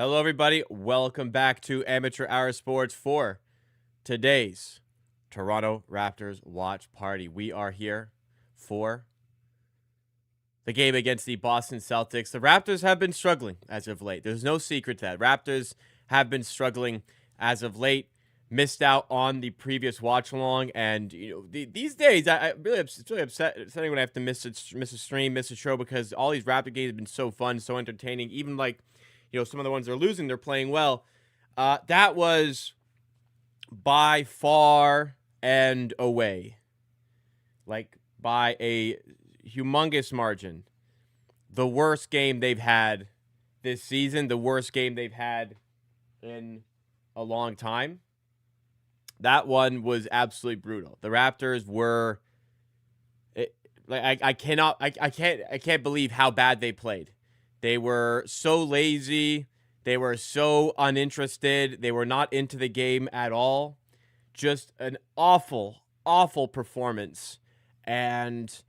Hello, everybody. Welcome back to Amateur Hour Sports for today's Toronto Raptors watch party. We are here for the game against the Boston Celtics. The Raptors have been struggling as of late. There's no secret to that. Raptors have been struggling as of late. Missed out on the previous watch along, and these days, it's really upsetting when I have to miss a stream, miss a show because all these Raptor games have been so fun, so entertaining. Even like some of the ones they're losing, they're playing well. That was by far and away, like by a humongous margin, the worst game they've had this season, the worst game they've had in a long time. That one was absolutely brutal. The Raptors were, I can't believe how bad they played. They were so lazy. They were so uninterested. They were not into the game at all. Just an awful, awful performance. And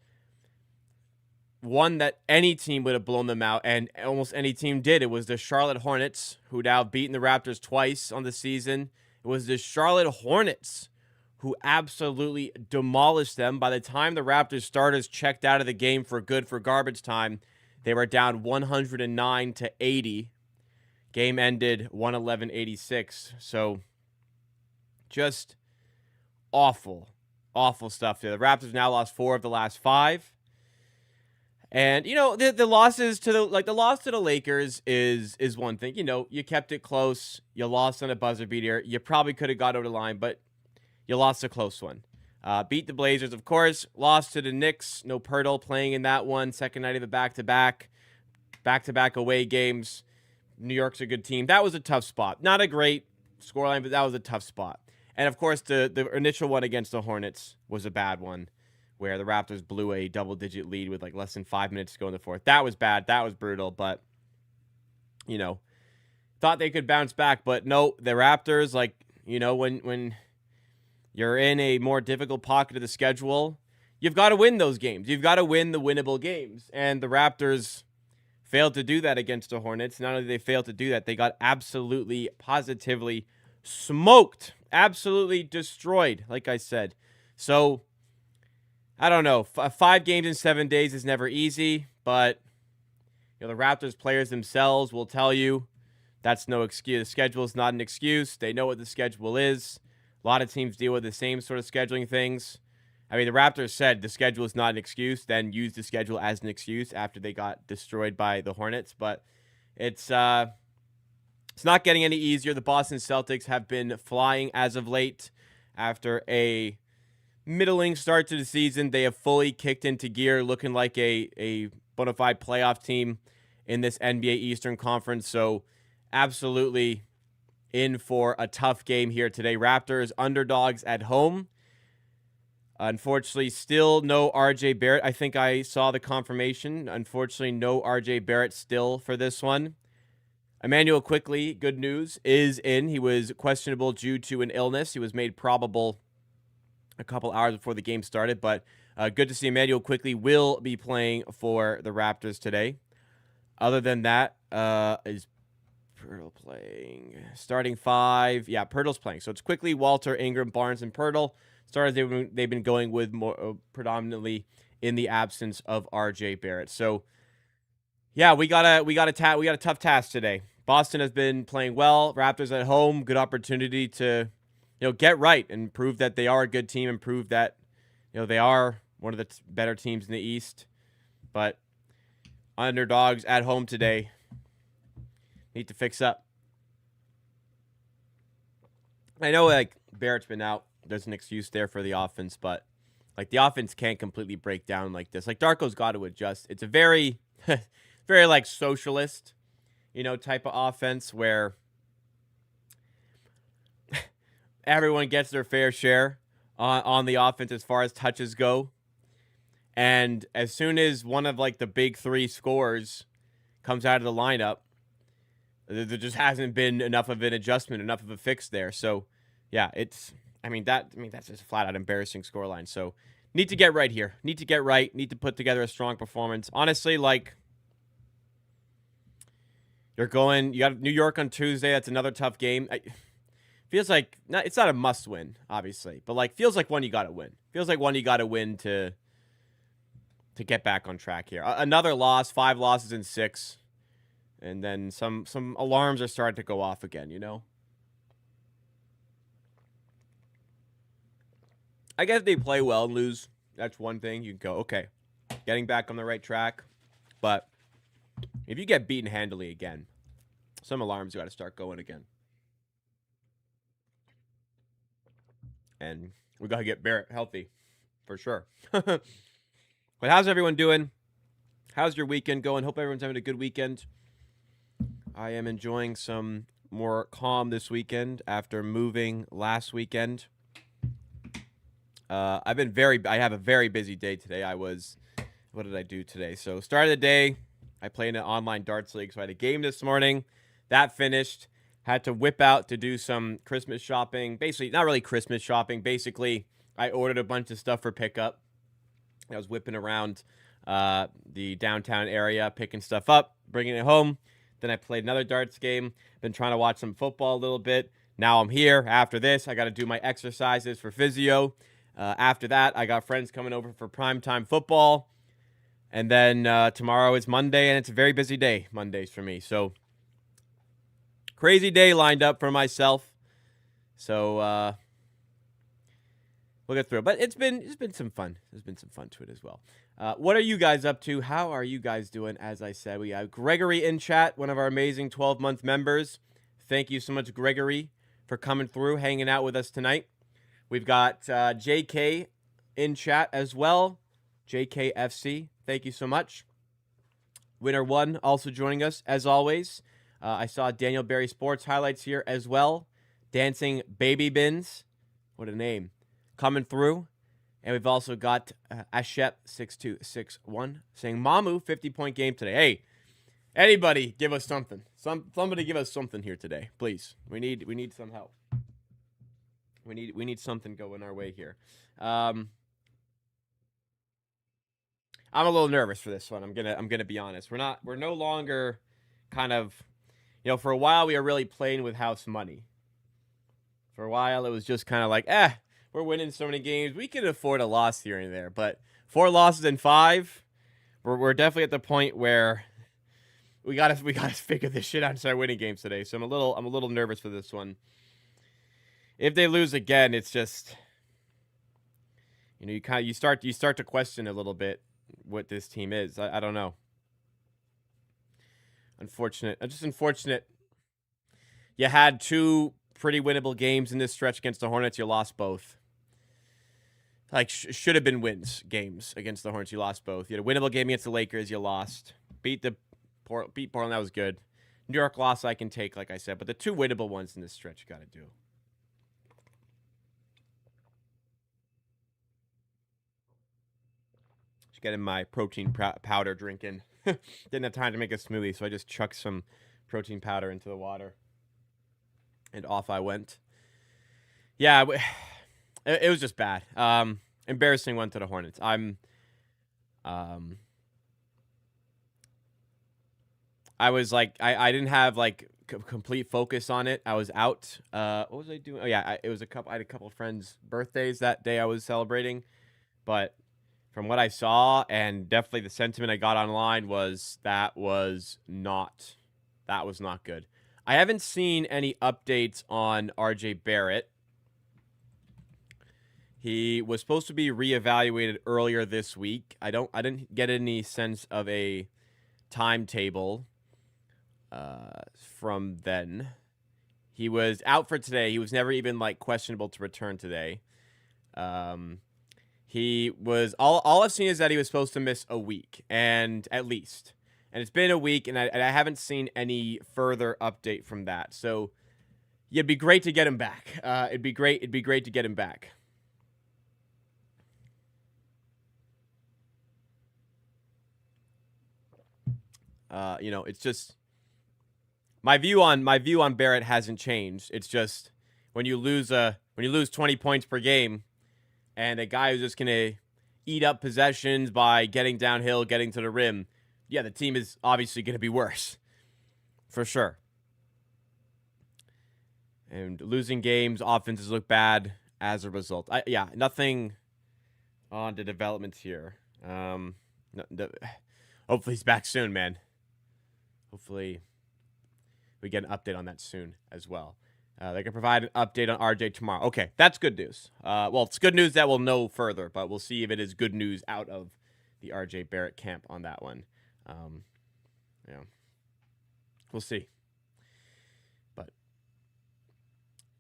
one that any team would have blown them out, and almost any team did. It was the Charlotte Hornets, who now have beaten the Raptors twice on the season. It was the Charlotte Hornets who absolutely demolished them. By the time the Raptors starters checked out of the game for good for garbage time, they were down 109-80. Game ended 111-86. So just awful, awful stuff there. The Raptors now lost 4 of the last 5. And the losses to the loss to the Lakers is one thing. You kept it close. You lost on a buzzer beater. You probably could have got over the line, but you lost a close one. Beat the Blazers, of course. Lost to the Knicks. No Pirtle playing in that one. Second night of the back-to-back away games. New York's a good team. That was a tough spot. Not a great scoreline, but that was a tough spot. And of course, the initial one against the Hornets was a bad one, where the Raptors blew a double-digit lead with less than 5 minutes to go in the fourth. That was bad. That was brutal. But, thought they could bounce back. But no, the Raptors, when you're in a more difficult pocket of the schedule, you've got to win those games. You've got to win the winnable games. And the Raptors failed to do that against the Hornets. Not only did they fail to do that, they got absolutely, positively smoked. Absolutely destroyed, like I said. So I don't know. 5 games in 7 days is never easy, but the Raptors players themselves will tell you that's no excuse. The schedule is not an excuse. They know what the schedule is. A lot of teams deal with the same sort of scheduling things. I mean, the Raptors said the schedule is not an excuse, then used the schedule as an excuse after they got destroyed by the Hornets. But it's not getting any easier. The Boston Celtics have been flying as of late after a middling start to the season. They have fully kicked into gear, looking like a bona fide playoff team in this NBA Eastern Conference. So absolutely in for a tough game here today. Raptors underdogs at home. Unfortunately, still no RJ Barrett. I think I saw the confirmation. Unfortunately, no RJ Barrett still for this one. Emmanuel Quickley, good news, is in. He was questionable due to an illness. He was made probable a couple hours before the game started, but good to see Emmanuel Quickley will be playing for the Raptors today. Other than that, is Pirtle playing? Starting 5. Yeah, Pirtle's playing. So it's Quickley, Walter, Ingram, Barnes, and Pirtle. Starters they've been going with more predominantly in the absence of RJ Barrett. So yeah, we got a tough task today. Boston has been playing well. Raptors at home, good opportunity to get right and prove that they are a good team and prove that they are one of the better teams in the East. But underdogs at home today need to fix up. I know Barrett's been out. There's an excuse there for the offense, but the offense can't completely break down like this. Darko's got to adjust. It's a very very socialist, type of offense where everyone gets their fair share on the offense as far as touches go. And as soon as one of the big 3 scores comes out of the lineup, there just hasn't been enough of an adjustment, enough of a fix there. So yeah, that's just a flat out embarrassing scoreline. So need to get right here. Need to put together a strong performance. Honestly, You got New York on Tuesday. That's another tough game. Feels like it's not a must win, obviously, but like feels like one you got to win. Feels like one you got to win to get back on track here. Another loss, 5 losses in 6, and then some alarms are starting to go off again. I guess if they play well and lose, that's one thing. You can go, okay, getting back on the right track. But if you get beaten handily again, some alarms got to start going again. And we got to get Barrett healthy, for sure. But how's everyone doing? How's your weekend going? Hope everyone's having a good weekend. I am enjoying some more calm this weekend after moving last weekend. I have a very busy day today. What did I do today? So started the day, I played in an online darts league, so I had a game this morning. That finished. Had to whip out to do some Christmas shopping. Basically, not really Christmas shopping. Basically, I ordered a bunch of stuff for pickup. I was whipping around the downtown area, picking stuff up, bringing it home. Then I played another darts game. Been trying to watch some football a little bit. Now I'm here. After this, I got to do my exercises for physio. After that, I got friends coming over for primetime football. And then tomorrow is Monday, and it's a very busy day, Mondays for me. So, crazy day lined up for myself. So, we'll get through it. But it's been some fun. There's been some fun to it as well. What are you guys up to? How are you guys doing? As I said, we have Gregory in chat, one of our amazing 12-month members. Thank you so much, Gregory, for coming through, hanging out with us tonight. We've got JK in chat as well. JKFC, thank you so much. Winner 1 also joining us, as always. I saw Daniel Berry Sports highlights here as well. Dancing Baby Bins. What a name. Coming through. And we've also got Ashep6261 saying, Mamu, 50-point game today. Hey, anybody give us something. Somebody give us something here today, please. We need some help. We need something going our way here. I'm a little nervous for this one. I'm gonna be honest. We're no longer kind of, for a while we were really playing with house money. For a while it was just kind of like, we're winning so many games, we can afford a loss here and there. But 4 losses in 5, we're definitely at the point where we gotta figure this shit out and start winning games today. So I'm a little nervous for this one. If they lose again, it's just, you start to question a little bit what this team is. I don't know. Just unfortunate. You had 2 pretty winnable games in this stretch against the Hornets. You lost both. Like, should have been wins games against the Hornets. You lost both. You had a winnable game against the Lakers. You lost. Beat Portland. That was good. New York loss I can take, like I said. But the 2 winnable ones in this stretch you got to do. Just getting my protein powder drinking. Didn't have time to make a smoothie, so I just chucked some protein powder into the water. And off I went. Yeah, it was just bad. Embarrassing one to the Hornets. I was like, I didn't have like complete focus on it. I was out. What was I doing? Oh yeah, I had a couple of friends' birthdays that day I was celebrating. But from what I saw, and definitely the sentiment I got online, that was not good. I haven't seen any updates on RJ Barrett. He was supposed to be reevaluated earlier this week. I didn't get any sense of a timetable from then. He was out for today. He was never even like questionable to return today. He was all I've seen is that he was supposed to miss a week, and at least. And it's been a week, and I haven't seen any further update from that. So, yeah, it'd be great to get him back. It'd be great to get him back. It's just my view on Barrett hasn't changed. It's just when you lose 20 points per game, and a guy who's just gonna eat up possessions by getting downhill, getting to the rim. Yeah, the team is obviously going to be worse. for sure. And losing games, offenses look bad as a result. Nothing on the developments here. Hopefully he's back soon, man. Hopefully we get an update on that soon as well. They can provide an update on RJ tomorrow. Okay, that's good news. Well, it's good news that we'll know further, but we'll see if it is good news out of the RJ Barrett camp on that one. Yeah, we'll see. But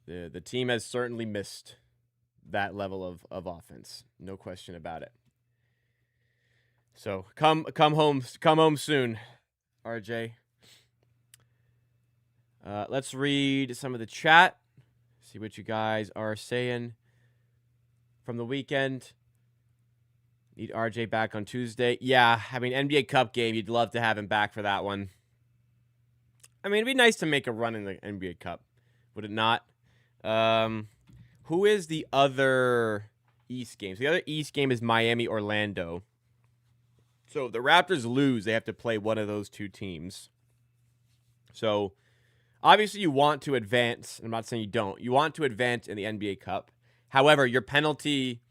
the team has certainly missed that level of offense, no question about it. So come home soon, RJ. Let's read some of the chat. See what you guys are saying from the weekend. Need RJ back on Tuesday. Yeah, I mean, NBA Cup game, you'd love to have him back for that one. I mean, it'd be nice to make a run in the NBA Cup. Would it not? Who is the other East game? So the other East game is Miami-Orlando. So if the Raptors lose, they have to play one of those two teams. So obviously you want to advance. I'm not saying you don't. You want to advance in the NBA Cup. However, your penalty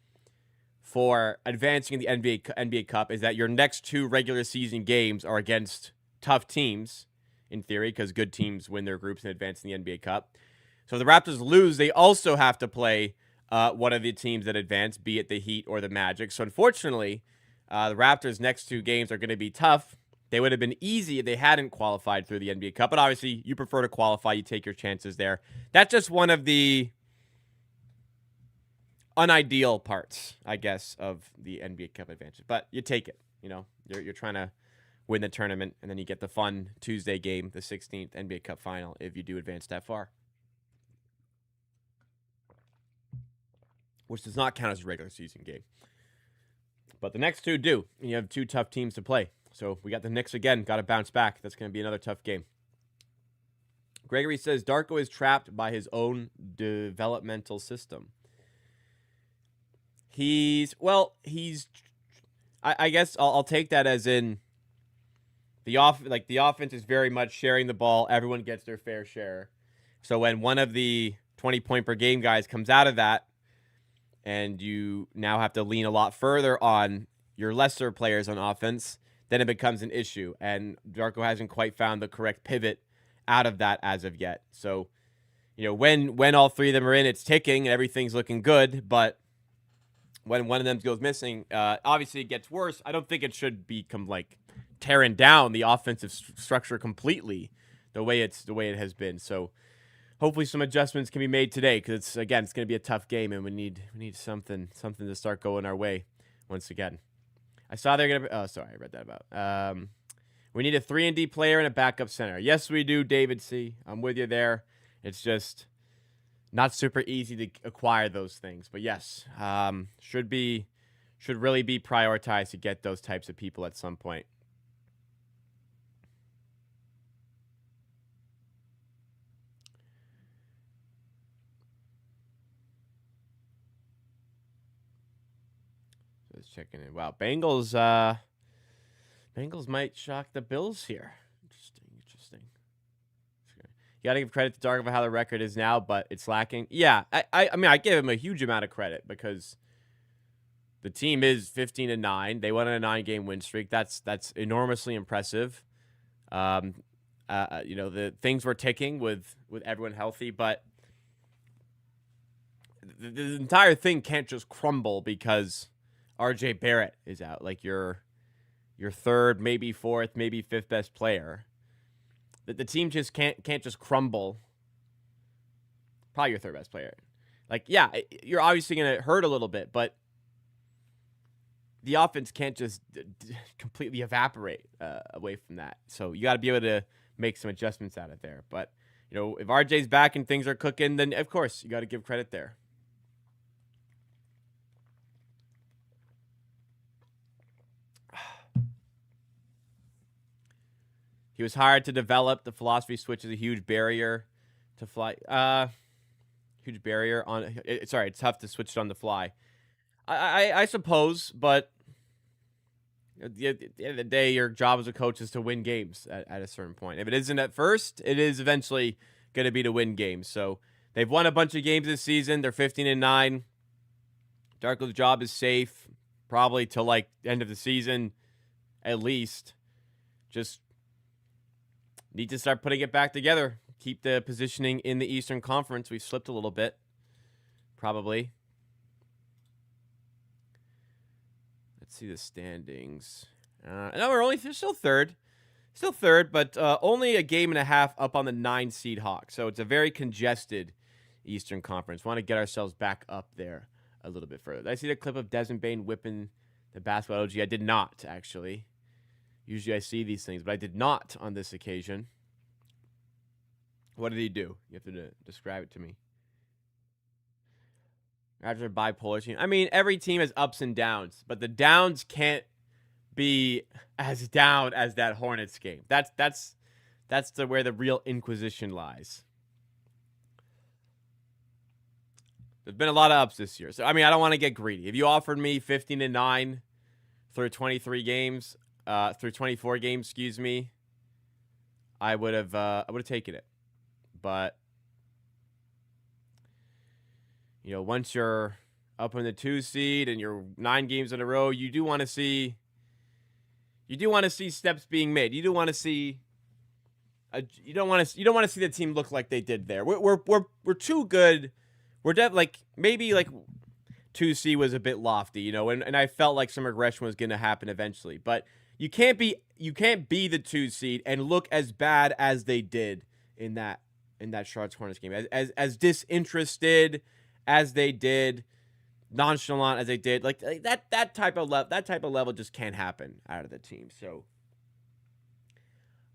for advancing in the NBA Cup is that your next two regular season games are against tough teams, in theory, because good teams win their groups and advance in the NBA Cup. So if the Raptors lose, they also have to play one of the teams that advance, be it the Heat or the Magic. So unfortunately, the Raptors' next two games are going to be tough. They would have been easy if they hadn't qualified through the NBA Cup. But obviously, you prefer to qualify. You take your chances there. That's just one of the unideal parts, I guess, of the NBA Cup advantage. But you take it. You know, you're trying to win the tournament, and then you get the fun Tuesday game, the 16th NBA Cup final, if you do advance that far. Which does not count as a regular season game. But the next two do. You have two tough teams to play. So we got the Knicks again. Got to bounce back. That's going to be another tough game. Gregory says Darko is trapped by his own developmental system. I guess I'll take that as in the offense is very much sharing the ball. Everyone gets their fair share. So when one of the 20-point per game guys comes out of that, and you now have to lean a lot further on your lesser players on offense, then it becomes an issue. And Darko hasn't quite found the correct pivot out of that as of yet. So, you know, when all three of them are in, it's ticking and everything's looking good. But when one of them goes missing, obviously it gets worse. I don't think it should become like tearing down the offensive structure completely the way it has been. So hopefully some adjustments can be made today because it's going to be a tough game and we need something to start going our way once again. I saw they're going to I read that about. We need a 3-and-D player and a backup center. Yes, we do, David C. I'm with you there. It's just not super easy to acquire those things. But yes, should really be prioritized to get those types of people at some point. Just checking in. Wow, Bengals might shock the Bills here. Interesting. You got to give credit to Darko for how the record is now, but it's lacking. Yeah, I mean, I give him a huge amount of credit because the team is 15-9. They went on a 9-game win streak. That's enormously impressive. You know, the things were ticking with everyone healthy, but the entire thing can't just crumble because RJ Barrett is out. Like your third, maybe fourth, maybe fifth best player. The team just can't just crumble. Probably your third best player. Like, yeah, you're obviously going to hurt a little bit, but the offense can't just completely evaporate away from that. So you got to be able to make some adjustments out of there. But, you know, if RJ's back and things are cooking, then of course you got to give credit there. He was hired to develop. The philosophy switch is a huge barrier to fly. Huge barrier on. It's tough to switch it on the fly. I suppose, but At the end of the day, your job as a coach is to win games at a certain point. If it isn't at first, it is eventually going to be to win games. So they've won a bunch of games this season. They're 15-9. Darko's job is safe, probably till like the end of the season, at least. Just need to start putting it back together. Keep the positioning in the Eastern Conference. We've slipped a little bit, probably. Let's see the standings. No, they're still third. Still third, but only a game and a half up on the 9 seed Hawks. So it's a very congested Eastern Conference. Want to get ourselves back up there a little bit further. Did I see the clip of Desmond Bane whipping the basketball OG? I did not, actually. Usually I see these things, but I did not on this occasion. What did he do? You have to describe it to me. After a bipolar team. I mean, every team has ups and downs, but the downs can't be as down as that Hornets game. That's where the real inquisition lies. There's been a lot of ups this year. So, I mean, I don't want to get greedy. If you offered me 15-9 through 23 games, through 24 games, excuse me, I would have taken it. But you know, once you're up in the 2 seed and you're 9 games in a row, you do want to see steps being made. You do want to see you don't want to see the team look like they did there. We're too good. We're maybe 2C was a bit lofty, you know, and I felt like some regression was going to happen eventually. But you can't be the 2 seed and look as bad as they did in that Charlotte Hornets game. As disinterested as they did, nonchalant as they did, like that type of level just can't happen out of the team. So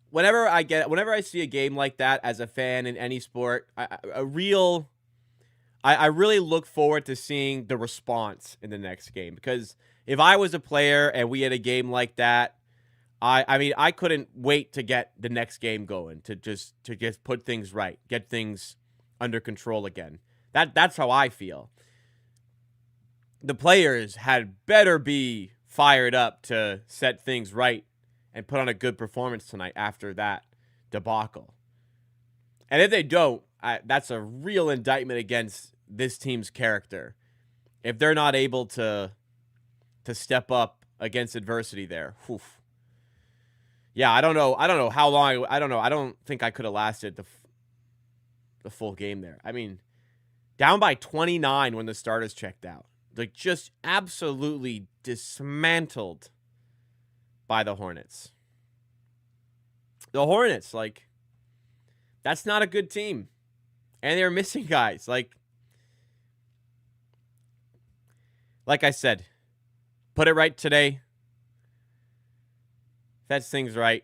whenever I see a game like that as a fan in any sport, I really look forward to seeing the response in the next game, because if I was a player and we had a game like that, I mean, I couldn't wait to get the next game going, to just put things right, get things under control again. That's how I feel. The players had better be fired up to set things right and put on a good performance tonight after that debacle. And if they don't, that's a real indictment against this team's character. If they're not able to step up against adversity there. Whew. Yeah, I don't know how long. I don't know. I don't think I could have lasted the full game there. I mean, down by 29 when the starters checked out. Like, just absolutely dismantled by the Hornets. The Hornets, like, that's not a good team. And they're missing guys. Like I said, put it right today. Sets things right.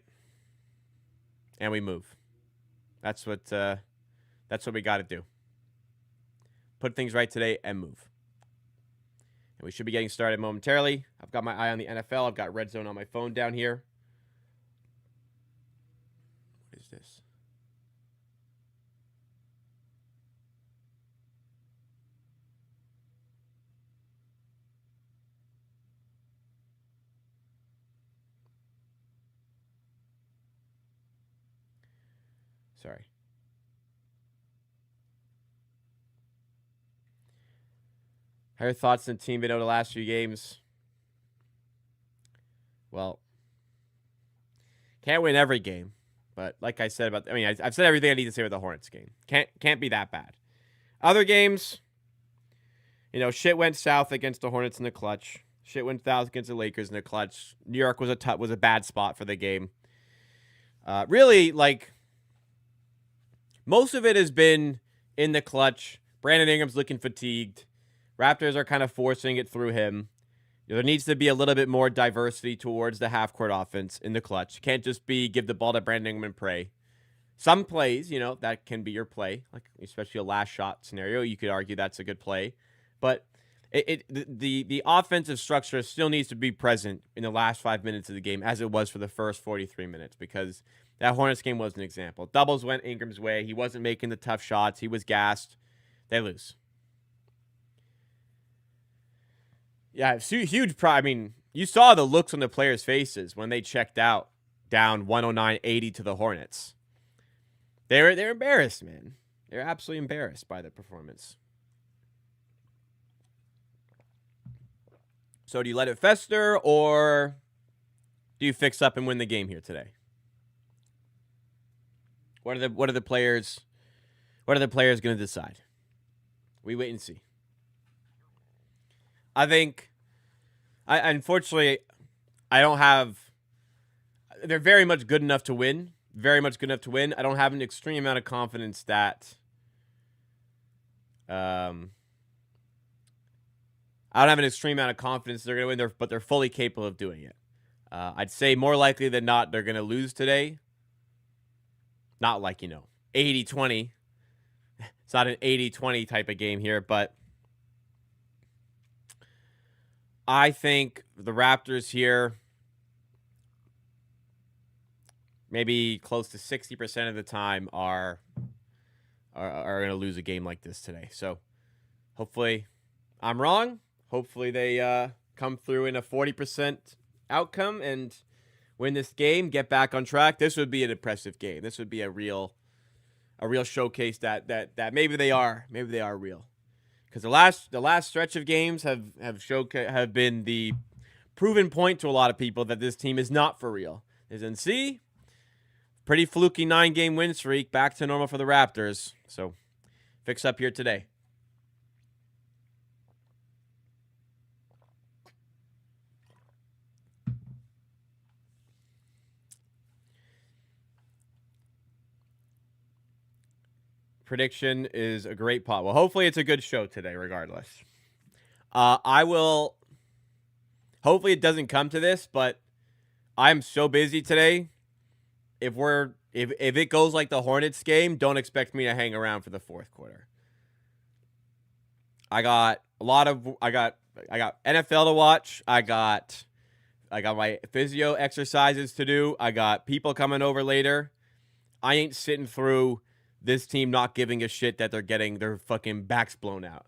And we move. That's what we got to do. Put things right today and move. And we should be getting started momentarily. I've got my eye on the NFL. I've got Red Zone on my phone down here. What is this? Sorry. How are your thoughts on the team been over the last few games? Well, can't win every game, but like I said I've said everything I need to say about the Hornets game. Can't be that bad. Other games, you know, shit went south against the Hornets in the clutch. Shit went south against the Lakers in the clutch. New York was a bad spot for the game. Really, like, most of it has been in the clutch. Brandon Ingram's looking fatigued. Raptors are kind of forcing it through him. There needs to be a little bit more diversity towards the half-court offense in the clutch. Can't just be give the ball to Brandon Ingram and pray. Some plays, you know, that can be your play, like especially a last shot scenario. You could argue that's a good play. But the offensive structure still needs to be present in the last 5 minutes of the game as it was for the first 43 minutes, because that Hornets game was an example. Doubles went Ingram's way. He wasn't making the tough shots. He was gassed. They lose. Yeah, huge I mean, You saw the looks on the players' faces when they checked out down 109-80 to the Hornets. They're embarrassed, man. They're absolutely embarrassed by the performance. So do you let it fester, or do you fix up and win the game here today? What are the players going to decide? We wait and see. I think unfortunately I don't have. They're very much good enough to win. Very much good enough to win. I don't have an extreme amount of confidence that I don't have an extreme amount of confidence they're going to win, but they're fully capable of doing it. I'd say more likely than not they're going to lose today. Not like, 80-20. It's not an 80-20 type of game here, but I think the Raptors here, maybe close to 60% of the time, are going to lose a game like this today. So hopefully I'm wrong. Hopefully they come through in a 40% outcome and win this game, get back on track. This would be an impressive game. This would be a real showcase that maybe they are real. Because the last stretch of games have been the proven point to a lot of people that this team is not for real. As in, see, pretty fluky 9-game win streak, back to normal for the Raptors. So fix up here today. Prediction is a great pot. Well, hopefully it's a good show today, regardless. I will. Hopefully it doesn't come to this, but I'm so busy today. If it goes like the Hornets game, don't expect me to hang around for the fourth quarter. I got NFL to watch. I got my physio exercises to do. I got people coming over later. I ain't sitting through this team not giving a shit that they're getting their fucking backs blown out.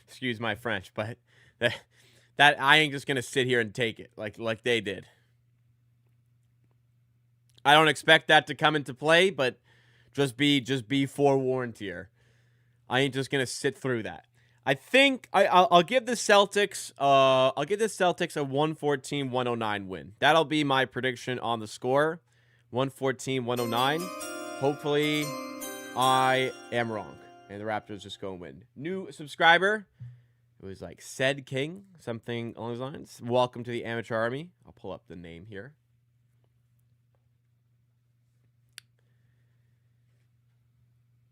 Excuse my French, but that I ain't just gonna sit here and take it like they did. I don't expect that to come into play, but just be forewarned here. I ain't just gonna sit through that. I think I'll give the Celtics a 114-109 win. That'll be my prediction on the score. 114-109. Hopefully, I am wrong, and the Raptors just go and win. New subscriber. It was like Said King, something along those lines. Welcome to the Amateur Army. I'll pull up the name here.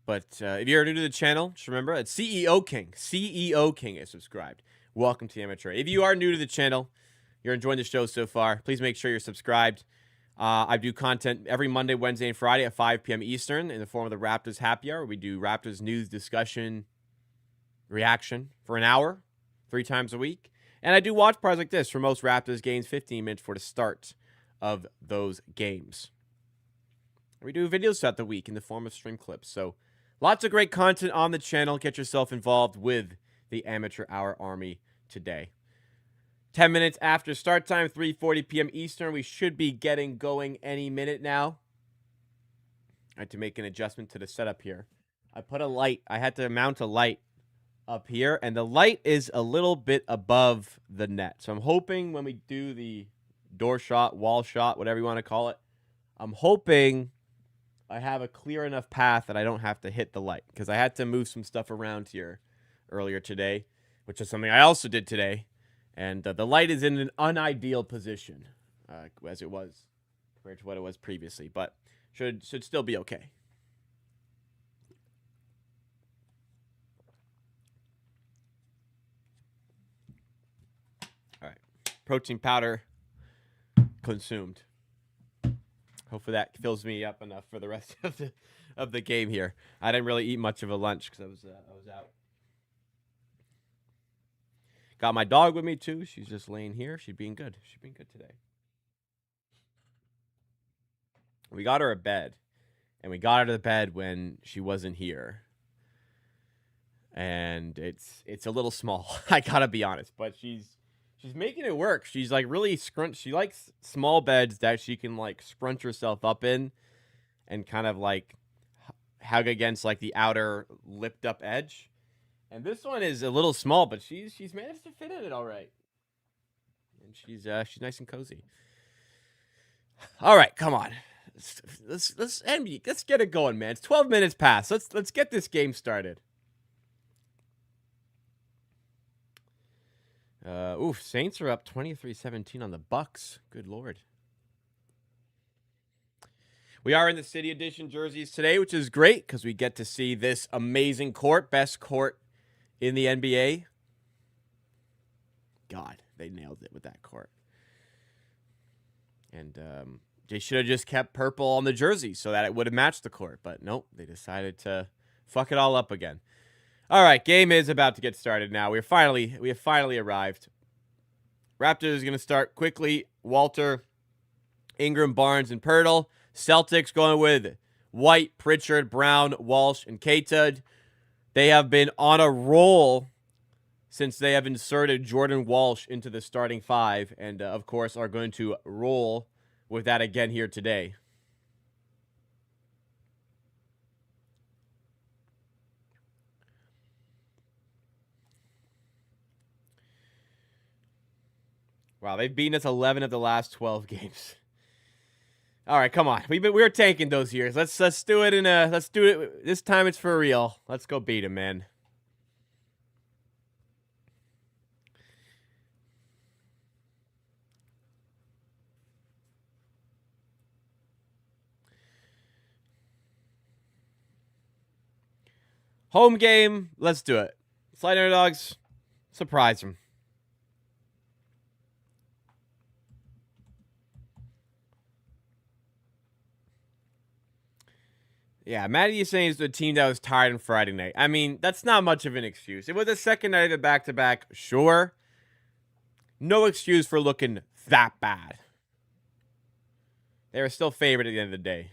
But if you're new to the channel, just remember, it's CEO King. CEO King is subscribed. Welcome to the Amateur. If you are new to the channel, you're enjoying the show so far, please make sure you're subscribed. I do content every Monday, Wednesday, and Friday at 5 p.m. Eastern in the form of the Raptors Happy Hour. We do Raptors news, discussion, reaction for an hour, 3 times a week. And I do watch parties like this for most Raptors games, 15 minutes for the start of those games. We do videos throughout the week in the form of stream clips. So lots of great content on the channel. Get yourself involved with the Amateur Hour Army today. 10 minutes after start time, 3:40 p.m. Eastern. We should be getting going any minute now. I had to make an adjustment to the setup here. I put a light. I had to mount a light up here, and the light is a little bit above the net. So I'm hoping when we do the door shot, wall shot, whatever you want to call it, I'm hoping I have a clear enough path that I don't have to hit the light, because I had to move some stuff around here earlier today, which is something I also did today. And the light is in an unideal position, as it was compared to what it was previously, but should still be okay. All right, protein powder consumed. Hopefully that fills me up enough for the rest of the game here. I didn't really eat much of a lunch because I was out. Got my dog with me, too. She's just laying here. She's being good. She's being good today. We got her a bed, and we got her to the bed when she wasn't here. And it's a little small, I gotta be honest. But she's She's making it work. She's like really scrunch. She likes small beds that she can like scrunch herself up in and kind of like hug against like the outer lipped up edge. And this one is a little small, but she's managed to fit in it all right. And she's nice and cozy. All right, come on. Let's get it going, man. It's 12 minutes past. Let's get this game started. Saints are up 23-17 on the Bucks. Good Lord. We are in the City Edition jerseys today, which is great because we get to see this amazing court, best court in the NBA. God, they nailed it with that court. And they should have just kept purple on the jersey so that it would have matched the court. But nope, they decided to fuck it all up again. All right, game is about to get started now. We have finally arrived. Raptors going to start quickly. Walter, Ingram, Barnes, and Pirtle. Celtics going with White, Pritchard, Brown, Walsh, and Keita. They have been on a roll since they have inserted Jordan Walsh into the starting five, and of course are going to roll with that again here today. Wow, they've beaten us 11 of the last 12 games. All right, come on. We were tanking those years. Let's do it let's do it this time. It's for real. Let's go beat them, man. Home game. Let's do it. Slight underdogs. Surprise them. Yeah, Matty is saying it's the team that was tired on Friday night. I mean, that's not much of an excuse. It was the second night of the back-to-back, sure. No excuse for looking that bad. They were still favored at the end of the day.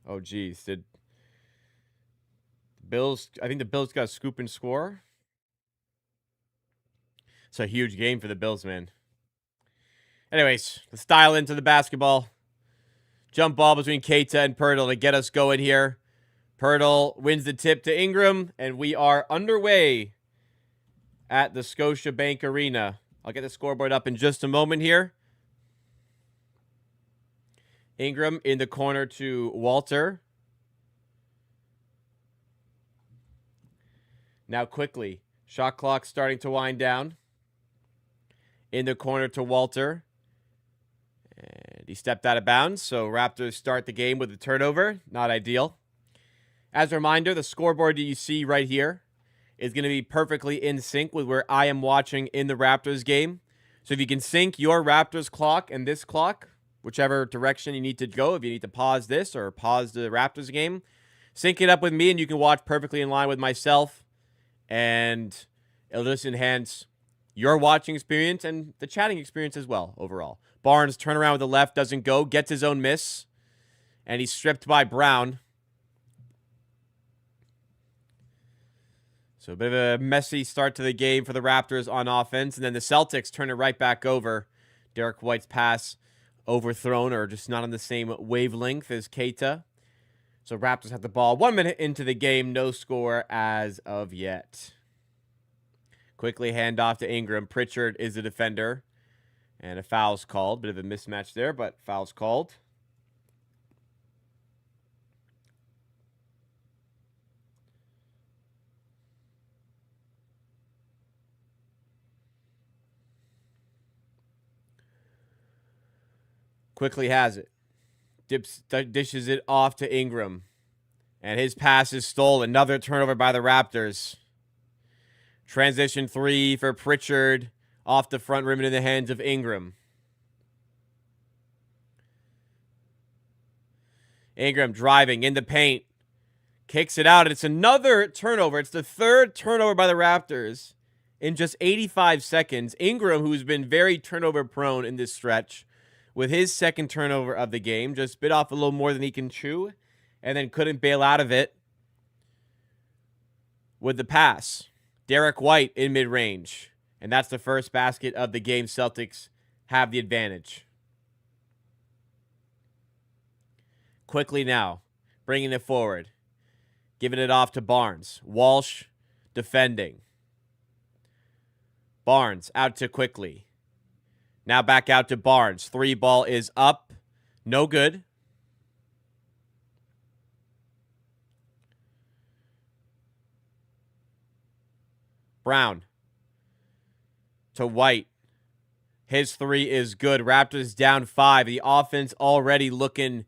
Oh, geez. Did Bills... I think the Bills got a scoop and score. It's a huge game for the Bills, man. Anyways, let's dial into the basketball. Jump ball between Keita and Pirtle to get us going here. Pirtle wins the tip to Ingram, and we are underway at the Scotiabank Arena. I'll get the scoreboard up in just a moment here. Ingram in the corner to Walter. Now quickly, shot clock starting to wind down. In the corner to Walter. And he stepped out of bounds, so Raptors start the game with a turnover. Not ideal. As a reminder, the scoreboard that you see right here is going to be perfectly in sync with where I am watching in the Raptors game. So if you can sync your Raptors clock and this clock, whichever direction you need to go, if you need to pause this or pause the Raptors game, sync it up with me and you can watch perfectly in line with myself. And it'll just enhance your watching experience and the chatting experience as well overall. Barnes, turn around with the left, doesn't go, gets his own miss, and he's stripped by Brown. So a bit of a messy start to the game for the Raptors on offense, and then the Celtics turn it right back over. Derek White's pass overthrown or just not on the same wavelength as Keita. So Raptors have the ball 1 minute into the game, no score as of yet. Quickly hand off to Ingram. Pritchard is the defender. And a foul's called. Bit of a mismatch there, but foul's called. Quickly has it. Dishes it off to Ingram. And his pass is stolen. Another turnover by the Raptors. Transition three for Pritchard. Off the front rim and in the hands of Ingram. Ingram driving in the paint. Kicks it out. And it's another turnover. It's the third turnover by the Raptors in just 85 seconds. Ingram, who's been very turnover prone in this stretch, with his second turnover of the game, just bit off a little more than he can chew and then couldn't bail out of it with the pass. Derek White in mid-range. And that's the first basket of the game. Celtics have the advantage. Quickly now, bringing it forward. Giving it off to Barnes. Walsh defending. Barnes out to Quickly. Now back out to Barnes. 3 ball is up. No good. Brown to White. His 3 is good. Raptors down 5. The offense already looking,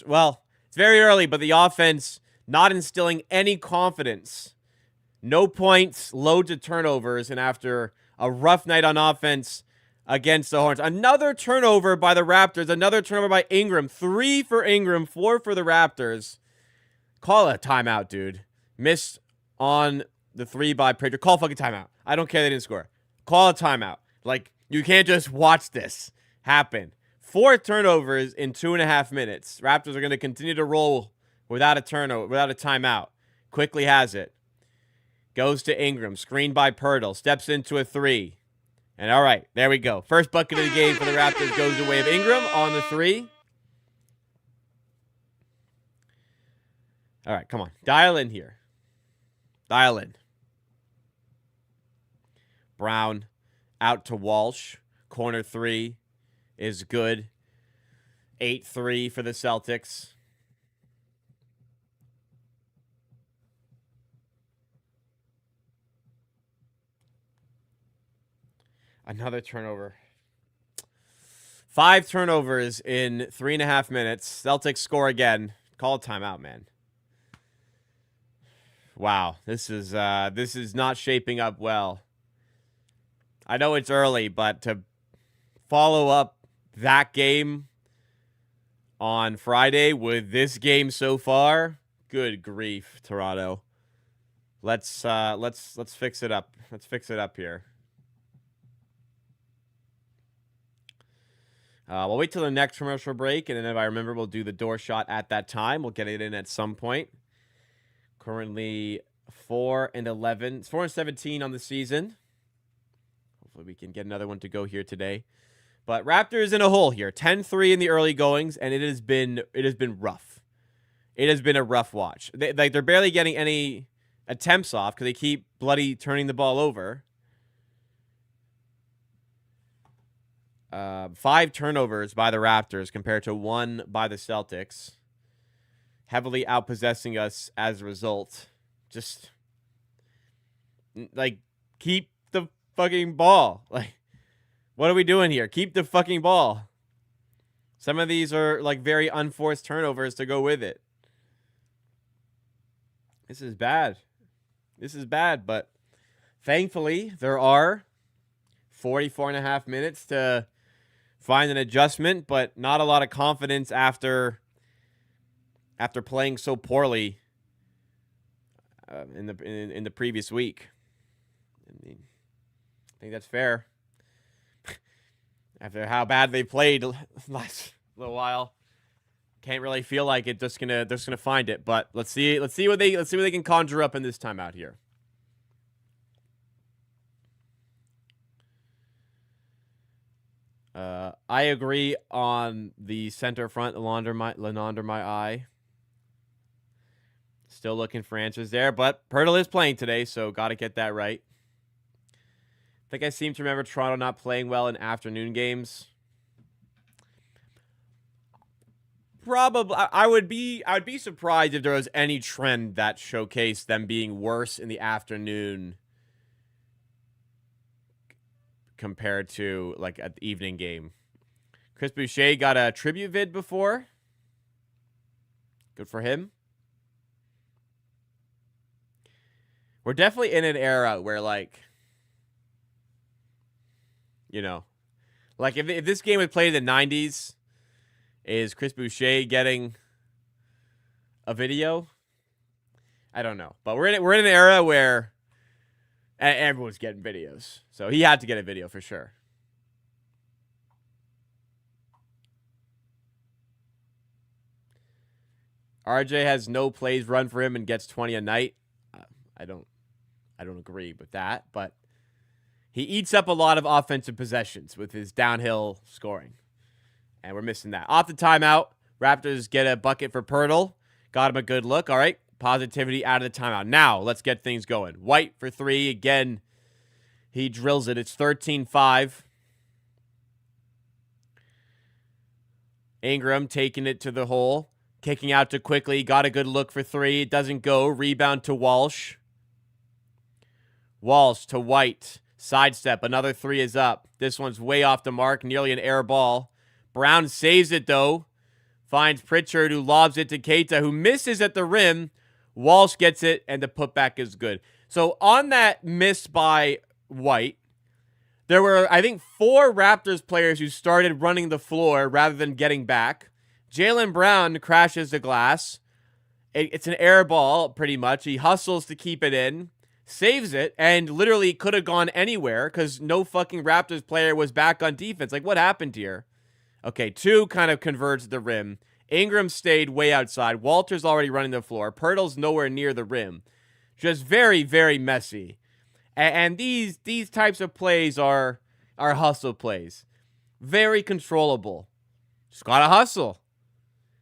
well, it's very early, but the offense not instilling any confidence. No points, loads of turnovers, and after a rough night on offense against the Hornets. Another turnover by the Raptors. Another turnover by Ingram. 3 for Ingram, 4 for the Raptors. Call a timeout, dude. Missed on the 3 by Pritchard. Call a fucking timeout. I don't care they didn't score. Call a timeout. Like, you can't just watch this happen. 4 turnovers in 2.5 minutes. Raptors are going to continue to roll without a turnover, without a timeout. Quickly has it. Goes to Ingram. Screened by Pirtle. Steps into a 3. And all right, there we go. First bucket of the game for the Raptors goes the way of Ingram on the 3. All right, come on. Dial in here. Dial in. Brown out to Walsh. Corner 3 is good. 8-3 for the Celtics. Another turnover. 5 turnovers in 3.5 minutes. Celtics score again. Call a timeout, man. Wow, this is not shaping up well. I know it's early, but to follow up that game on Friday with this game so far, good grief, Toronto. Let's fix it up. Let's fix it up here. We'll wait till the next commercial break, and then if I remember, we'll do the door shot at that time. We'll get it in at some point. Currently 4-11. It's 4-17 on the season. Hopefully we can get another one to go here today. But Raptors in a hole here. 10-3 in the early goings, and it has been rough. It has been a rough watch. They're barely getting any attempts off because they keep bloody turning the ball over. 5 turnovers by the Raptors compared to 1 by the Celtics. Heavily outpossessing us as a result. Just, like, keep the fucking ball. Like, what are we doing here? Keep the fucking ball. Some of these are, like, very unforced turnovers to go with it. This is bad. This is bad, but thankfully, there are 44.5 minutes to find an adjustment, but not a lot of confidence after playing so poorly in the previous week. I mean, I think that's fair. After how bad they played last little while, can't really feel like it. Just gonna find it, but let's see what they can conjure up in this timeout here. I agree on the center front, Lenander my eye. Still looking for answers there, but Pirtle is playing today, so got to get that right. I think I seem to remember Toronto not playing well in afternoon games. Probably, I would be surprised if there was any trend that showcased them being worse in the afternoon compared to like an evening game. Chris Boucher got a tribute vid before. Good for him. We're definitely in an era where, like, you know, like if this game was played in the 90s, is Chris Boucher getting a video? I don't know, but we're in an era where everyone's getting videos, so he had to get a video for sure. RJ has no plays run for him and gets 20 a night. I don't I don't agree with that, but he eats up a lot of offensive possessions with his downhill scoring. And we're missing that. Off the timeout, Raptors get a bucket for Pirtle. Got him a good look. All right, positivity out of the timeout. Now, let's get things going. White for three. Again, he drills it. It's 13-5. Ingram taking it to the hole. Kicking out to Quickly. Got a good look for three. It doesn't go. Rebound to Walsh. Walsh to White. Sidestep. Another three is up. This one's way off the mark. Nearly an air ball. Brown saves it, though. Finds Pritchard, who lobs it to Keita, who misses at the rim. Walsh gets it, and the putback is good. So on that miss by White, there were, I think, 4 Raptors players who started running the floor rather than getting back. Jaylen Brown crashes the glass. It's an air ball, pretty much. He hustles to keep it in, saves it, and literally could have gone anywhere because no fucking Raptors player was back on defense. Like, what happened here? Okay, 2 kind of converged the rim. Ingram stayed way outside. Walter's already running the floor. Pirtle's nowhere near the rim. Just very, very messy. And these types of plays are hustle plays. Very controllable. Just gotta hustle.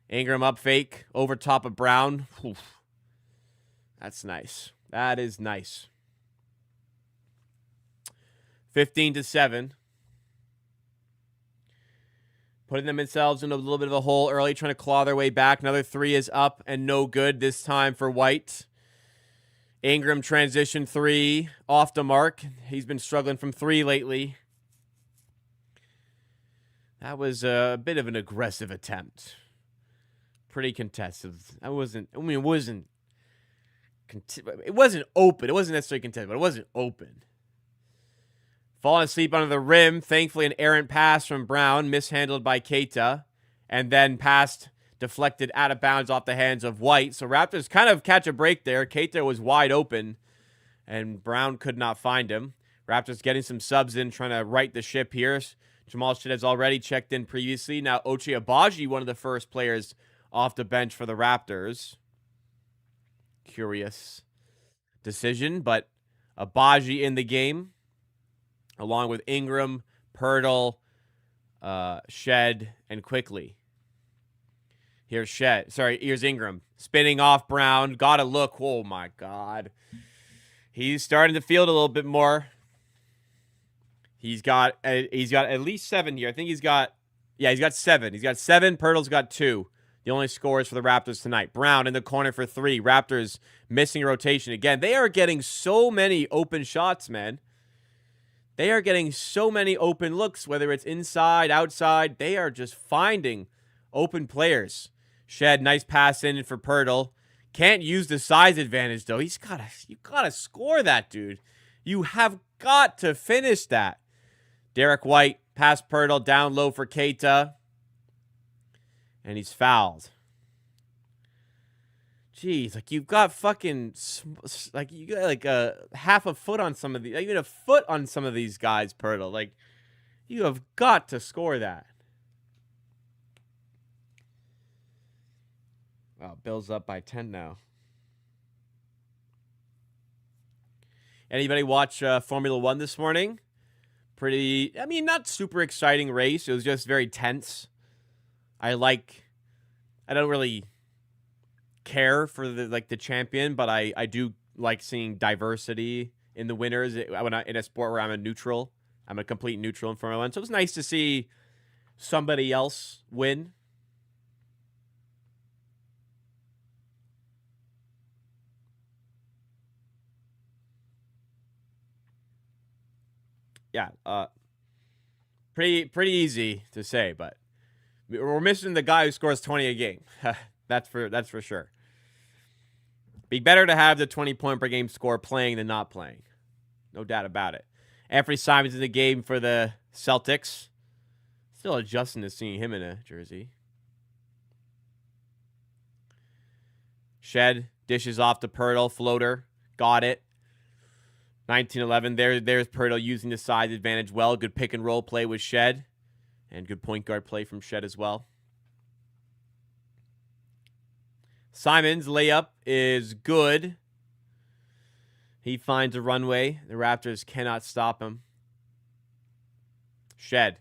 Ingram up fake over top of Brown. Oof. That's nice. That is nice. 15-7. Putting themselves in a little bit of a hole early, trying to claw their way back. Another three is up and no good this time for White. Ingram transition three off the mark. He's been struggling from three lately. That was a bit of an aggressive attempt. Pretty contested. It wasn't open. It wasn't necessarily contested, but it wasn't open. Falling asleep under the rim. Thankfully, an errant pass from Brown, mishandled by Keita, and then passed deflected out of bounds off the hands of White. So Raptors kind of catch a break there. Keita was wide open, and Brown could not find him. Raptors getting some subs in, trying to right the ship here. Jamal Shead has already checked in previously. Now Ochai Agbaji, one of the first players off the bench for the Raptors. Curious decision, but Agbaji in the game, along with Ingram, Pirtle, Shed, and Quickly. Here's Ingram. Spinning off Brown. Gotta look. Oh, my God. He's starting to field a little bit more. He's got at least 7 here. I think he's got 7. He's got 7. Pirtle's got 2. The only scores for the Raptors tonight. Brown in the corner for 3. Raptors missing rotation again. They are getting so many open shots, man. They are getting so many open looks, whether it's inside, outside. They are just finding open players. Shed, nice pass in for Pirtle. Can't use the size advantage, though. You gotta score that, dude. You have got to finish that. Derek White, past Pirtle, down low for Keita. And he's fouled. Jeez, like you've got fucking, like you got like a half a foot on some of these, even a foot on some of these guys, Pirtle. Like, you have got to score that. Wow, Bill's up by 10 now. Anybody watch Formula One this morning? Not super exciting race. It was just very tense. I don't really care for the champion, but I do like seeing diversity in the winners in a sport where I'm a neutral. I'm a complete neutral in Formula One. So it was nice to see somebody else win. Yeah, pretty easy to say, but we're missing the guy who scores 20 a game. That's for sure. Be better to have the 20-point per game score playing than not playing. No doubt about it. Anthony Simons in the game for the Celtics. Still adjusting to seeing him in a jersey. Shed dishes off to Pirtle. Floater. Got it. 19-11. There's Pirtle using the size advantage well. Good pick and roll play with Shed. And good point guard play from Shed as well. Simons' layup is good. He finds a runway. The Raptors cannot stop him. Shed.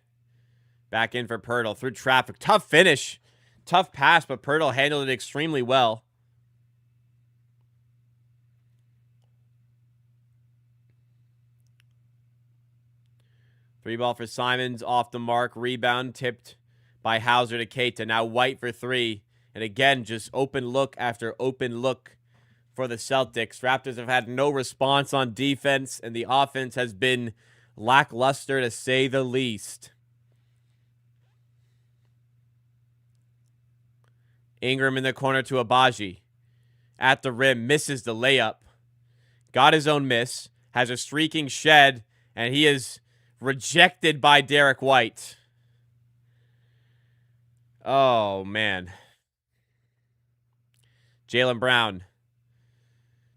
Back in for Pirtle. Through traffic. Tough finish. Tough pass, but Pirtle handled it extremely well. Three ball for Simons. Off the mark. Rebound. Tipped by Hauser to Keita. Now White for three. And again, just open look after open look for the Celtics. Raptors have had no response on defense, and the offense has been lackluster to say the least. Ingram in the corner to Abaji. At the rim, misses the layup. Got his own miss. Has a streaking Shed, and he is rejected by Derek White. Oh, man. Jaylen Brown.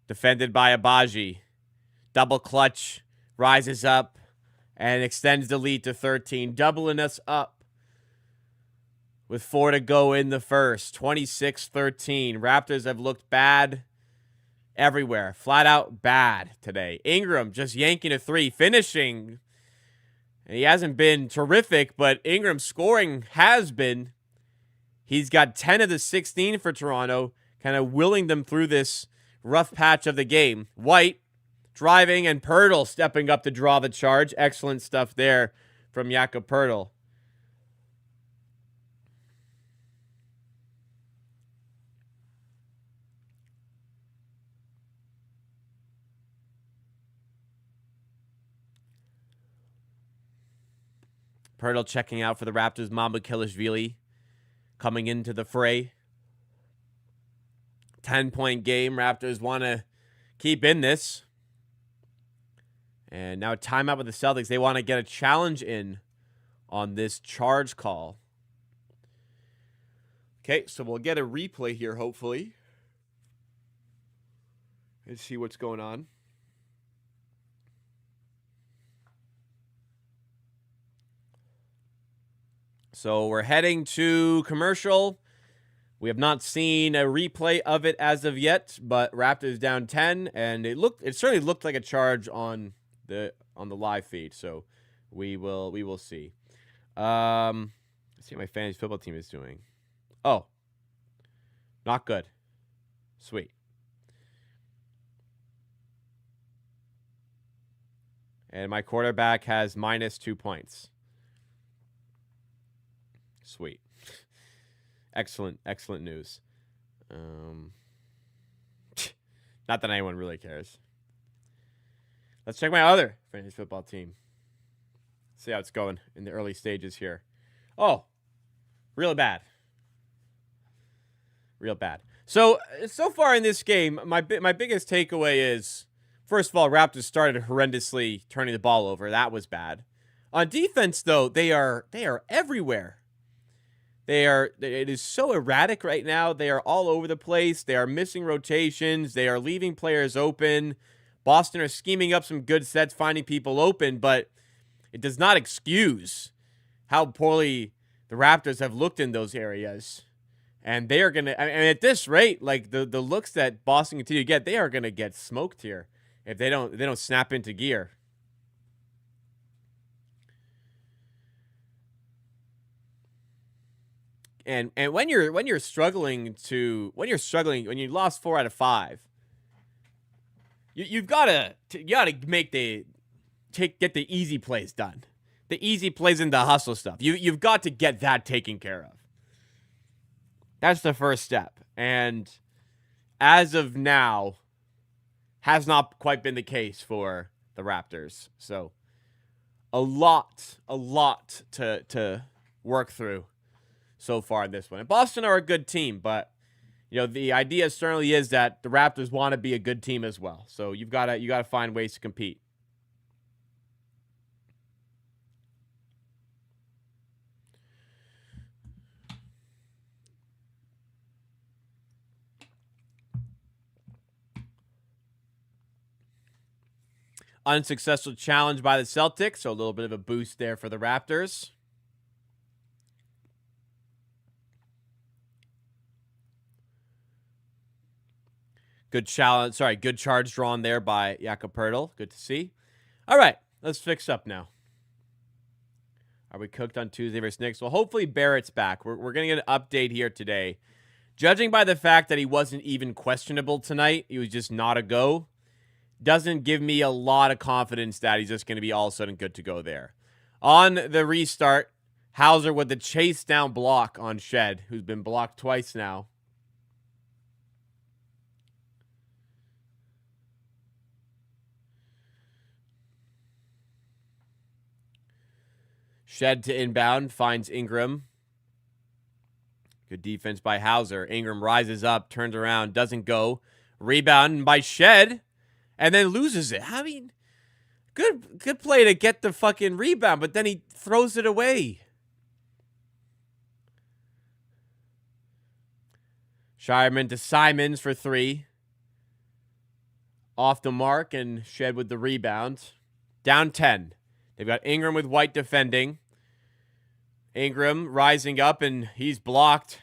Defended by Abaji. Double clutch. Rises up and extends the lead to 13. Doubling us up. With 4 to go in the first. 26-13. Raptors have looked bad everywhere. Flat out bad today. Ingram just yanking a three. Finishing. He hasn't been terrific, but Ingram's scoring has been. He's got 10 of the 16 for Toronto. Kind of willing them through this rough patch of the game. White driving and Pirtle stepping up to draw the charge. Excellent stuff there from Jakob Pirtle. Pirtle checking out for the Raptors. Mamukilishvili coming into the fray. 10-point game. Raptors want to keep in this. And now timeout with the Celtics. They want to get a challenge in on this charge call. Okay, so we'll get a replay here, hopefully. Let's see what's going on. So we're heading to commercial. We have not seen a replay of it as of yet, but Raptors down 10, and it certainly looked like a charge on the live feed. So we will see. Let's see what my fantasy football team is doing. Oh, not good. Sweet. And my quarterback has minus 2 points. Sweet. Excellent news. Not that anyone really cares. Let's check my other fantasy football team. See how it's going in the early stages here. Oh, real bad. Real bad. So far in this game, my biggest takeaway is, first of all, Raptors started horrendously turning the ball over. That was bad. On defense, though, they are everywhere. It is so erratic right now. They are all over the place. They are missing rotations. They are leaving players open. Boston are scheming up some good sets, finding people open, but it does not excuse how poorly the Raptors have looked in those areas. And they are going to, at this rate, like the looks that Boston continue to get, they are going to get smoked here if they don't snap into gear. And when you lost 4 out of 5, you gotta get the easy plays done, the easy plays and the hustle stuff. You've got to get that taken care of. That's the first step, and as of now, has not quite been the case for the Raptors. So a lot to work through so far in this one. And Boston are a good team, but the idea certainly is that the Raptors want to be a good team as well. So you got to find ways to compete. Unsuccessful challenge by the Celtics, so a little bit of a boost there for the Raptors. Good challenge. Sorry, good charge drawn there by Jakob Poeltl. Good to see. All right, let's fix up now. Are we cooked on Tuesday versus Knicks? Well, hopefully Barrett's back. We're going to get an update here today. Judging by the fact that he wasn't even questionable tonight, he was just not a go, doesn't give me a lot of confidence that he's just going to be all of a sudden good to go there. On the restart, Hauser with the chase down block on Shed, who's been blocked twice now. Shed to inbound, finds Ingram. Good defense by Hauser. Ingram rises up, turns around, doesn't go. Rebound by Shed, and then loses it. I mean, good play to get the fucking rebound, but then he throws it away. Shireman to Simons for 3. Off the mark, and Shed with the rebound. Down 10. They've got Ingram with White defending. Ingram rising up, and he's blocked.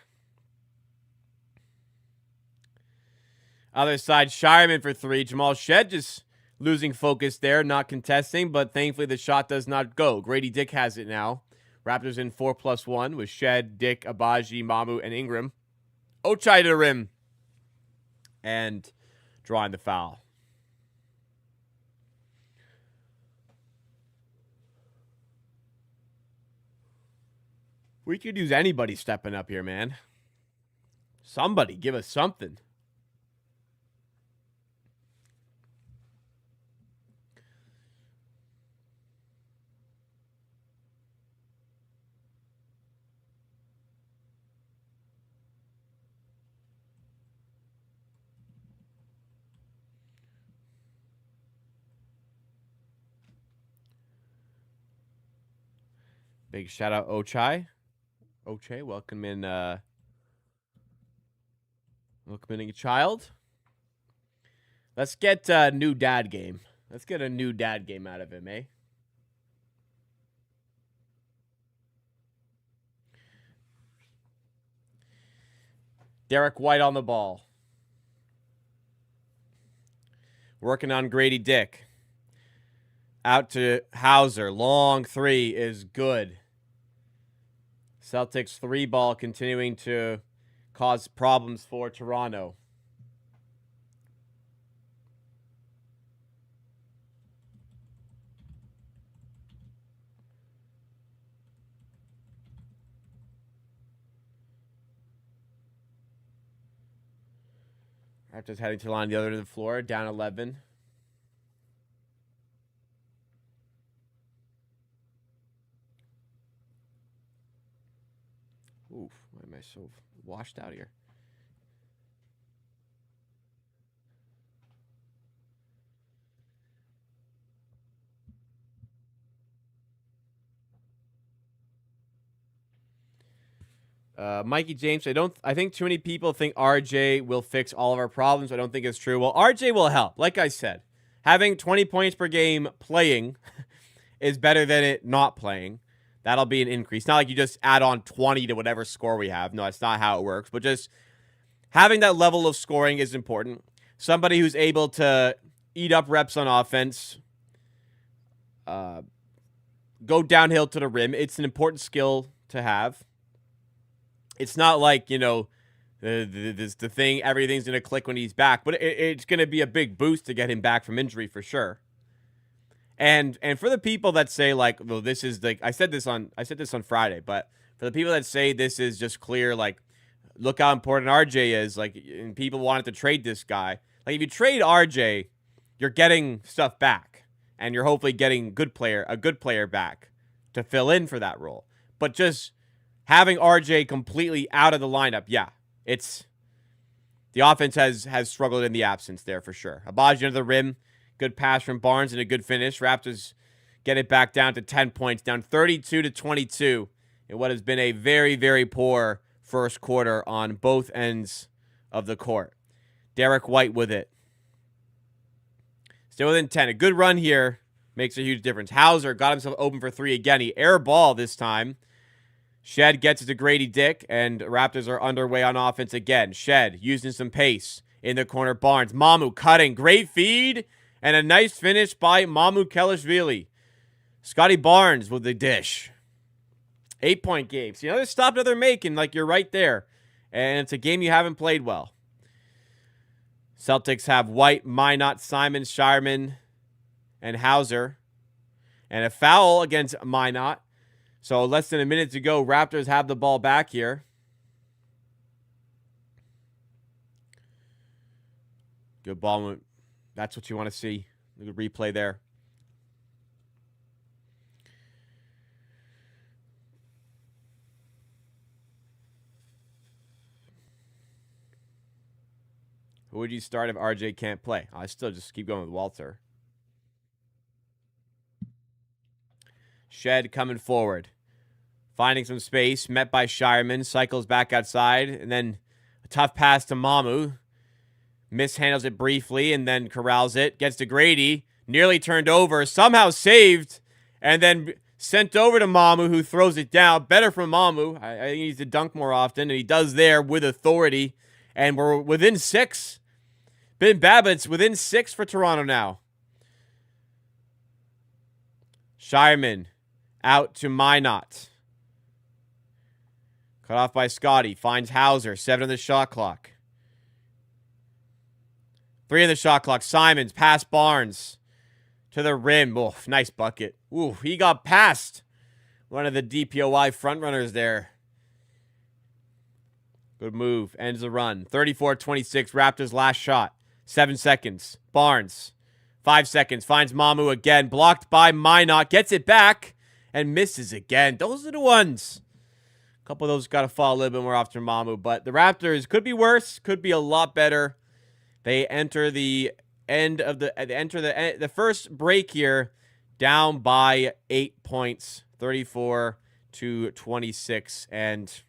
Other side, Shireman for 3. Jamal Shed just losing focus there, not contesting, but thankfully the shot does not go. Grady Dick has it now. Raptors in 4+1 with Shed, Dick, Abaji, Mamu, and Ingram. Ochai to the rim. And drawing the foul. We could use anybody stepping up here, man. Somebody, give us something. Big shout out Ochai. Ochai, welcome in welcoming a child. Let's get a new dad game. Let's get a new dad game out of him, eh? Derek White on the ball. Working on Grady Dick. Out to Hauser. Long 3 is good. Celtics 3 ball continuing to cause problems for Toronto. Raptors heading to the line the other end of the floor, down 11. Oof, why am I so washed out here? Mikey James, I think too many people think RJ will fix all of our problems. I don't think it's true. Well, RJ will help. Like I said, having 20 points per game playing is better than it not playing. That'll be an increase. Not like you just add on 20 to whatever score we have. No, that's not how it works. But just having that level of scoring is important. Somebody who's able to eat up reps on offense, go downhill to the rim. It's an important skill to have. It's not like, the thing, everything's going to click when he's back. But it's going to be a big boost to get him back from injury for sure. And for the people that say, like, well, this is like, I said this on Friday, but for the people that say this is just clear, like, look how important RJ is, like, and people wanted to trade this guy. Like, if you trade RJ, you're getting stuff back, and you're hopefully getting a good player back to fill in for that role. But just having RJ completely out of the lineup, yeah, the offense has struggled in the absence there for sure. Abaji under the rim. Good pass from Barnes and a good finish. Raptors get it back down to 10 points, down 32-22 in what has been a very, very poor first quarter on both ends of the court. Derek White with it. Still within 10. A good run here makes a huge difference. Hauser got himself open for 3 again. He air ball this time. Shed gets it to Grady Dick, and Raptors are underway on offense again. Shed using some pace. in the corner. Barnes. Mamu cutting. Great feed. And a nice finish by Mamu Kelishvili. Scotty Barnes with the dish. 8-point game. So, another stop, another make, and like you're right there. And it's a game you haven't played well. Celtics have White, Minot, Simon, Shireman, and Hauser. And a foul against Minot. So less than a minute to go. Raptors have the ball back here. Good ball movement. That's what you want to see. Good replay there. Who would you start if RJ can't play? I still just keep going with Walter. Shed coming forward. Finding some space. Met by Shireman. Cycles back outside. And then a tough pass to Mamu. Mishandles it briefly and then corrals it. Gets to Grady. Nearly turned over. Somehow saved. And then sent over to Mamu, who throws it down. Better from Mamu. I think he needs to dunk more often. And he does there with authority. And we're within 6. Been bad, but it's within 6 for Toronto now. Shireman out to Minot. Cut off by Scotty. Finds Hauser. 7 on the shot clock. 3 on the shot clock. Simons. Pass Barnes. To the rim. Oh, nice bucket. Ooh, he got past one of the DPOY frontrunners there. Good move. Ends the run. 34-26. Raptors last shot. 7 seconds. Barnes. 5 seconds. Finds Mamu again. Blocked by Minot. Gets it back. And misses again. Those are the ones. A couple of those got to fall a little bit more after Mamu. But the Raptors could be worse. Could be a lot better. They enter the end of the first break here down by 8 points. 34-26. And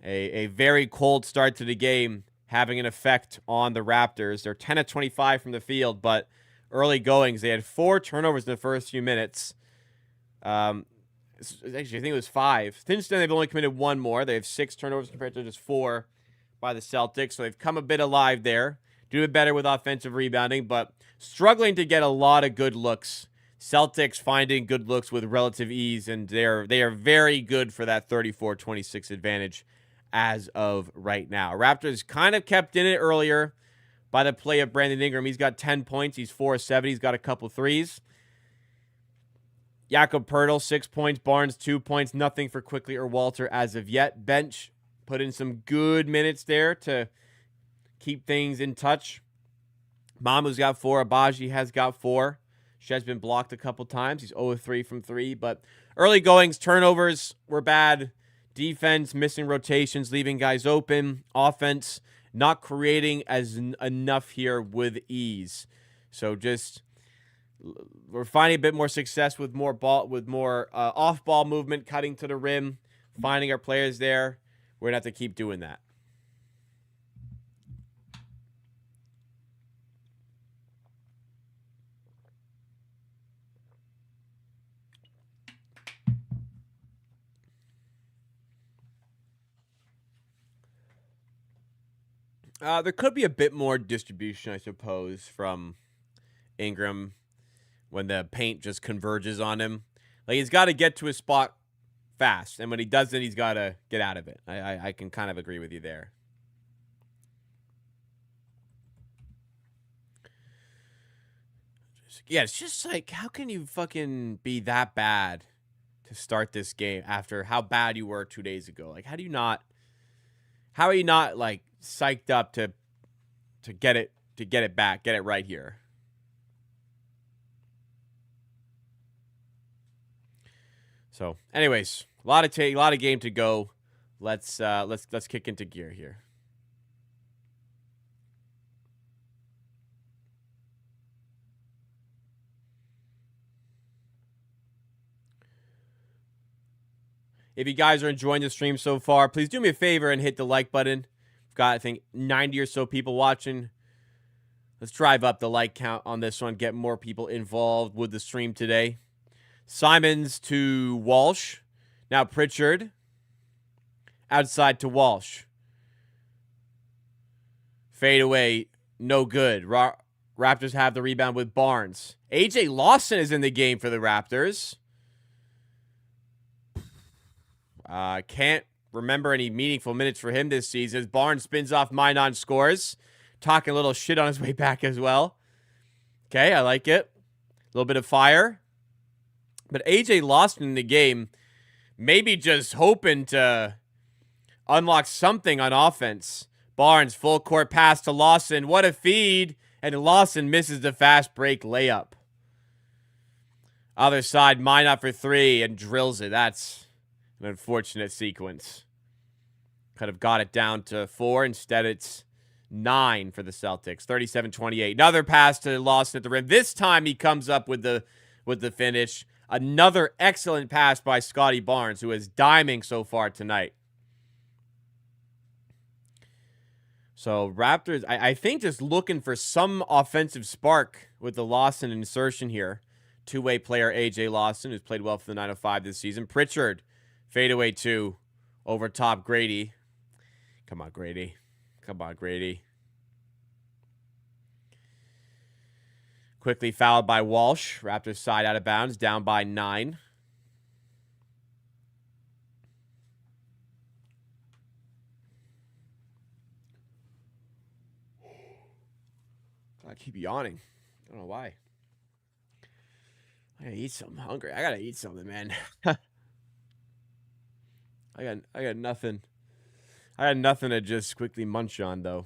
a very cold start to the game having an effect on the Raptors. They're 10 of 25 from the field, but early goings, they had 4 turnovers in the first few minutes. Actually, I think it was 5. Since then, they've only committed 1 more. They have 6 turnovers compared to just 4 by the Celtics, so they've come a bit alive there. Doing better with offensive rebounding, but struggling to get a lot of good looks. Celtics finding good looks with relative ease, and they are very good for that 34-26 advantage as of right now. Raptors kind of kept in it earlier by the play of Brandon Ingram. He's got 10 points. He's 4-7. He's got a couple threes. Jakob Poeltl, 6 points. Barnes, 2 points. Nothing for Quickly or Walter as of yet. Bench put in some good minutes there to keep things in touch. Mamu's got 4. Abaji has got 4. Shed's been blocked a couple times. He's 0-3 from 3. But early goings, turnovers were bad. Defense, missing rotations, leaving guys open. Offense, not creating enough here with ease. So just we're finding a bit more success with more off-ball movement, cutting to the rim, finding our players there. We're gonna have to keep doing that. There could be a bit more distribution, I suppose, from Ingram when the paint just converges on him. Like, he's got to get to his spot fast, and when he doesn't, he's got to get out of it. I can kind of agree with you there. Yeah, it's just like, how can you fucking be that bad to start this game after how bad you were 2 days ago? Like, how are you not like psyched up to get it back, get it right here? So, anyways, a lot of game to go. Let's kick into gear here. If you guys are enjoying the stream so far, please do me a favor and hit the like button. We've got, I think, 90 or so people watching. Let's drive up the like count on this one, get more people involved with the stream today. Simons to Walsh. Now Pritchard. Outside to Walsh. Fadeaway, no good. Raptors have the rebound with Barnes. AJ Lawson is in the game for the Raptors. Can't remember any meaningful minutes for him this season. Barnes spins off Minon, scores. Talking a little shit on his way back as well. Okay, I like it. A little bit of fire. But AJ Lawson in the game, maybe just hoping to unlock something on offense. Barnes, full court pass to Lawson. What a feed. And Lawson misses the fast break layup. Other side, Minot for three and drills it. That's an unfortunate sequence. Could have got it down to 4. Instead, it's 9 for the Celtics. 37-28. Another pass to Lawson at the rim. This time he comes up with the finish. Another excellent pass by Scotty Barnes, who is diming so far tonight. So Raptors, I think, just looking for some offensive spark with the Lawson insertion here. Two-way player AJ Lawson, who's played well for the 905 this season. Pritchard, fadeaway 2 over top Grady. Come on, Grady. Come on, Grady. Quickly fouled by Walsh. Raptors side out of bounds, down by 9. I keep yawning. I don't know why. I gotta eat something. I'm hungry. I gotta eat something, man. I got nothing. I had nothing to just quickly munch on, though.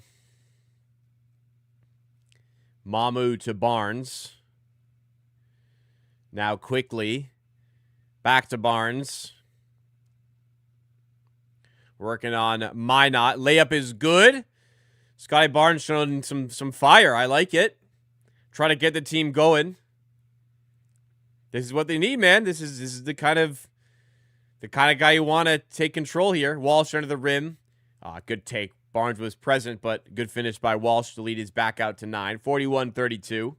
Mamu to Barnes. Now quickly. Back to Barnes. Working on Minot. Layup is good. Scotty Barnes showing some fire. I like it. Try to get the team going. This is what they need, man. This is the kind of guy you want to take control here. Walsh under the rim. Good take. Barnes was present, but good finish by Walsh to lead his back out to 9. 41-32.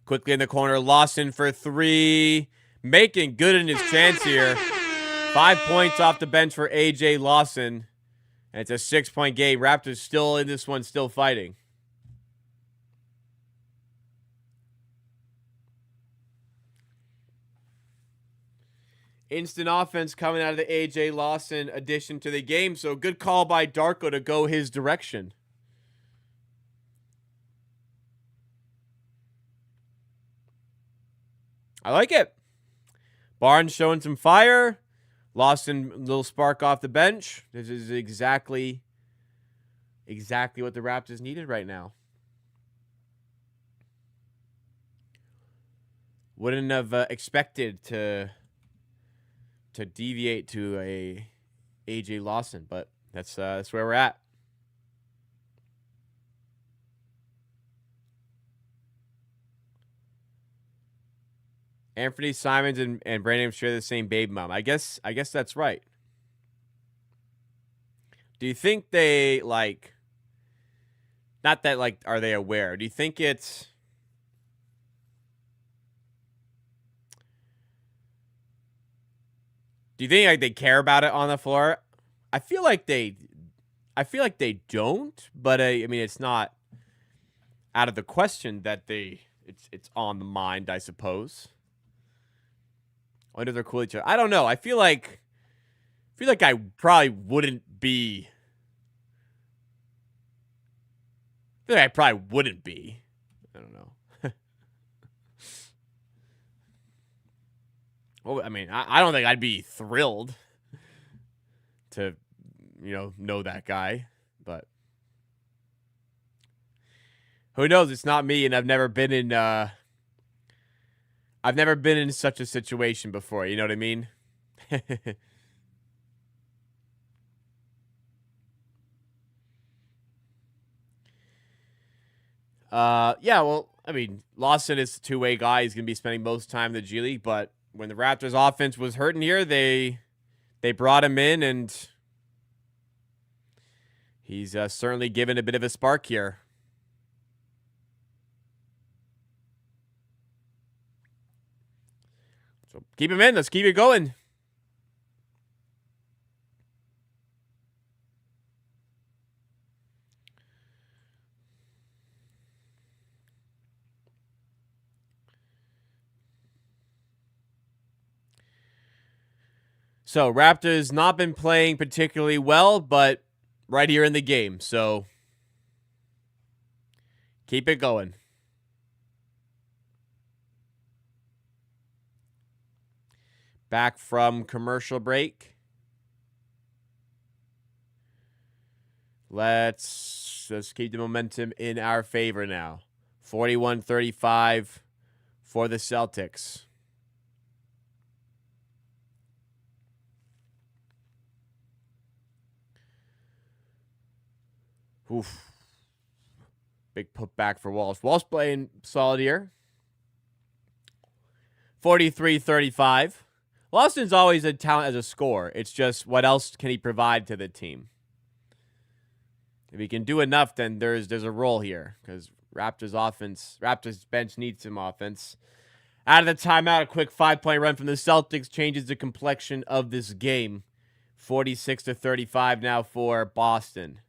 Quickly in the corner. Lawson for 3. Making good in his chance here. 5 points off the bench for AJ Lawson. And it's a 6-point game. Raptors still in this one, still fighting. Instant offense coming out of the AJ Lawson addition to the game. So good call by Darko to go his direction. I like it. Barnes showing some fire. Lawson, little spark off the bench. This is exactly what the Raptors needed right now. Wouldn't have expected to deviate to a AJ Lawson, but that's where we're at. Anthony Simons and Brandon share the same baby mom. I guess that's right. Do you think they not that are they aware? Do you think it's they care about it on the floor? I feel like they don't, but I mean it's not out of the question that it's on the mind, I suppose. I wonder if they're cool with each other. I don't know. I feel like I probably wouldn't be. I feel like I probably wouldn't be. I don't know. Well, I mean, I don't think I'd be thrilled to, know that guy, but who knows? It's not me, and I've never been in such a situation before. You know what I mean? Yeah, well, I mean, Lawson is a two-way guy. He's going to be spending most time in the G League, but when the Raptors offense was hurting here, they brought him in, and he's certainly given a bit of a spark here. So keep him in. Let's keep it going. So Raptors not been playing particularly well, but right here in the game. So keep it going. Back from commercial break. Let's keep the momentum in our favor now. 41-35 for the Celtics. Oof. Big putback for Walsh. Walsh playing solid here. 43-35. Lawson's always a talent as a scorer. It's just what else can he provide to the team? If he can do enough, then there's a role here because Raptors bench needs some offense. Out of the timeout, a quick 5-point run from the Celtics changes the complexion of this game. 46-35 now for Boston.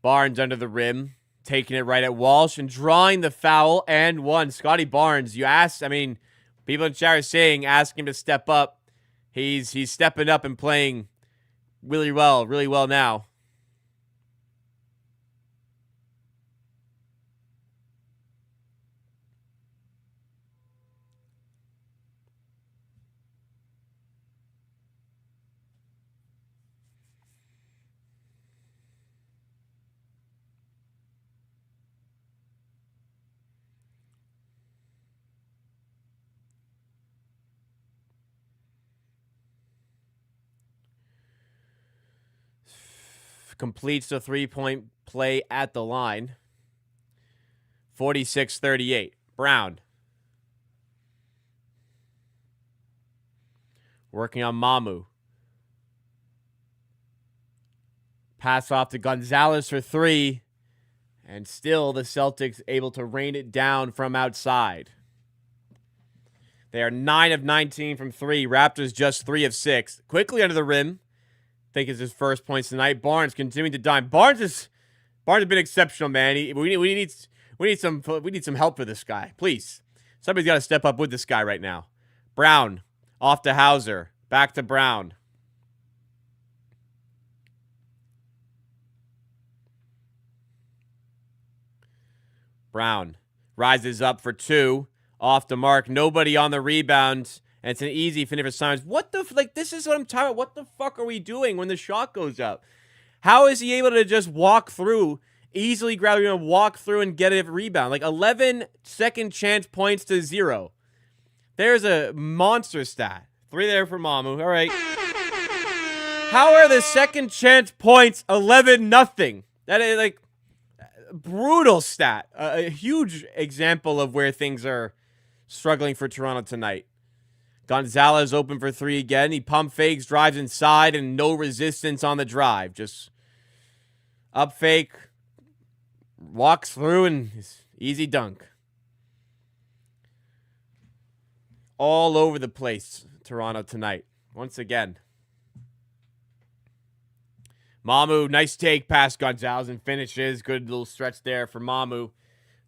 Barnes under the rim, taking it right at Walsh and drawing the foul and one. Scotty Barnes, people in chat are saying ask him to step up. He's stepping up and playing really well now. Completes the three-point play at the line. 46-38. Brown. Working on Mamu. Pass off to Gonzalez for three. And still the Celtics able to rain it down from outside. They are 9 of 19 from three. Raptors just 3 of 6. Quickly under the rim. I think is his first points tonight. Barnes continuing to dime. Barnes has been exceptional, man. We need some help for this guy, please. Somebody's got to step up with this guy right now. Brown off to Hauser, back to Brown. Brown rises up for two, off the mark. Nobody on the rebound. And it's an easy finish for Simons. This is what I'm talking about. What the fuck are we doing when the shot goes up? How is he able to just walk through, easily grab it and walk through and get a rebound? 11 second chance points to 0. There's a monster stat. 3 there for Mamu. All right. How are the second chance points 11-0? That is brutal stat. A huge example of where things are struggling for Toronto tonight. Gonzalez open for 3 again. He pump fakes, drives inside, and no resistance on the drive. Just up fake, walks through, and easy dunk. All over the place, Toronto tonight. Once again. Mamu, nice take past Gonzalez and finishes. Good little stretch there for Mamu.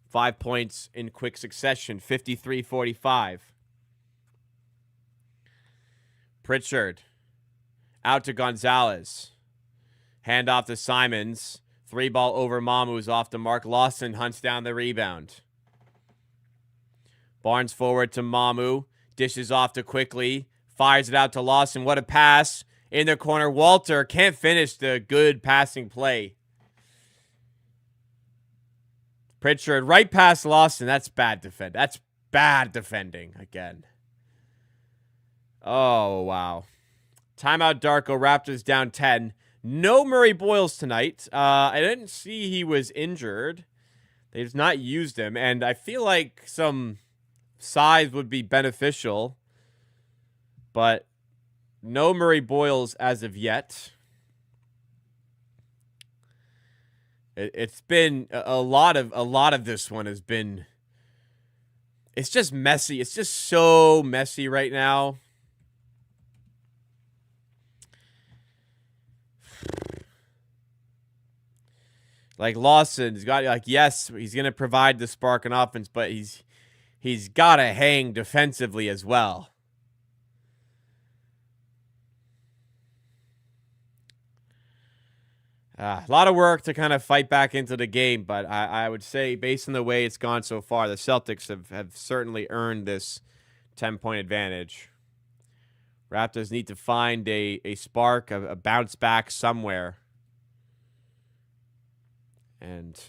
5 points in quick succession, 53-45. Pritchard out to Gonzalez. Hand off to Simons. 3-ball over Mamu's off the mark. Lawson hunts down the rebound. Barnes forward to Mamu. Dishes off to Quickly. Fires it out to Lawson. What a pass. In the corner. Walter can't finish the good passing play. Pritchard right past Lawson. That's bad defend. That's bad defending again. Oh, wow. Timeout, Darko. Raptors down 10. No Murray Boyles tonight. I didn't see he was injured. They've not used him, and I feel like some size would be beneficial, but no Murray Boyles as of yet. It's been a lot of this one has been. It's just messy. It's just so messy right now. Lawson's got yes, he's gonna provide the spark and offense, but he's gotta hang defensively as well. A lot of work to kind of fight back into the game, but I would say, based on the way it's gone so far, the Celtics have certainly earned this 10-point advantage. Raptors need to find a spark, a bounce back somewhere. And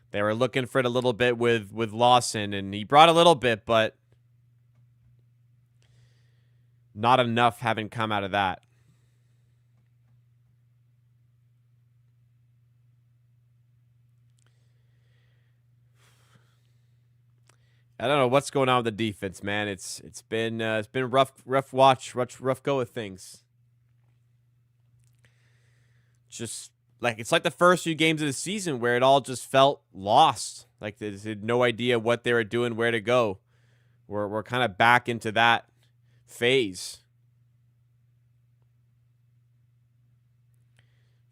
they were looking for it a little bit with Lawson, and he brought a little bit, but not enough having come out of that. I don't know what's going on with the defense, man. It's been rough watch, rough go of things. Just like it's like the first few games of the season where it all just felt lost. Like they had no idea what they were doing, where to go. We're kind of back into that phase.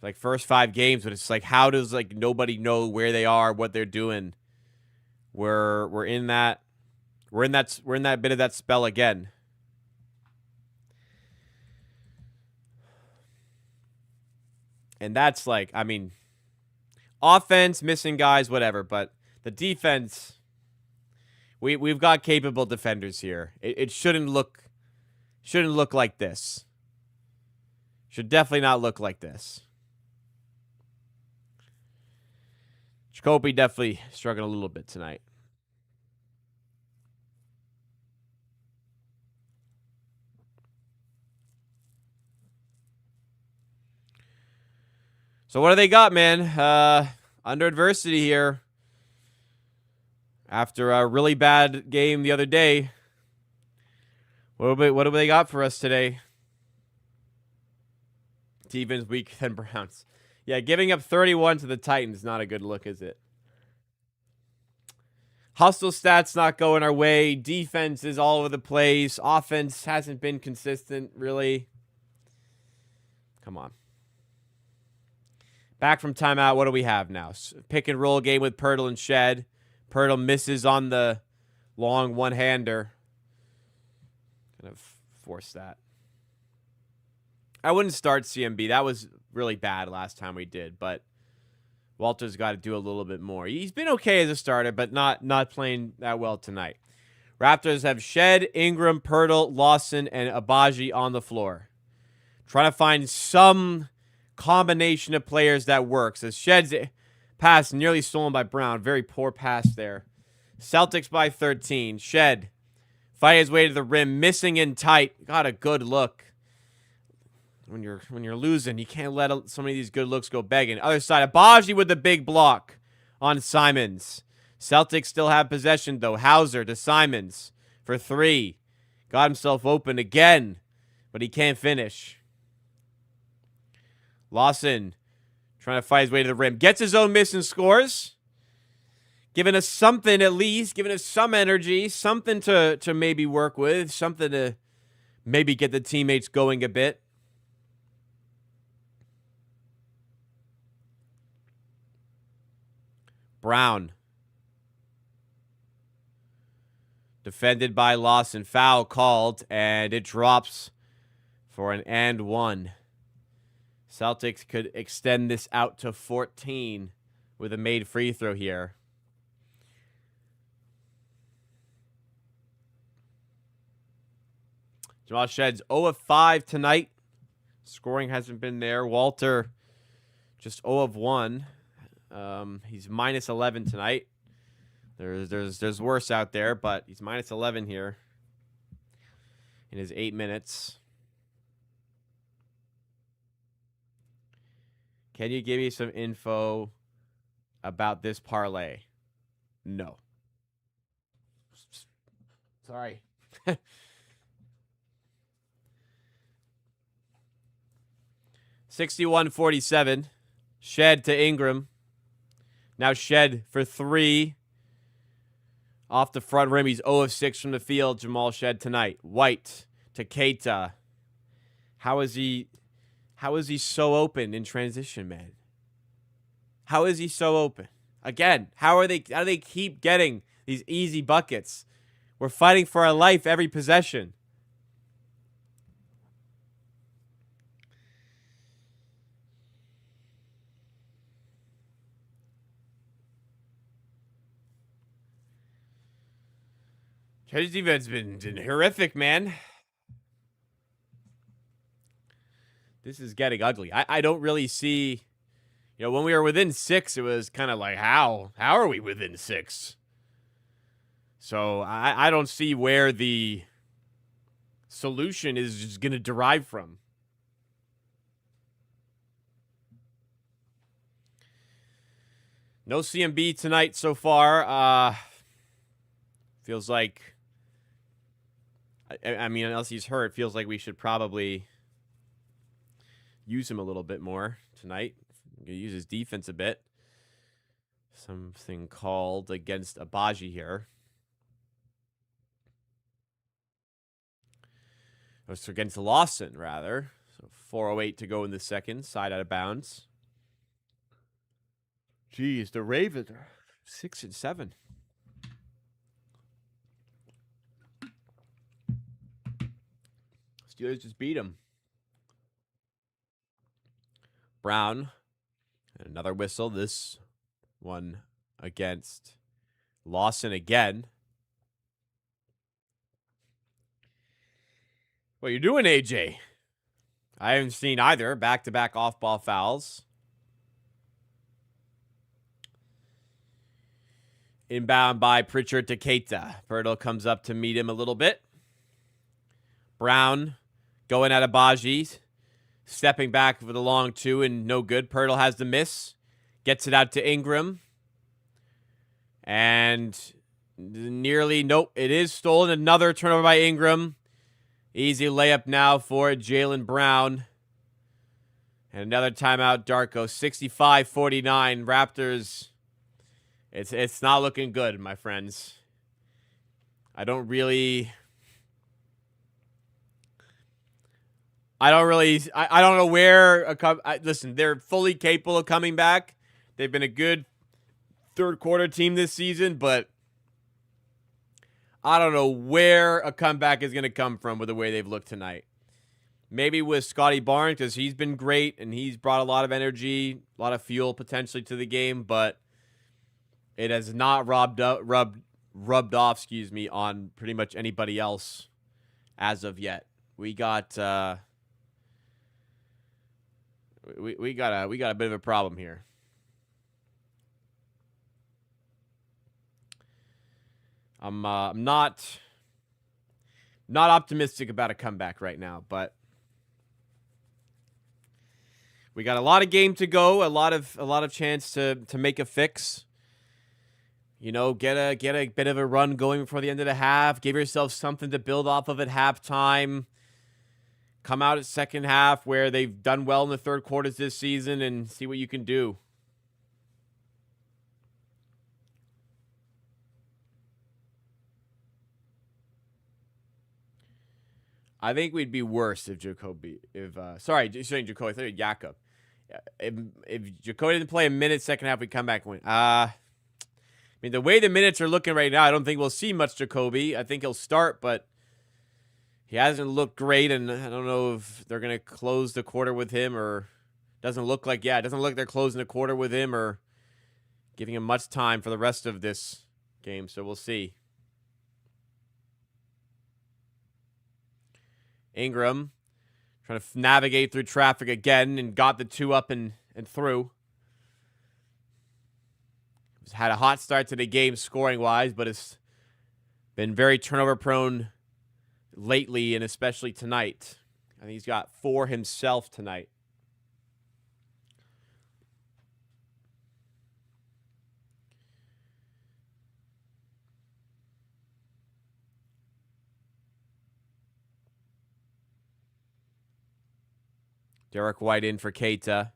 Like first 5 games, but it's like, how does like nobody know where they are, what they're doing? We're in that bit of that spell again. And that's like, I mean, offense, missing guys, whatever, but the defense, we've got capable defenders here. It shouldn't look like this. Should definitely not look like this. Jacoby definitely struggling a little bit tonight. So what do they got, man? Under adversity here. After a really bad game the other day. What do they got for us today? Defense weak than Browns. Yeah, giving up 31 to the Titans, not a good look, is it? Hustle stats not going our way. Defense is all over the place. Offense hasn't been consistent, really. Come on. Back from timeout, what do we have now? Pick and roll game with Pirtle and Shed. Pirtle misses on the long one-hander. Kind of force that. I wouldn't start CMB. That was really bad last time we did, but Walter's got to do a little bit more. He's been okay as a starter, but not playing that well tonight. Raptors have Shed, Ingram, Pirtle, Lawson, and Abaji on the floor. Trying to find some combination of players that works. As Shed's pass nearly stolen by Brown. Very poor pass there. Celtics by 13. Shed fighting his way to the rim, missing in tight. Got a good look. When you're losing, you can't let some of these good looks go begging. Other side, Abaji with the big block on Simons. Celtics still have possession, though. Hauser to Simons for 3. Got himself open again, but he can't finish. Lawson trying to fight his way to the rim. Gets his own miss and scores. Giving us something at least. Giving us some energy. Something to maybe work with. Something to maybe get the teammates going a bit. Brown. Defended by Lawson. Foul called, and it drops for an and 1. Celtics could extend this out to 14 with a made free throw here. Jamal Shed's 0 of 5 tonight. Scoring hasn't been there. Walter just 0 of 1. He's minus 11 tonight. There's worse out there, but he's minus 11 here in his 8 minutes. Can you give me some info about this parlay? No. Sorry. 61-47. Shed to Ingram. Now Shed for 3. Off the front rim. He's 0 of 6 from the field. Jamal Shed tonight. White to Keita. How is he so open in transition, man? How is he so open? Again, how do they keep getting these easy buckets? We're fighting for our life every possession. His defense has been horrific, man. This is getting ugly. I don't really see, when we were within 6, it was kind of like, how are we within 6? So I don't see where the solution is just going to derive from. No CMB tonight so far. Feels like, I mean, unless he's hurt, feels like we should probably use him a little bit more tonight. Use his defense a bit. Something called against Abaji here. It was against Lawson, rather. So 4:08 to go in the second. Side out of bounds. Jeez, the Ravens are 6-7. Steelers just beat them. Brown. And another whistle. This one against Lawson again. What you doing, AJ? I haven't seen either. Back-to-back off-ball fouls. Inbound by Pritchard to Keita. Pirtle comes up to meet him a little bit. Brown going at Abaji. Stepping back for the long 2 and no good. Pirtle has the miss. Gets it out to Ingram. And nearly, nope, it is stolen. Another turnover by Ingram. Easy layup now for Jaylen Brown. And another timeout, Darko. 65-49. Raptors. It's not looking good, my friends. I don't know where. Listen, they're fully capable of coming back. They've been a good third quarter team this season, but I don't know where a comeback is going to come from with the way they've looked tonight. Maybe with Scotty Barnes, because he's been great and he's brought a lot of energy, a lot of fuel potentially to the game, but it has not rubbed off, on pretty much anybody else as of yet. We got we got a bit of a problem here. I'm not optimistic about a comeback right now, but we got a lot of game to go, a lot of chance to make a fix. Get a bit of a run going before the end of the half. Give yourself something to build off of at halftime. Come out at second half where they've done well in the third quarters this season and see what you can do. I think we'd be worse if Jacoby, saying Jacoby, I thought it was Jakob. If Jacoby didn't play a minute second half, we come back and win. I mean, the way the minutes are looking right now, I don't think we'll see much Jacoby. I think he'll start, but he hasn't looked great, and I don't know if they're going to close the quarter with him or it doesn't look like they're closing the quarter with him or giving him much time for the rest of this game, so we'll see. Ingram trying to navigate through traffic again and got the 2 up and through. He's had a hot start to the game scoring-wise, but it's been very turnover-prone lately and especially tonight. I think he's got 4 himself tonight. Derek White in for Keita.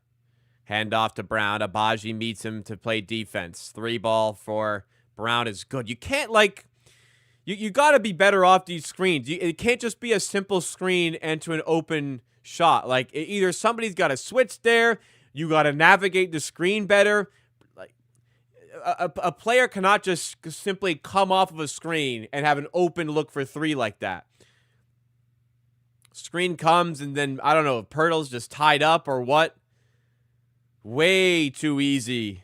Hand off to Brown. Abaji meets him to play defense. 3 ball for Brown is good. You can't, you got to be better off these screens. It can't just be a simple screen and to an open shot. Either somebody's got to switch there, you got to navigate the screen better. A player cannot just simply come off of a screen and have an open look for 3 like that. Screen comes and then, I don't know if Pirtle's just tied up or what. Way too easy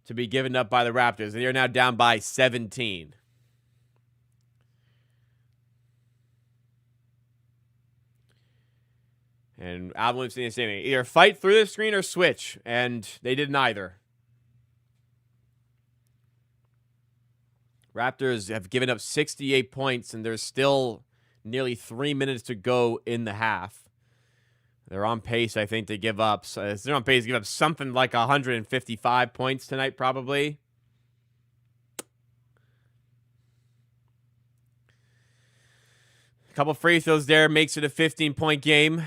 to be given up by the Raptors. They are now down by 17. And Alvin Williams saying the same thing. Either fight through the screen or switch. And they did neither. Raptors have given up 68 points, and there's still nearly 3 minutes to go in the half. They're on pace, I think, to give up. So they're on pace to give up something like 155 points tonight, probably. A couple free throws there makes it a 15-point game.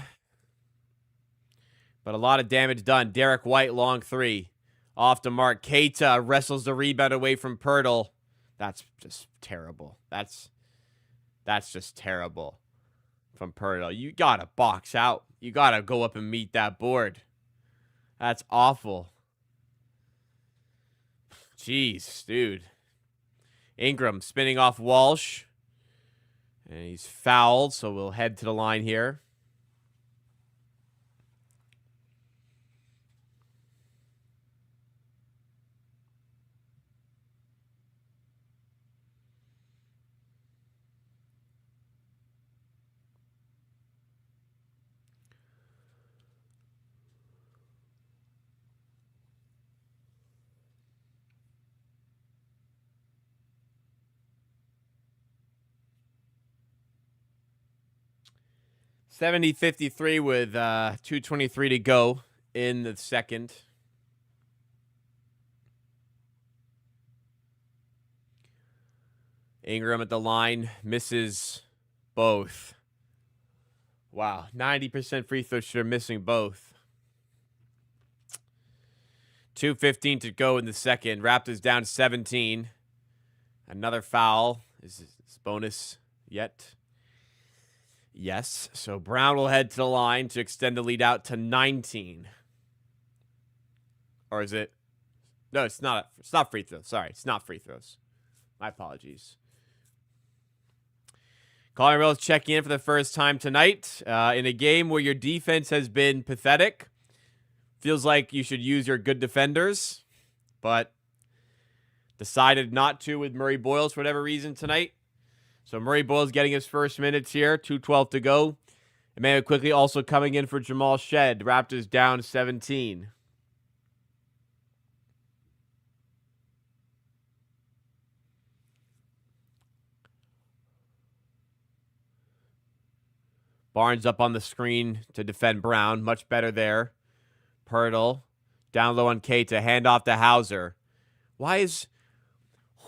But a lot of damage done. Derek White, long three. Off the mark. Keita wrestles the rebound away from Pirtle. That's just terrible. That's just terrible from Pirtle. You got to box out. You got to go up and meet that board. That's awful. Jeez, dude. Ingram spinning off Walsh. And he's fouled, so we'll head to the line here. (70-53) with 2:23 to go in the second. Ingram at the line misses both. Wow, 90% free throw shooter missing both. 2:15 to go in the second. Raptors down 17. Another foul. Is this bonus yet? Yes. So Brown will head to the line to extend the lead out to 19. Or is it? No, it's not. It's not free throws. Sorry, it's not free throws. My apologies. Colin Rose checking in for the first time tonight in a game where your defense has been pathetic. Feels like you should use your good defenders, but decided not to with Murray Boyles for whatever reason tonight. So Murray Boyles getting his first minutes here, 2:12 to go. Emmanuel quickly also coming in for Jamal Shed. Raptors down 17. Barnes up on the screen to defend Brown. Much better there. Pirtle down low on Keita. Hand off to Hauser.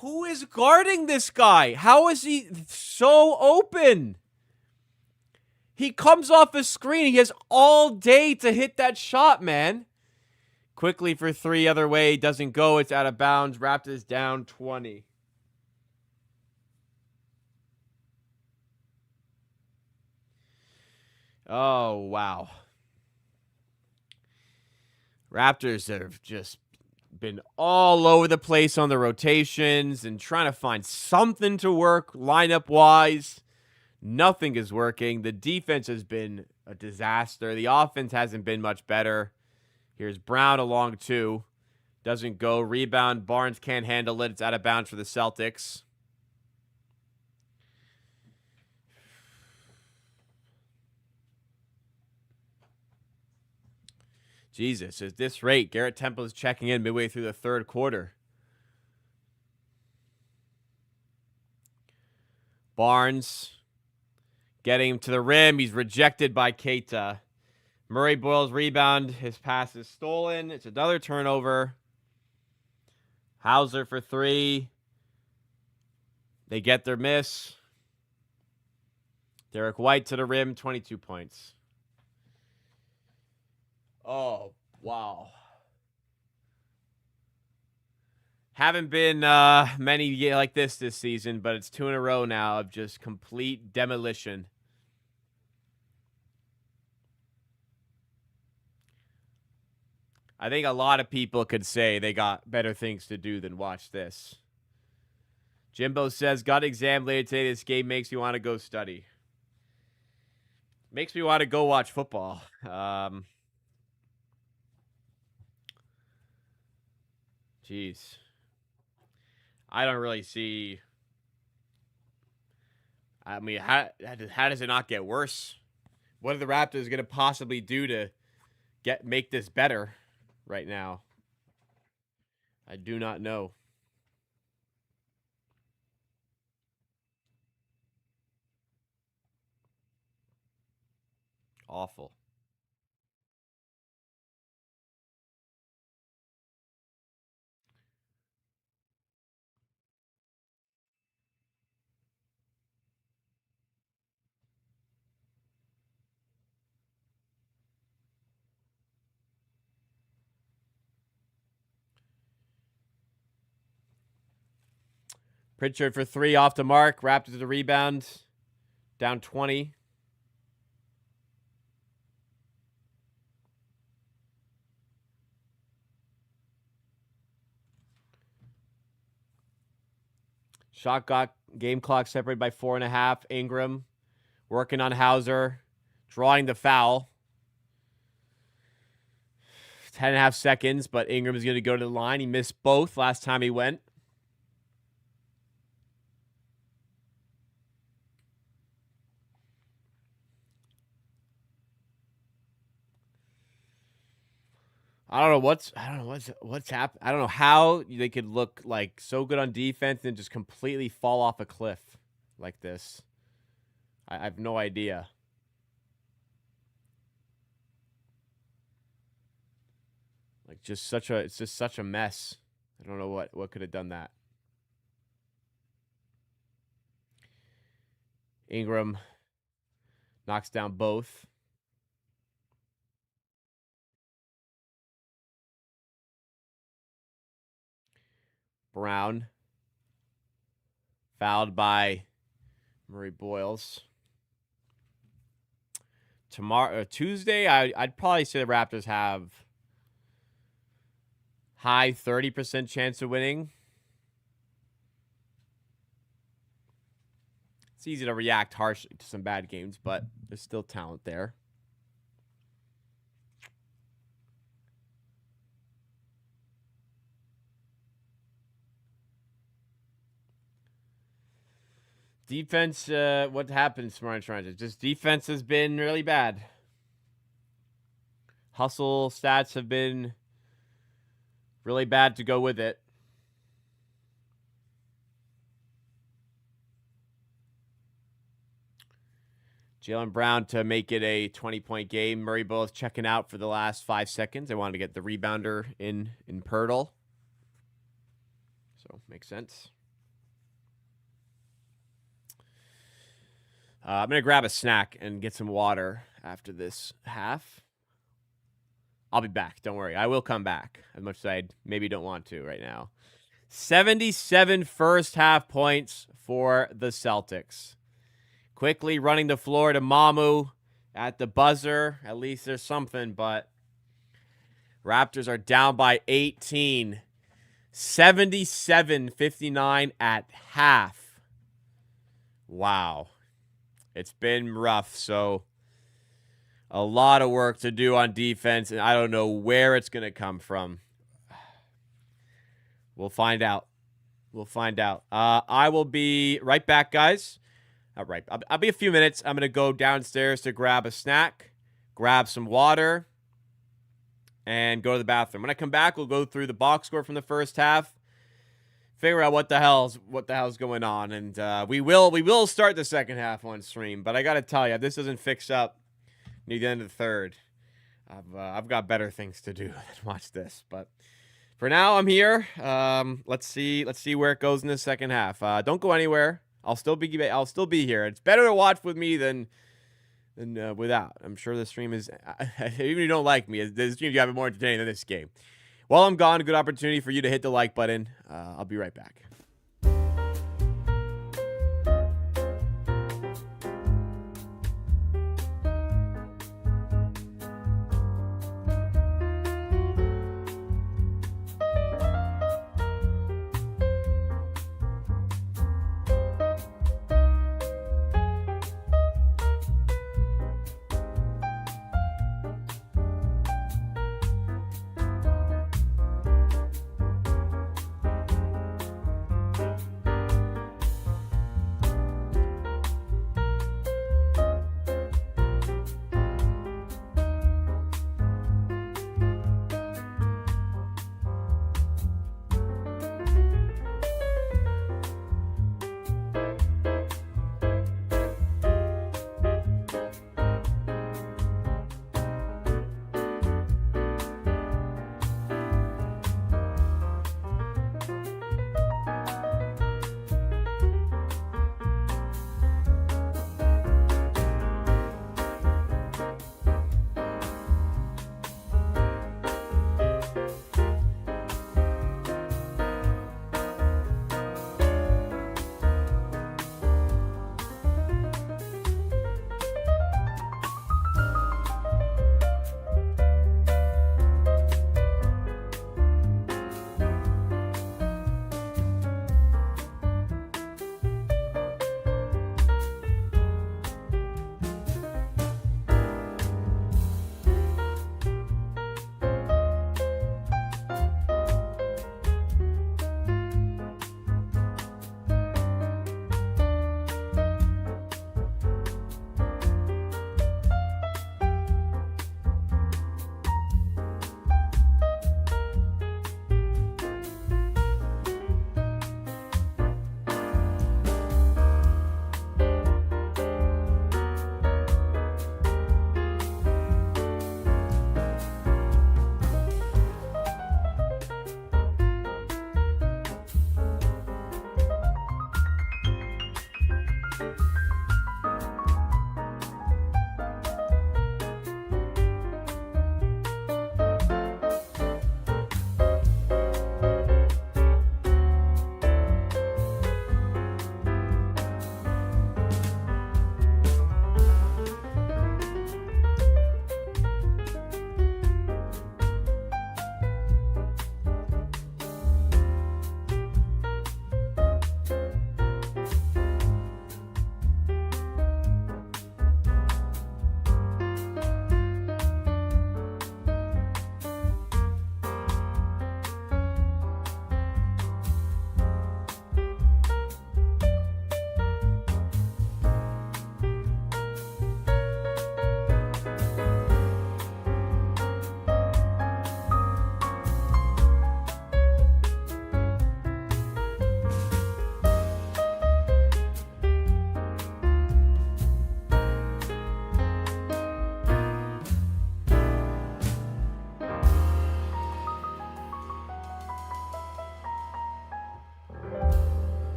Who is guarding this guy? How is he so open? He comes off the screen. He has all day to hit that shot, man. Quickly for three, other way. Doesn't go. It's out of bounds. Raptors down 20. Oh, wow. Raptors have just been all over the place on the rotations and trying to find something to work lineup-wise. Nothing is working. The defense has been a disaster. The offense hasn't been much better. Here's Brown along two. Doesn't go. Rebound. Barnes can't handle it. It's out of bounds for the Celtics. Jesus, at this rate, Garrett Temple is checking in midway through the third quarter. Barnes getting him to the rim. He's rejected by Keita. Murray Boyles rebound. His pass is stolen. It's another turnover. Hauser for three. They get their miss. Derek White to the rim, 22 points. Oh, wow. Haven't been many like this season, but it's two in a row now of just complete demolition. I think a lot of people could say they got better things to do than watch this. Jimbo says, got an exam later today. This game makes me want to go study. Makes me want to go watch football. Jeez. I don't really see. I mean, how does it not get worse What are the Raptors going to possibly do to make this better right now? I do not know. Awful. Pritchard for 3 off the mark. Raptors the rebound. Down 20. Shot got game clock separated by 4.5. Ingram working on Hauser. Drawing the foul. 10.5 seconds, but Ingram is going to go to the line. He missed both last time he went. I don't know what's happened. I don't know how they could look like so good on defense and just completely fall off a cliff like this. I have no idea. Like it's just such a mess. I don't know what could have done that. Ingram knocks down both. Brown fouled by Murray Boyles. Tuesday, I'd probably say the Raptors have high 30% chance of winning. It's easy to react harshly to some bad games, but there's still talent there. Defense, what happened, Smart Toronto? Just defense has been really bad. Hustle stats have been really bad to go with it. Jaylen Brown to make it a 20-point game. Murray both checking out for the last 5 seconds. I wanted to get the rebounder in Pirtle. So, makes sense. I'm going to grab a snack and get some water after this half. I'll be back. Don't worry. I will come back, as much as I maybe don't want to right now. 77 first half points for the Celtics. Quickly running the floor to Mamu at the buzzer. At least there's something, but Raptors are down by 18. 77-59 at half. Wow. It's been rough, so a lot of work to do on defense, and I don't know where it's going to come from. We'll find out. I will be right back, guys. All right, I'll be a few minutes. I'm going to go downstairs to grab a snack, grab some water, and go to the bathroom. When I come back, we'll go through the box score from the first half, figure out what the hell's going on, and we will start the second half on stream. But I got to tell you, this doesn't fix up near the end of the third. I've got better things to do than watch this. But for now, I'm here. Let's see where it goes in the second half. Don't go anywhere. I'll still be here. It's better to watch with me than without. I'm sure the stream is, even if you don't like me, the stream you have it more entertaining than this game. While I'm gone, a good opportunity for you to hit the like button. I'll be right back.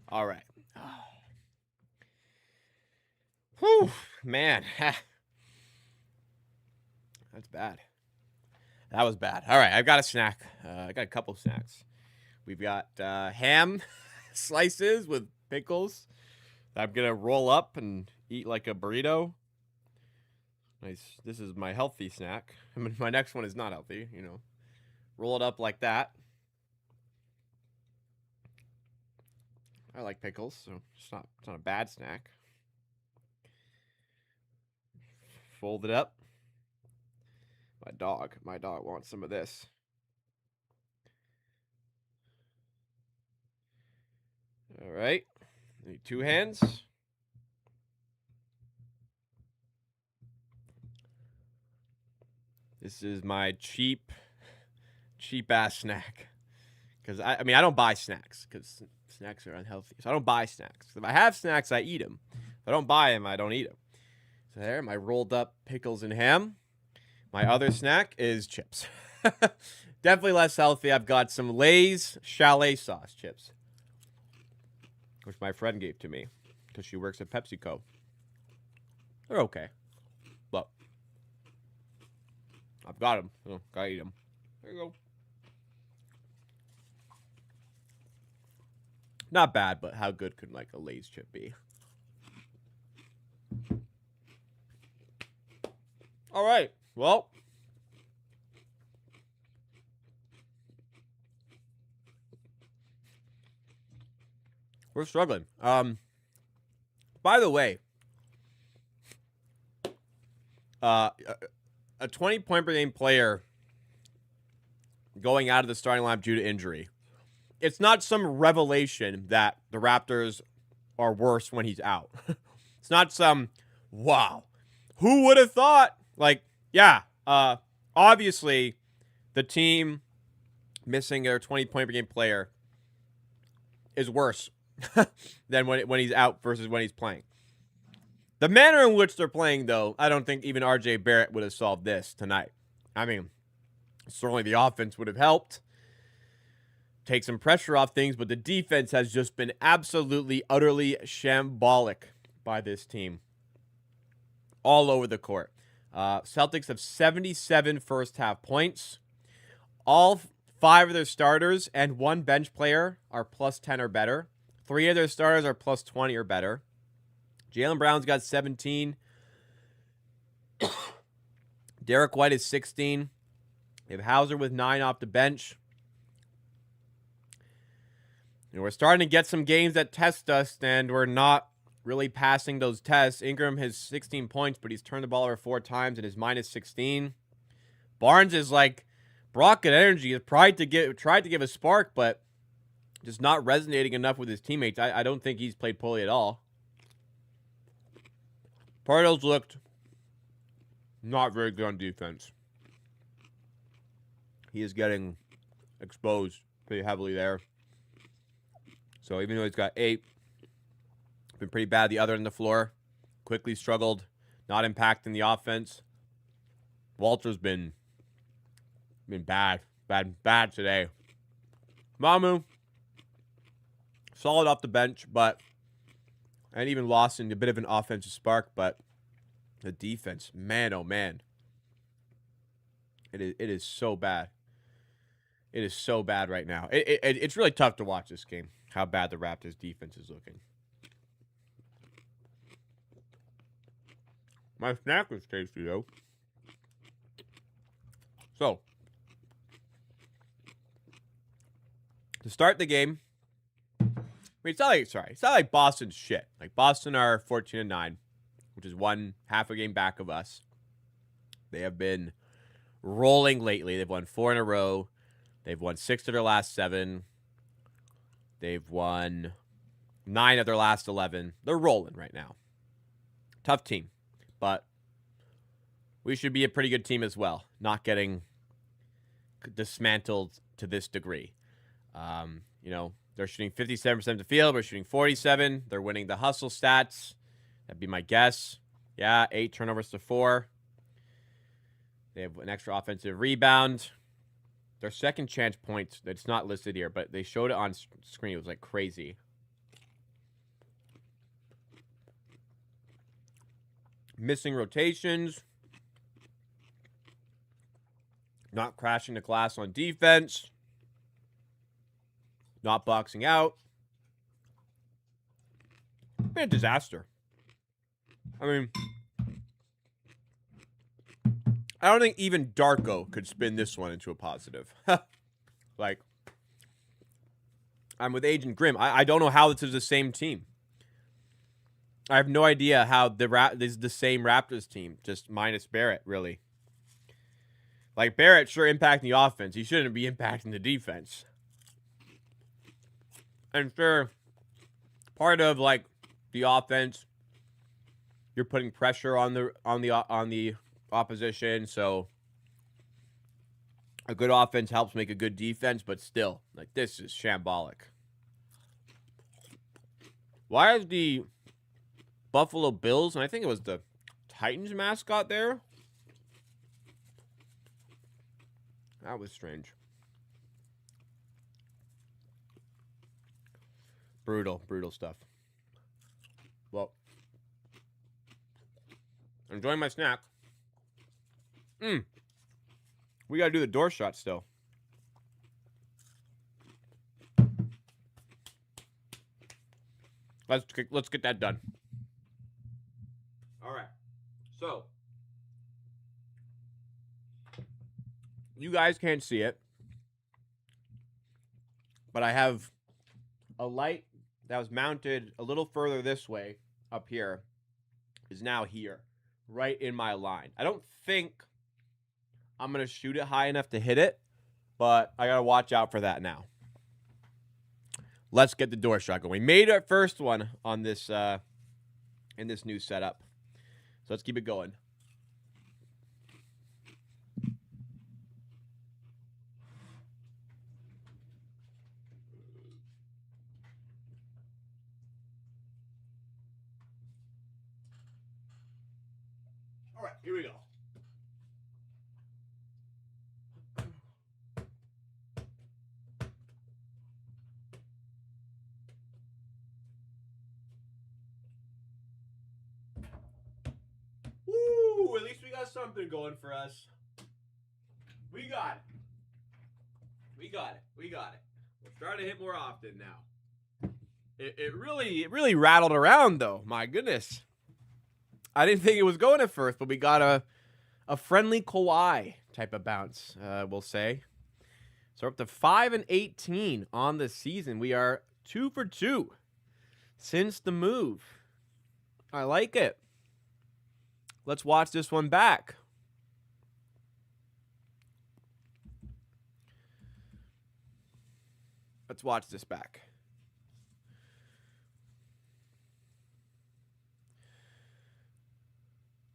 All right. Whew, man. That's bad. That was bad. All right, I've got a snack. I got a couple of snacks. We've got ham slices with pickles that I'm going to roll up and eat like a burrito. Nice. This is my healthy snack. I mean, my next one is not healthy, you know. Roll it up like that. I like pickles, so it's not a bad snack. Fold it up. My dog wants some of this. All right. Need 2 hands. This is my cheap ass snack. Because I mean, I don't buy snacks because snacks are unhealthy. So I don't buy snacks. If I have snacks, I eat them. If I don't buy them, I don't eat them. So there, my rolled up pickles and ham. My other snack is chips. Definitely less healthy. I've got some Lay's chalet sauce chips, which my friend gave to me because she works at PepsiCo. They're okay. But I've got them. So gotta eat them. There you go. Not bad, but how good could like a Lay's chip be? All right. Well, we're struggling. By the way, a 20-point per game player going out of the starting lineup due to injury. It's not some revelation that the Raptors are worse when he's out. It's not some, wow, who would have thought? Like, yeah, obviously the team missing their 20-point per game player is worse than when he's out versus when he's playing. The manner in which they're playing, though, I don't think even RJ Barrett would have solved this tonight. I mean, certainly the offense would have helped take some pressure off things, but the defense has just been absolutely, utterly shambolic by this team all over the court. Celtics have 77 first-half points. All 5 of their starters and 1 bench player are plus 10 or better. 3 of their starters are plus 20 or better. Jaylen Brown's got 17. Derek White is 16. They have Hauser with 9 off the bench. And we're starting to get some games that test us, and we're not really passing those tests. Ingram has 16 points, but he's turned the ball over 4 times and is minus 16. Barnes is like rocket energy. He's tried to give a spark, but just not resonating enough with his teammates. I don't think he's played poorly at all. Pardo's looked not very good on defense. He is getting exposed pretty heavily there. So even though he's got 8, been pretty bad the other end of the floor. Quickly struggled, not impacting the offense. Walter's been bad today. Mamu, solid off the bench, and even lost in a bit of an offensive spark, but the defense, man, oh man. It is so bad. It is so bad right now. It's really tough to watch this game, how bad the Raptors defense is looking. My snack was tasty, though. So, to start the game, I mean, it's not like Boston's shit. Like, Boston are 14-9, which is 1 half a game back of us. They have been rolling lately. They've won 4 in a row. They've won 6 of their last 7. They've won 9 of their last 11. They're rolling right now. Tough team. But we should be a pretty good team as well, not getting dismantled to this degree. They're shooting 57% of the field. We're shooting 47%. They're winning the hustle stats. That'd be my guess. Yeah, 8 turnovers to 4. They have an extra offensive rebound. Their second chance points, it's not listed here, but they showed it on screen. It was like crazy. missing rotations, not crashing the glass on defense, not boxing out. Been a disaster. I mean, I don't think even Darko could spin this one into a positive. Like, I'm with Agent Grim. I don't know how this is the same team. I have no idea how this is the same Raptors team, just minus Barrett, really. Like, Barrett sure impacting the offense. He shouldn't be impacting the defense. And sure, part of, like, the offense, you're putting pressure on the opposition, so a good offense helps make a good defense, but still, like, this is shambolic. Why is the Buffalo Bills, and I think it was the Titans mascot there? That was strange. Brutal stuff. Well, enjoying my snack. We gotta do the door shot still. Let's get that done. All right. So, you guys can't see it, but I have a light that was mounted a little further this way up here is now here, right in my line. I don't think I'm going to shoot it high enough to hit it, but I got to watch out for that now. Let's get the door shot going. We made our first one on this in this new setup. So let's keep it going. All right, here we go. Woo! At least we got something going for us. We got it. We got it. We're starting to hit more often now. It really rattled around, though. My goodness. I didn't think it was going at first, but we got a friendly Kawhi type of bounce, we'll say. So we're up to 5-18 on the season. We are 2 for 2 since the move. I like it. Let's watch this one back. Let's watch this back.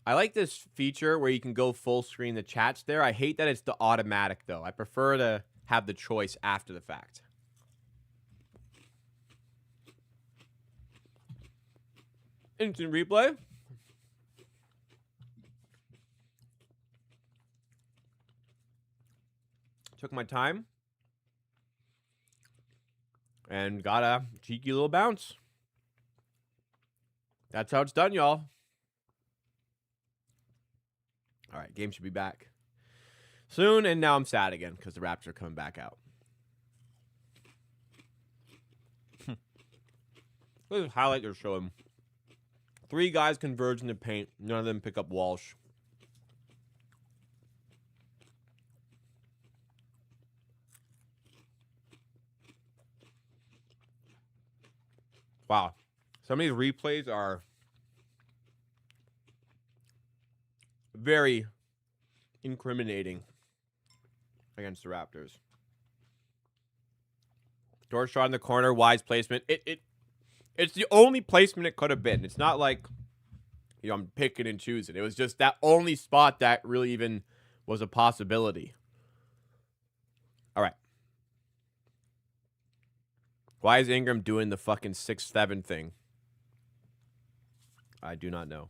I like this feature where you can go full screen the chats there. I hate that it's the automatic, though. I prefer to have the choice after the fact. Instant replay. Took my time. And got a cheeky little bounce. That's how it's done, y'all. All right, game should be back soon, and now I'm sad again because the Raptors are coming back out. Look at this highlight they're showing. 3 guys converge in the paint. None of them pick up Walsh. Wow. Some of these replays are very incriminating against the Raptors. Door shot in the corner, wise placement. It's the only placement it could have been. It's not like, I'm picking and choosing. It was just that only spot that really even was a possibility. All right. Why is Ingram doing the fucking 6'7" thing? I do not know.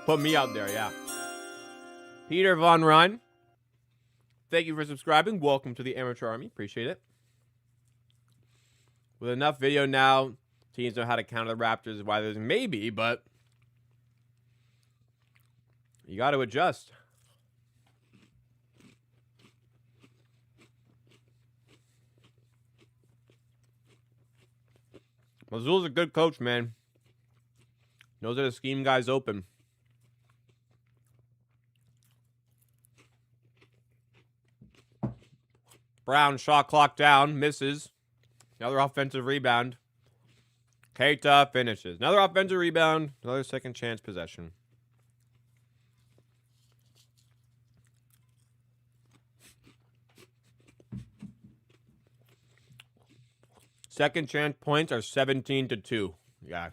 Put me out there, yeah. Peter Von Run. Thank you for subscribing. Welcome to the Amateur Army. Appreciate it. With enough video now, teams know how to counter the Raptors. Why there's maybe, but you got to adjust. Mazzulla's a good coach, man. Knows how to scheme guys open. Brown shot clock down, misses. Another offensive rebound. Keita finishes. Another offensive rebound. Another second chance possession. Second chance points are 17-2. Yeah.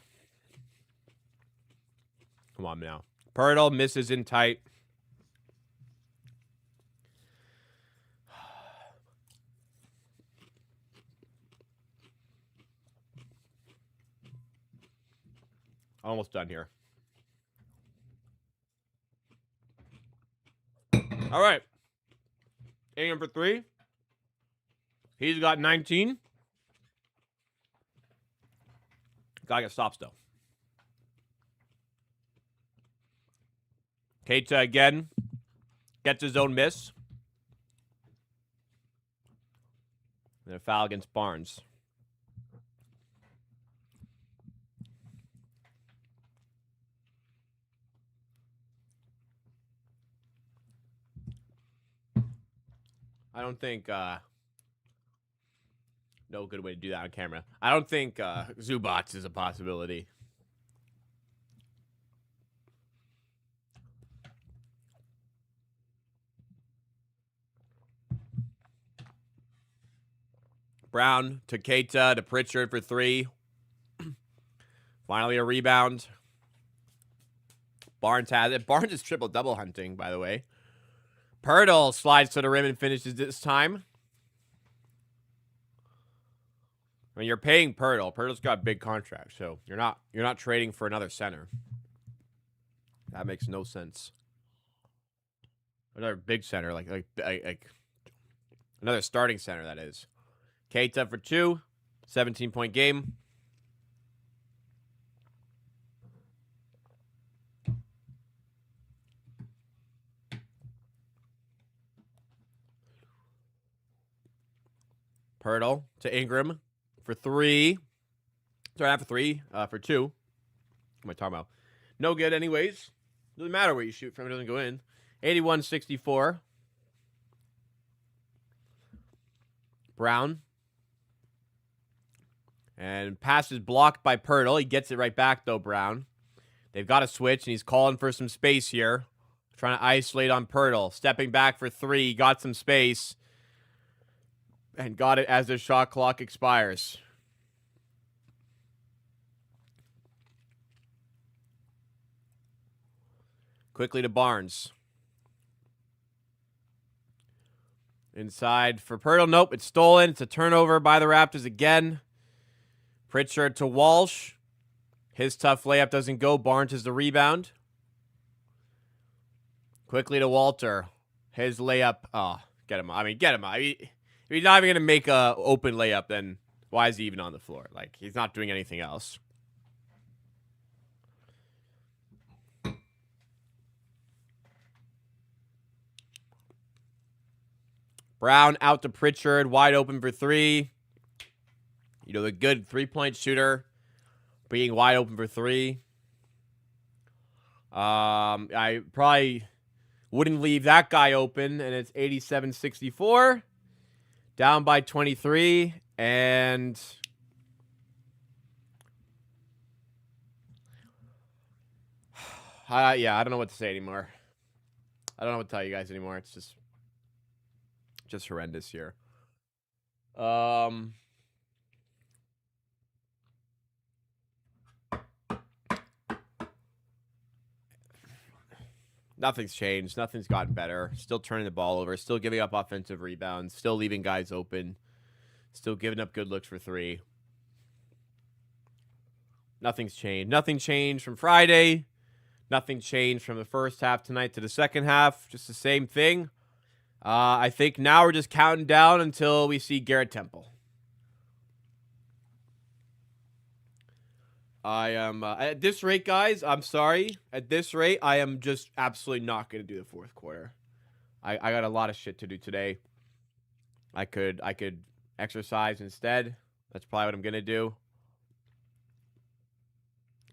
Come on now. Pirtle misses in tight. Almost done here. All right. Ingram for 3. He's got 19. Gotta get stops, though. Keita again. Gets his own miss. And a foul against Barnes. I don't think, no good way to do that on camera. I don't think Zubats is a possibility. Brown to Keita to Pritchard for 3. Finally a rebound. Barnes has it. Barnes is triple-double hunting, by the way. Pirtle slides to the rim and finishes this time. I mean, you're paying Pirtle. Pirtle's got a big contract, so you're not trading for another center. That makes no sense. Another big center, like another starting center, that is. Keita for 2, 17-point game. Pirtle to Ingram for 3. Sorry, not for 3, for 2. What am I talking about? No good anyways. Doesn't matter where you shoot from, it doesn't go in. 81-64. Brown. And pass is blocked by Pirtle. He gets it right back, though, Brown. They've got to switch, and he's calling for some space here. Trying to isolate on Pirtle. Stepping back for 3. Got some space. And got it as the shot clock expires. Quickly to Barnes. Inside for Pirtle. Nope, it's stolen. It's a turnover by the Raptors again. Pritchard to Walsh. His tough layup doesn't go. Barnes has the rebound. Quickly to Walter. His layup. Oh, get him. I mean, get him. I mean, if he's not even going to make a open layup, then why is he even on the floor? Like, he's not doing anything else. Brown out to Pritchard. Wide open for 3. You know, the good three-point shooter being wide open for 3. I probably wouldn't leave that guy open, and it's 87-64. Down by 23, and yeah, I don't know what to say anymore. I don't know what to tell you guys anymore. It's just horrendous here. Nothing's changed. Nothing's gotten better. Still turning the ball over. Still giving up offensive rebounds. Still leaving guys open. Still giving up good looks for 3. Nothing's changed. Nothing changed from Friday. Nothing changed from the first half tonight to the second half. Just the same thing. I think now we're just counting down until we see Garrett Temple. I am at this rate, guys. I'm sorry. At this rate, I am just absolutely not going to do the fourth quarter. I got a lot of shit to do today. I could exercise instead. That's probably what I'm going to do.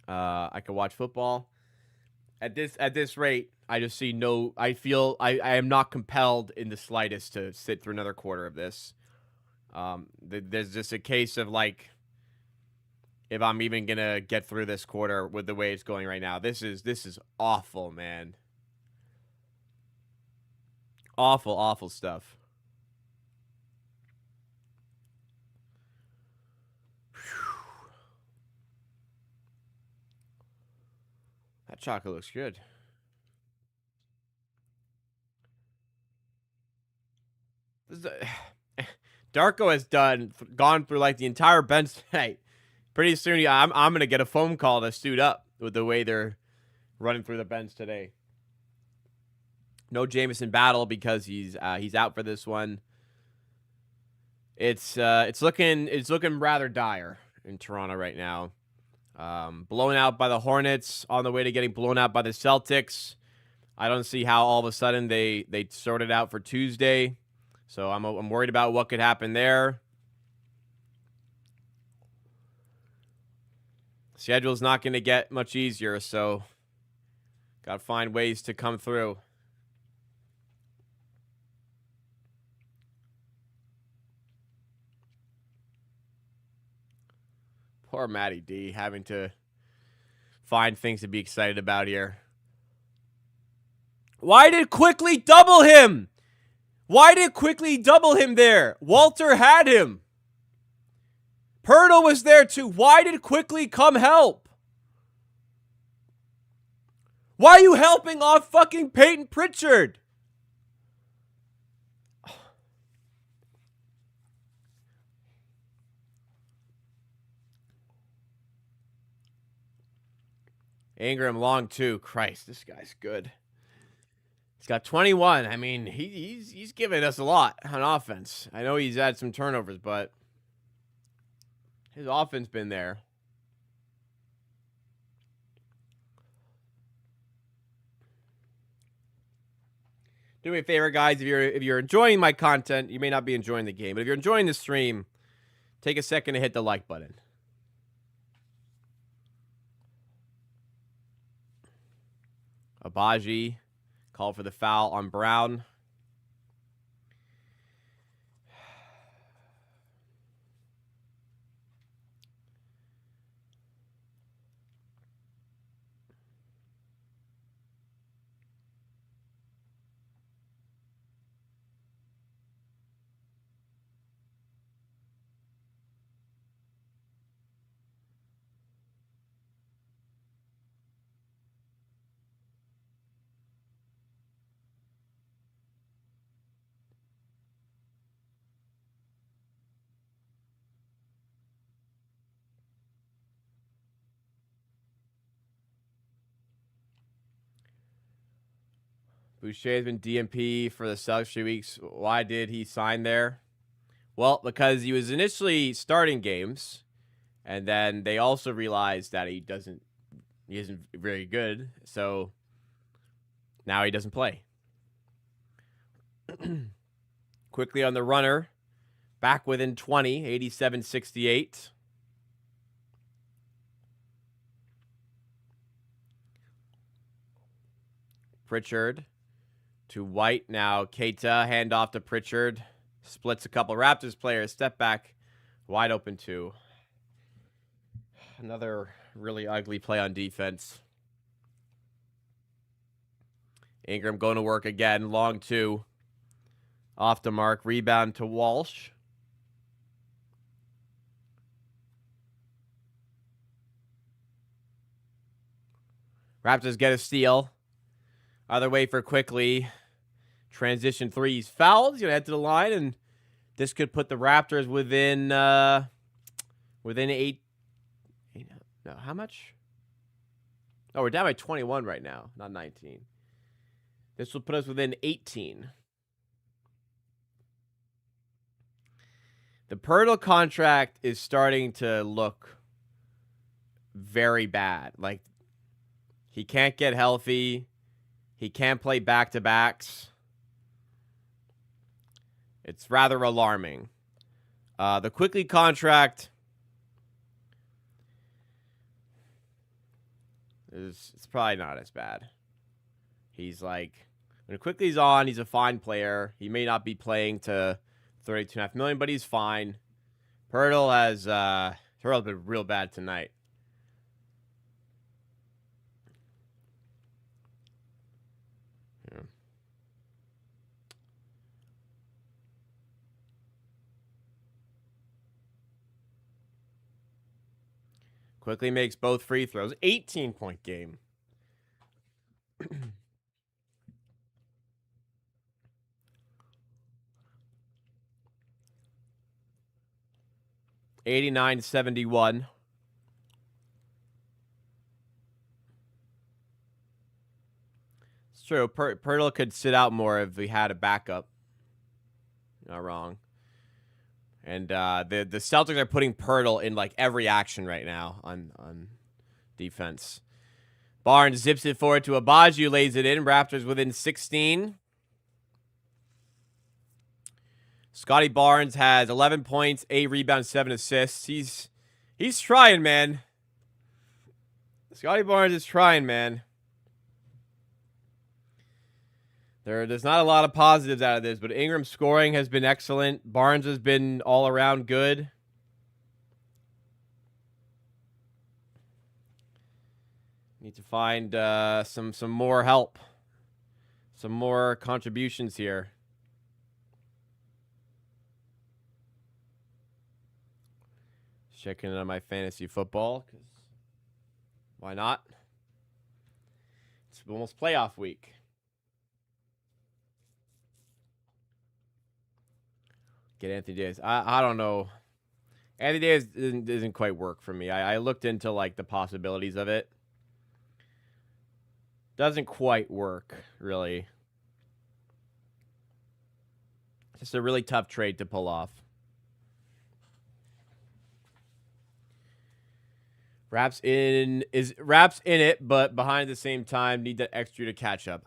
I could watch football. At this rate, I just see no. I feel I am not compelled in the slightest to sit through another quarter of this. There's just a case of like, if I'm even gonna get through this quarter with the way it's going right now. This is awful, man. Awful stuff. That chocolate looks good. Darko has gone through like the entire bench tonight. Pretty soon, I'm gonna get a phone call to suit up with the way they're running through the bench today. No Jameson Battle because he's out for this one. It's looking rather dire in Toronto right now. Blown out by the Hornets, on the way to getting blown out by the Celtics. I don't see how all of a sudden they sorted out for Tuesday. So I'm worried about what could happen there. Schedule's not going to get much easier, so got to find ways to come through. Poor Matty D having to find things to be excited about here. Why did Quickly double him? Why did Quickly double him there? Walter had him. Pirtle was there too. Why did Quickly come help? Why are you helping off fucking Peyton Pritchard? Ingram long too. Christ, this guy's good. He's got 21. I mean, he's giving us a lot on offense. I know he's had some turnovers, but his offense been there. Do me a favor, guys. If you're enjoying my content, you may not be enjoying the game, but if you're enjoying the stream, take a second to hit the like button. Abaji called for the foul on Brown. Boucher has been DMP for the Celtics 3 weeks. Why did he sign there? Well, because he was initially starting games, and then they also realized that he isn't very good, so now he doesn't play. Quickly on the runner, back within 20, 87-68. Pritchard to White. Now Keita, handoff to Pritchard. Splits a couple Raptors players. Step back. Wide open two. Another really ugly play on defense. Ingram going to work again. Long two. Off the mark. Rebound to Walsh. Raptors get a steal. Other way for Quickly. Transition three. He's fouled. He's going to head to the line, and this could put the Raptors within 8. No, how much? Oh, we're down by 21 right now, not 19. This will put us within 18. The Pirtle contract is starting to look very bad. Like, he can't get healthy. He can't play back-to-backs. It's rather alarming. The Quickly contract it's probably not as bad. He's like, when Quickly's on, he's a fine player. He may not be playing to $32.5 million, but he's fine. Pirtle's been real bad tonight. Yeah. Quickly makes both free throws. 18-point game. $89.71. It's true. Pirtle could sit out more if we had a backup. Not wrong. And the Celtics are putting Pirtle in like every action right now on defense. Barnes zips it forward to Abaji, lays it in. Raptors within 16. Scotty Barnes has 11 points, 8 rebounds, 7 assists. He's trying, man. Scotty Barnes is trying, man. There's not a lot of positives out of this, but Ingram's scoring has been excellent. Barnes has been all around good. Need to find some more help. Some more contributions here. Checking in on my fantasy football, because why not? It's almost playoff week. Get Anthony Davis. I don't know. Anthony Davis doesn't quite work for me. I looked into like the possibilities of it. Doesn't quite work, really. Just a really tough trade to pull off. Raps in it, but behind at the same time, need that extra to catch up.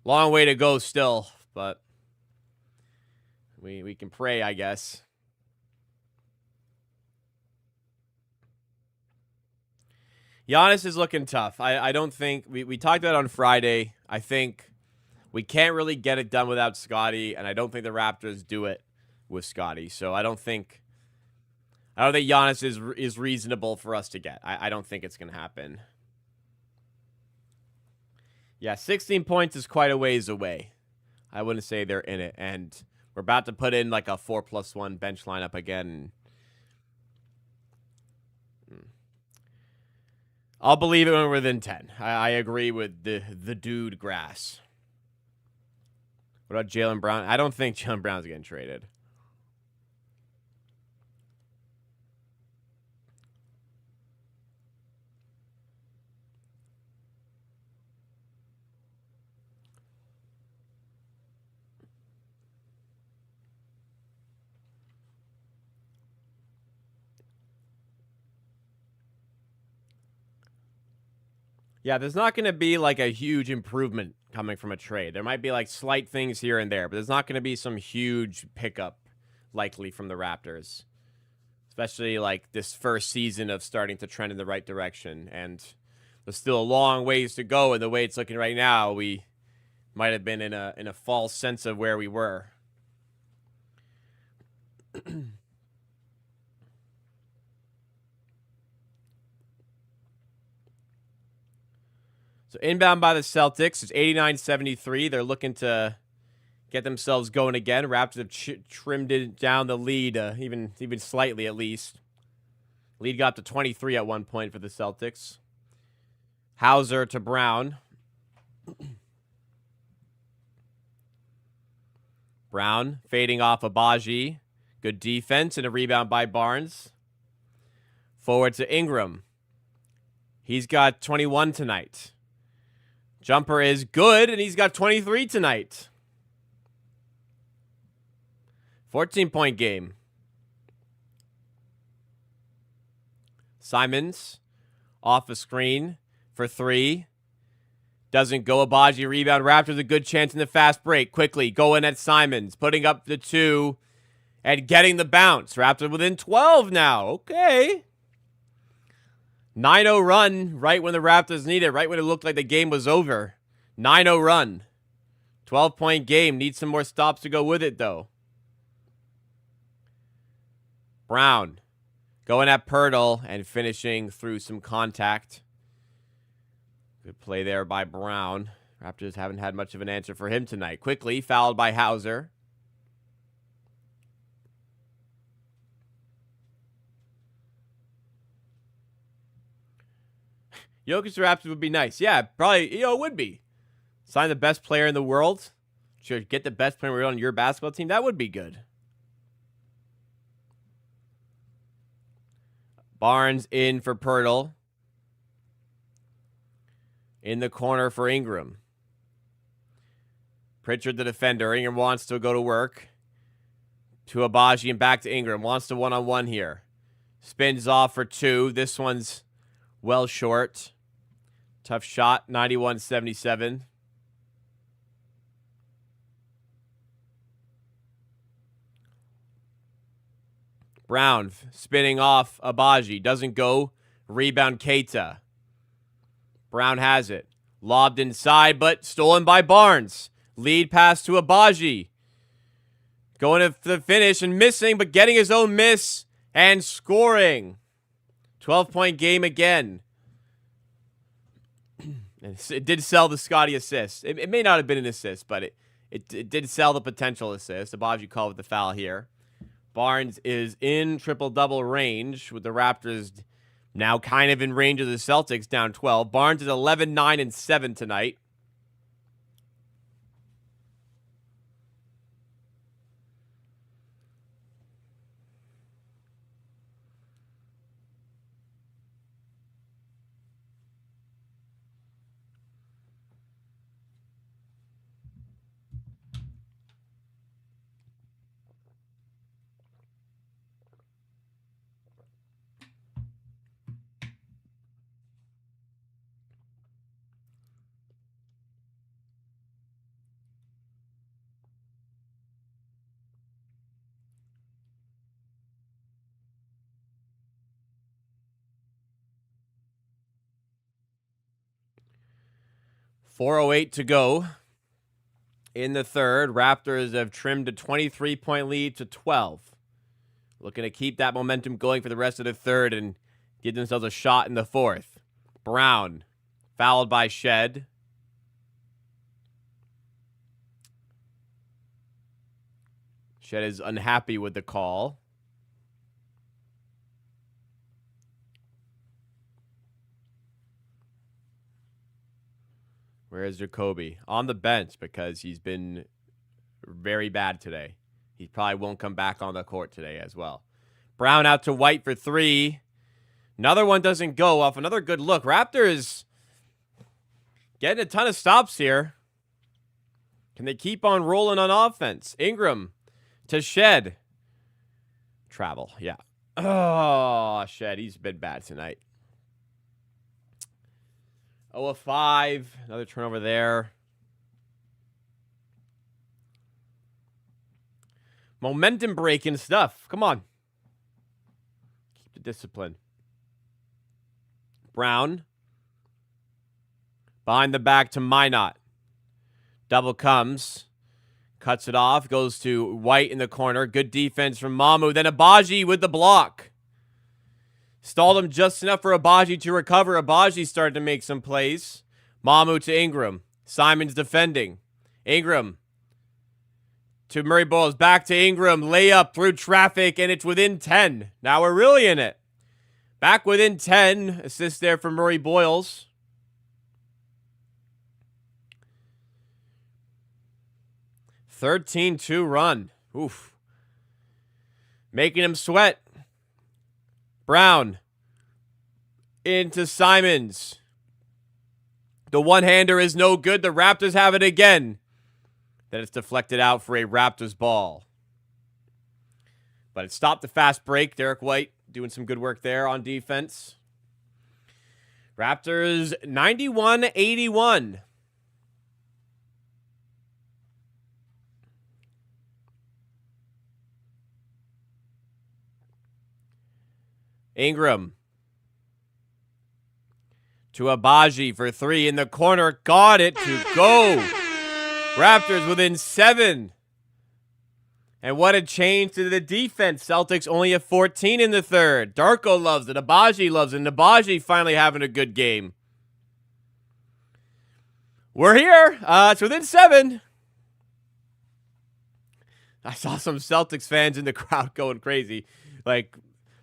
Long way to go still, but we can pray, I guess. Giannis is looking tough. I don't think we talked about it on Friday. I think we can't really get it done without Scotty, and I don't think the Raptors do it with Scotty. So I don't think Giannis is reasonable for us to get. I don't think it's going to happen. Yeah, 16 points is quite a ways away. I wouldn't say they're in it. And we're about to put in like a 4+1 bench lineup again. I'll believe it when we're within 10. I agree with the dude Grass. What about Jaylen Brown? I don't think Jaylen Brown's getting traded. Yeah, there's not going to be like a huge improvement coming from a trade. There might be like slight things here and there, but there's not going to be some huge pickup likely from the Raptors. Especially like this first season of starting to trend in the right direction. And there's still a long ways to go, and the way it's looking right now, we might have been in a false sense of where we were. So inbound by the Celtics is 89-73. They're looking to get themselves going again. Raptors have trimmed it down the lead, even slightly at least. Lead got to 23 at one point for the Celtics. Hauser to Brown. Brown fading off Abaji. Good defense and a rebound by Barnes. Forward to Ingram. He's got 21 tonight. Jumper is good, and he's got 23 tonight. 14-point game. Simons off a screen for three. Doesn't go. Agbaji rebound. Raptors a good chance in the fast break. Quickly going at Simons. Putting up the two and getting the bounce. Raptors within 12 now. Okay. 9-0 run right when the Raptors need it. Right when it looked like the game was over. 9-0 run. 12-point game. Needs some more stops to go with it, though. Brown going at Pirtle and finishing through some contact. Good play there by Brown. Raptors haven't had much of an answer for him tonight. Quickly fouled by Hauser. Jokic to Raptors would be nice. Yeah, probably, it would be. Sign the best player in the world. Sure, get the best player on your basketball team. That would be good. Barnes in for Pirtle. In the corner for Ingram. Pritchard the defender. Ingram wants to go to work. To Agbaji and back to Ingram. Wants to one-on-one here. Spins off for two. This one's well short. Tough shot. 91-77. Brown spinning off Agbaji. Doesn't go. Rebound Keita. Brown has it. Lobbed inside, but stolen by Barnes. Lead pass to Agbaji. Going to the finish and missing, but getting his own miss and scoring. 12-point game again. It did sell the Scotty assist. It may not have been an assist, but it did sell the potential assist. Agbaji called with the foul here. Barnes is in triple-double range with the Raptors now kind of in range of the Celtics, down 12. Barnes is 11, 9, and 7 tonight. .408 to go in the third. Raptors have trimmed a 23-point lead to 12. Looking to keep that momentum going for the rest of the third and give themselves a shot in the fourth. Brown, fouled by Shed. Shed is unhappy with the call. Where is Jacoby? On the bench because he's been very bad today. He probably won't come back on the court today as well. Brown out to White for three. Another one doesn't go off. Another good look. Raptors getting a ton of stops here. Can they keep on rolling on offense? Ingram to Shed. Travel, yeah. Oh, Shed, he's been bad tonight. 0 of 5. Another turnover there. Momentum breaking stuff. Come on. Keep the discipline. Brown. Behind the back to Minot. Double comes. Cuts it off. Goes to White in the corner. Good defense from Mamu. Then Agbaji with the block. Stalled him just enough for Agbaji to recover. Agbaji started to make some plays. Mamu to Ingram. Simons defending. Ingram to Murray Boyles. Back to Ingram. Layup through traffic, and it's within 10. Now we're really in it. Back within 10. Assist there from Murray Boyles. (13-2) run. Oof. Making him sweat. Brown into Simons. The one-hander is no good. The Raptors have it again. Then it's deflected out for a Raptors ball. But it stopped the fast break. Derek White doing some good work there on defense. Raptors 91-81. Ingram to Abaji for 3 in the corner. Got it to go. Raptors within 7. And what a change to the defense. Celtics only have 14 in the third. Darko loves it. Abaji loves it. And Abaji finally having a good game. We're here. It's within 7. I saw some Celtics fans in the crowd going crazy. Like,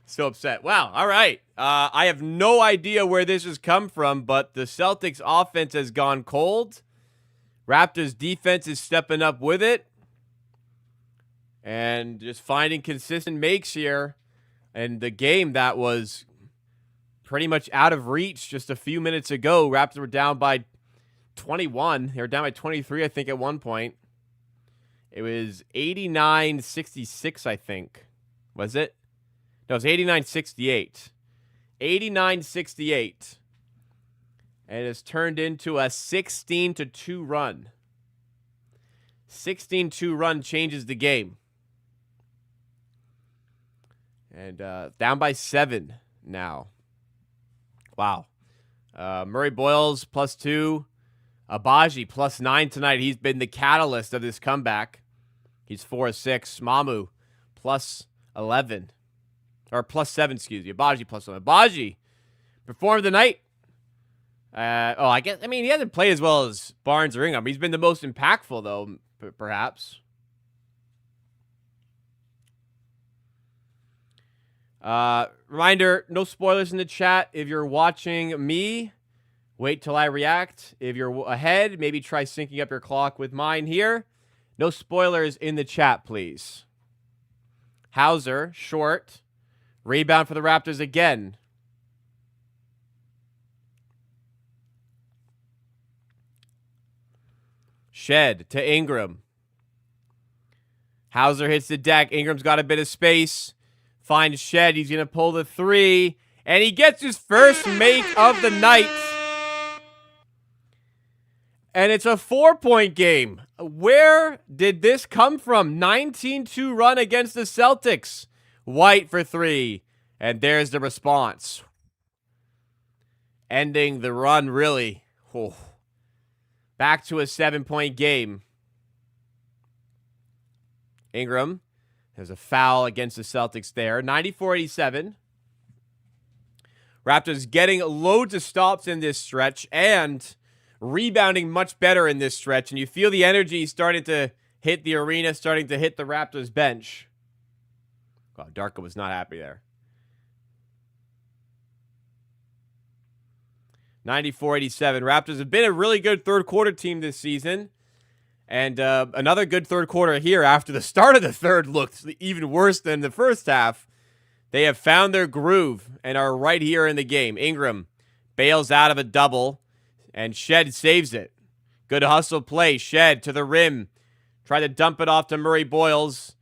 so upset. Wow. All right. I have no idea where this has come from, but the Celtics offense has gone cold. Raptors defense is stepping up with it. And just finding consistent makes here. And the game that was pretty much out of reach just a few minutes ago. Raptors were down by 21. They were down by 23, I think, at one point. It was 89-66, I think. Was it? No, it was 89-68. 89-68. And it's turned into a 16-2 run. 16-2 run changes the game. And down by 7 now. Wow. Murray Boyles +2. Abaji +9 tonight. He's been the catalyst of this comeback. He's 4-6. Mamu +11. Or +7, excuse me. Abaji +11. Abaji performed the night. I mean, he hasn't played as well as Barnes or Ingram. He's been the most impactful, though, perhaps. Reminder, no spoilers in the chat. If you're watching me, wait till I react. If you're ahead, maybe try syncing up your clock with mine here. No spoilers in the chat, please. Hauser, short. Rebound for the Raptors again. Shed to Ingram. Hauser hits the deck. Ingram's got a bit of space. Finds Shed. He's going to pull the 3. And he gets his first make of the night. And it's a 4-point game. Where did this come from? 19-2 run against the Celtics. White for 3. And there's the response. Ending the run, really. Oh. Back to a 7-point game. Ingram. There's a foul against the Celtics there. 94-87. Raptors getting loads of stops in this stretch and rebounding much better in this stretch. And you feel the energy starting to hit the arena, starting to hit the Raptors bench. Wow, Darko was not happy there. 94-87. Raptors have been a really good third quarter team this season. And another good third quarter here after the start of the third looked even worse than the first half. They have found their groove and are right here in the game. Ingram bails out of a double, and Shed saves it. Good hustle play. Shed to the rim. Try to dump it off to Murray Boyles.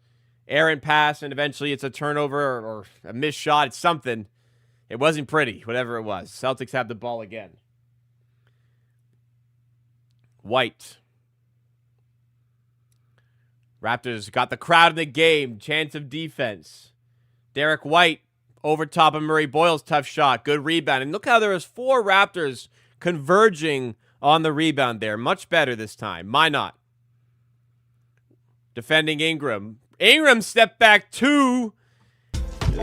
Errant pass, and eventually it's a turnover or a missed shot. It's something. It wasn't pretty, whatever it was. Celtics have the ball again. White. Raptors got the crowd in the game. Chance of defense. Derek White over top of Murray Boyles. Tough shot. Good rebound. And look how there was 4 Raptors converging on the rebound there. Much better this time. Why not? Defending Ingram. Ingram stepped back 2.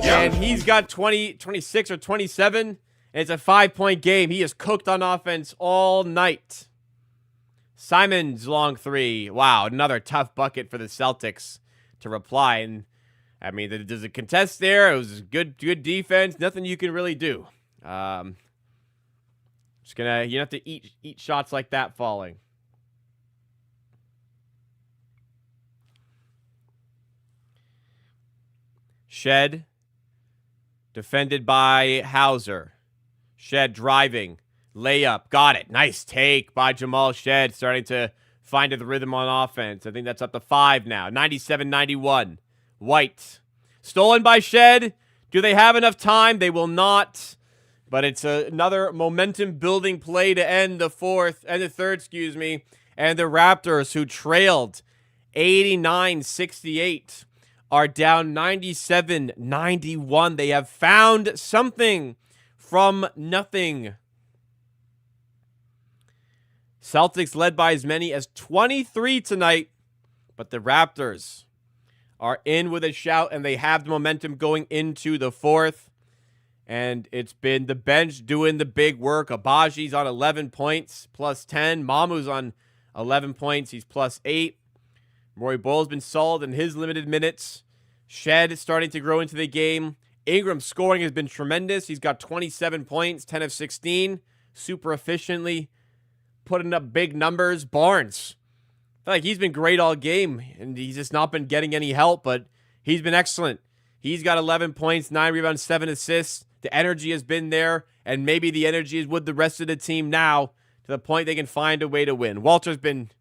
And he's got 26 or 27. And it's a 5-point game. He is cooked on offense all night. Simon's long 3. Wow, another tough bucket for the Celtics to reply. And I mean, there's a contest there. It was good defense. Nothing you can really do. You have to eat shots like that falling. Shed, defended by Hauser. Shed driving. Layup. Got it. Nice take by Jamal Shed. Starting to find the rhythm on offense. I think that's up to 5 now. 97-91. White. Stolen by Shed. Do they have enough time? They will not. But it's another momentum-building play to end the third, And the Raptors, who trailed 89-68, are down 97-91. They have found something from nothing. Celtics led by as many as 23 tonight, but the Raptors are in with a shout, and they have the momentum going into the fourth. And it's been the bench doing the big work. Abaji's on 11 points, plus 10. Mamu's on 11 points. He's plus 8. Roy Boyle's been solid in his limited minutes. Shed is starting to grow into the game. Ingram's scoring has been tremendous. He's got 27 points, 10 of 16. Super efficiently putting up big numbers. Barnes, I feel like he's been great all game, and he's just not been getting any help, but he's been excellent. He's got 11 points, 9 rebounds, 7 assists. The energy has been there, and maybe the energy is with the rest of the team now to the point they can find a way to win. Walter's been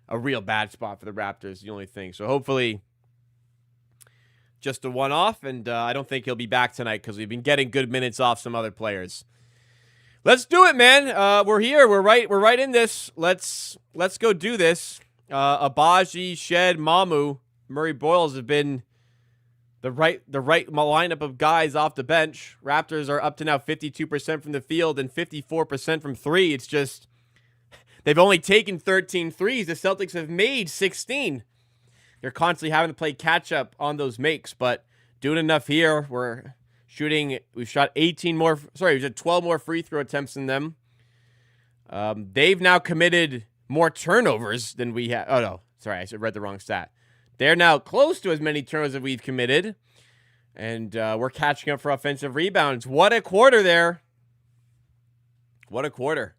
a real bad spot for the Raptors, the only thing. So hopefully just a one-off, and I don't think he'll be back tonight because we've been getting good minutes off some other players. Let's do it, man. We're here. We're right in this. Let's go do this. Abaji, Shed, Mamu, Murray Boyles have been the right lineup of guys off the bench. Raptors are up to now 52% from the field and 54% from three. It's just they've only taken 13 threes. The Celtics have made 16. They're constantly having to play catch up on those makes, but doing enough here. We've shot 12 more free throw attempts than them. They've now committed more turnovers than we have. Oh, no. Sorry, I read the wrong stat. They're now close to as many turnovers as we've committed. And we're catching up for offensive rebounds. What a quarter there. What a quarter.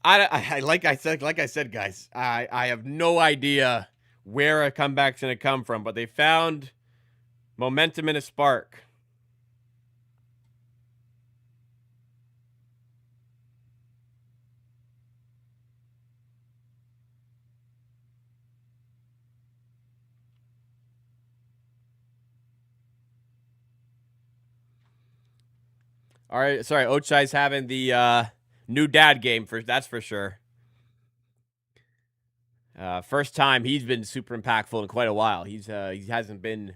Like I said, guys, I have no idea where a comeback's going to come from, but they found momentum and a spark. All right, sorry, Ochai's having the new dad game, that's for sure. First time he's been super impactful in quite a while. He hasn't been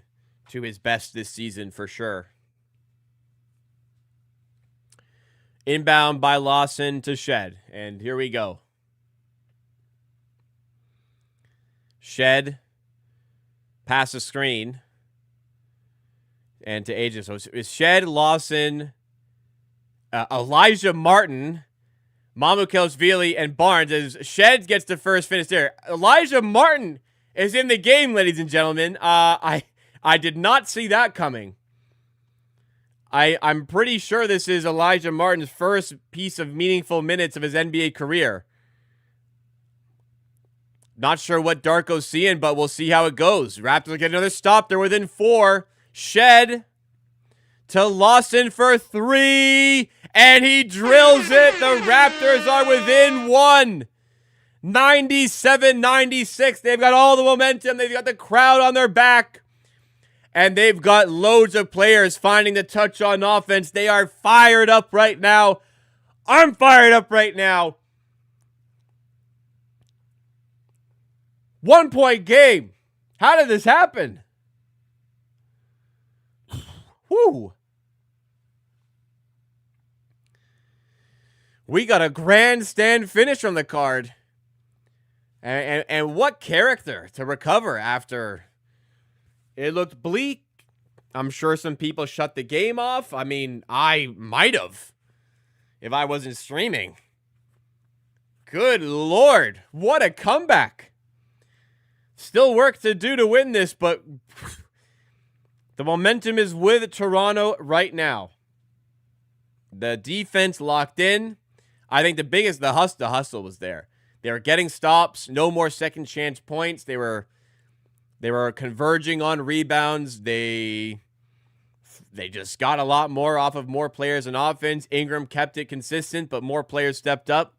to his best this season for sure. Inbound by Lawson to Shed, and here we go. Shed, pass the screen, and to Aegis. So it's Shed, Lawson, Elijah Martin, Mamukelashvili, and Barnes. As Shed gets the first finish there. Elijah Martin is in the game, ladies and gentlemen. I did not see that coming. I'm pretty sure this is Elijah Martin's first piece of meaningful minutes of his NBA career. Not sure what Darko's seeing, but we'll see how it goes. Raptors get another stop. They're within 4. Shed to Lawson for 3. And he drills it. The Raptors are within 1. 97-96. They've got all the momentum. They've got the crowd on their back. And they've got loads of players finding the touch on offense. They are fired up right now. I'm fired up right now. 1-point game. How did this happen? Whew. We got a grandstand finish on the card. And what character to recover after it looked bleak. I'm sure some people shut the game off. I mean, I might have if I wasn't streaming. Good Lord. What a comeback. Still work to do to win this, but the momentum is with Toronto right now. The defense locked in. I think the hustle was there. They were getting stops, no more second chance points. They were converging on rebounds. They just got a lot more off of more players in offense. Ingram kept it consistent, but more players stepped up.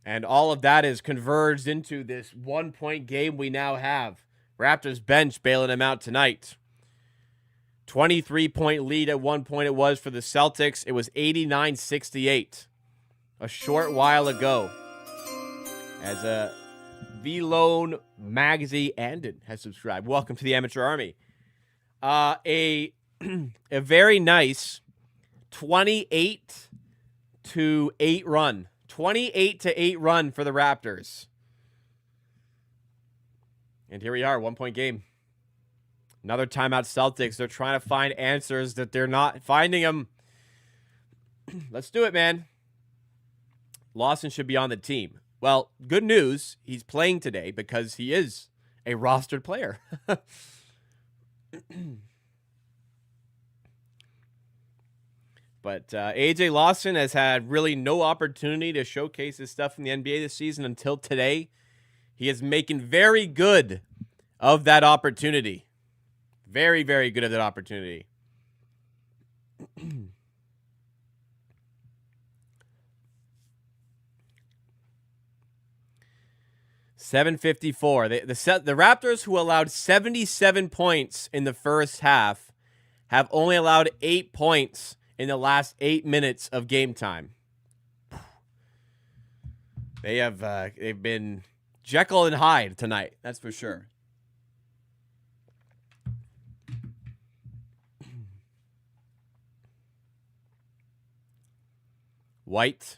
And all of that is converged into this 1-point game we now have. Raptors bench bailing him out tonight. 23-point lead at one point it was for the Celtics. It was 89-68 a short while ago. As the Lone Magsy Andon has subscribed. Welcome to the Amateur Army. A very nice 28-8 run. 28-8 run for the Raptors. And here we are, 1-point game. Another timeout Celtics. They're trying to find answers that they're not finding them. Let's do it, man. Lawson should be on the team. Well, good news. He's playing today because he is a rostered player. But A.J. Lawson has had really no opportunity to showcase his stuff in the NBA this season until today. He is making very good of that opportunity. Very, very good of that opportunity. 7:54. The Raptors, who allowed 77 points in the first half, have only allowed 8 points in the last 8 minutes of game time. They've been Jekyll and Hyde tonight. That's for sure. White.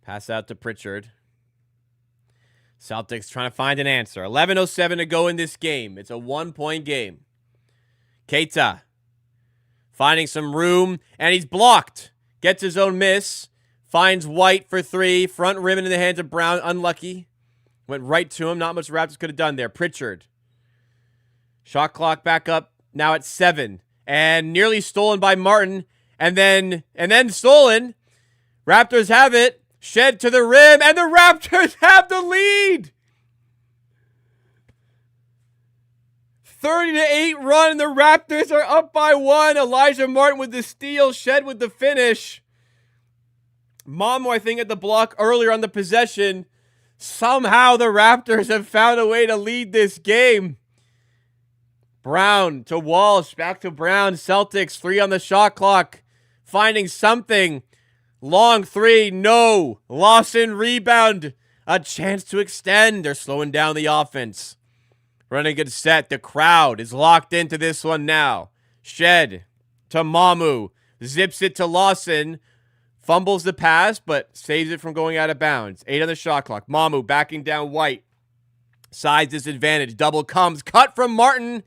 Pass out to Pritchard. Celtics trying to find an answer. 11:07 to go in this game. It's a 1-point game. Keita finding some room, and he's blocked. Gets his own miss. Finds White for three. Front rim into the hands of Brown. Unlucky. Went right to him. Not much Raptors could have done there. Pritchard. Shot clock back up. Now at 7. And nearly stolen by Martin. And then stolen. Raptors have it. Shed to the rim. And the Raptors have the lead. 30-8 run. And the Raptors are up by 1. Elijah Martin with the steal. Shed with the finish. Mamo, I think, at the block earlier on the possession. Somehow the Raptors have found a way to lead this game. Brown to Walsh. Back to Brown. Celtics 3 on the shot clock. Finding something. Long 3. No. Lawson rebound. A chance to extend. They're slowing down the offense. Running a good set. The crowd is locked into this one now. Shed to Mamu. Zips it to Lawson. Fumbles the pass, but saves it from going out of bounds. 8 on the shot clock. Mamu backing down White. Size disadvantage. Double comes. Cut from Martin.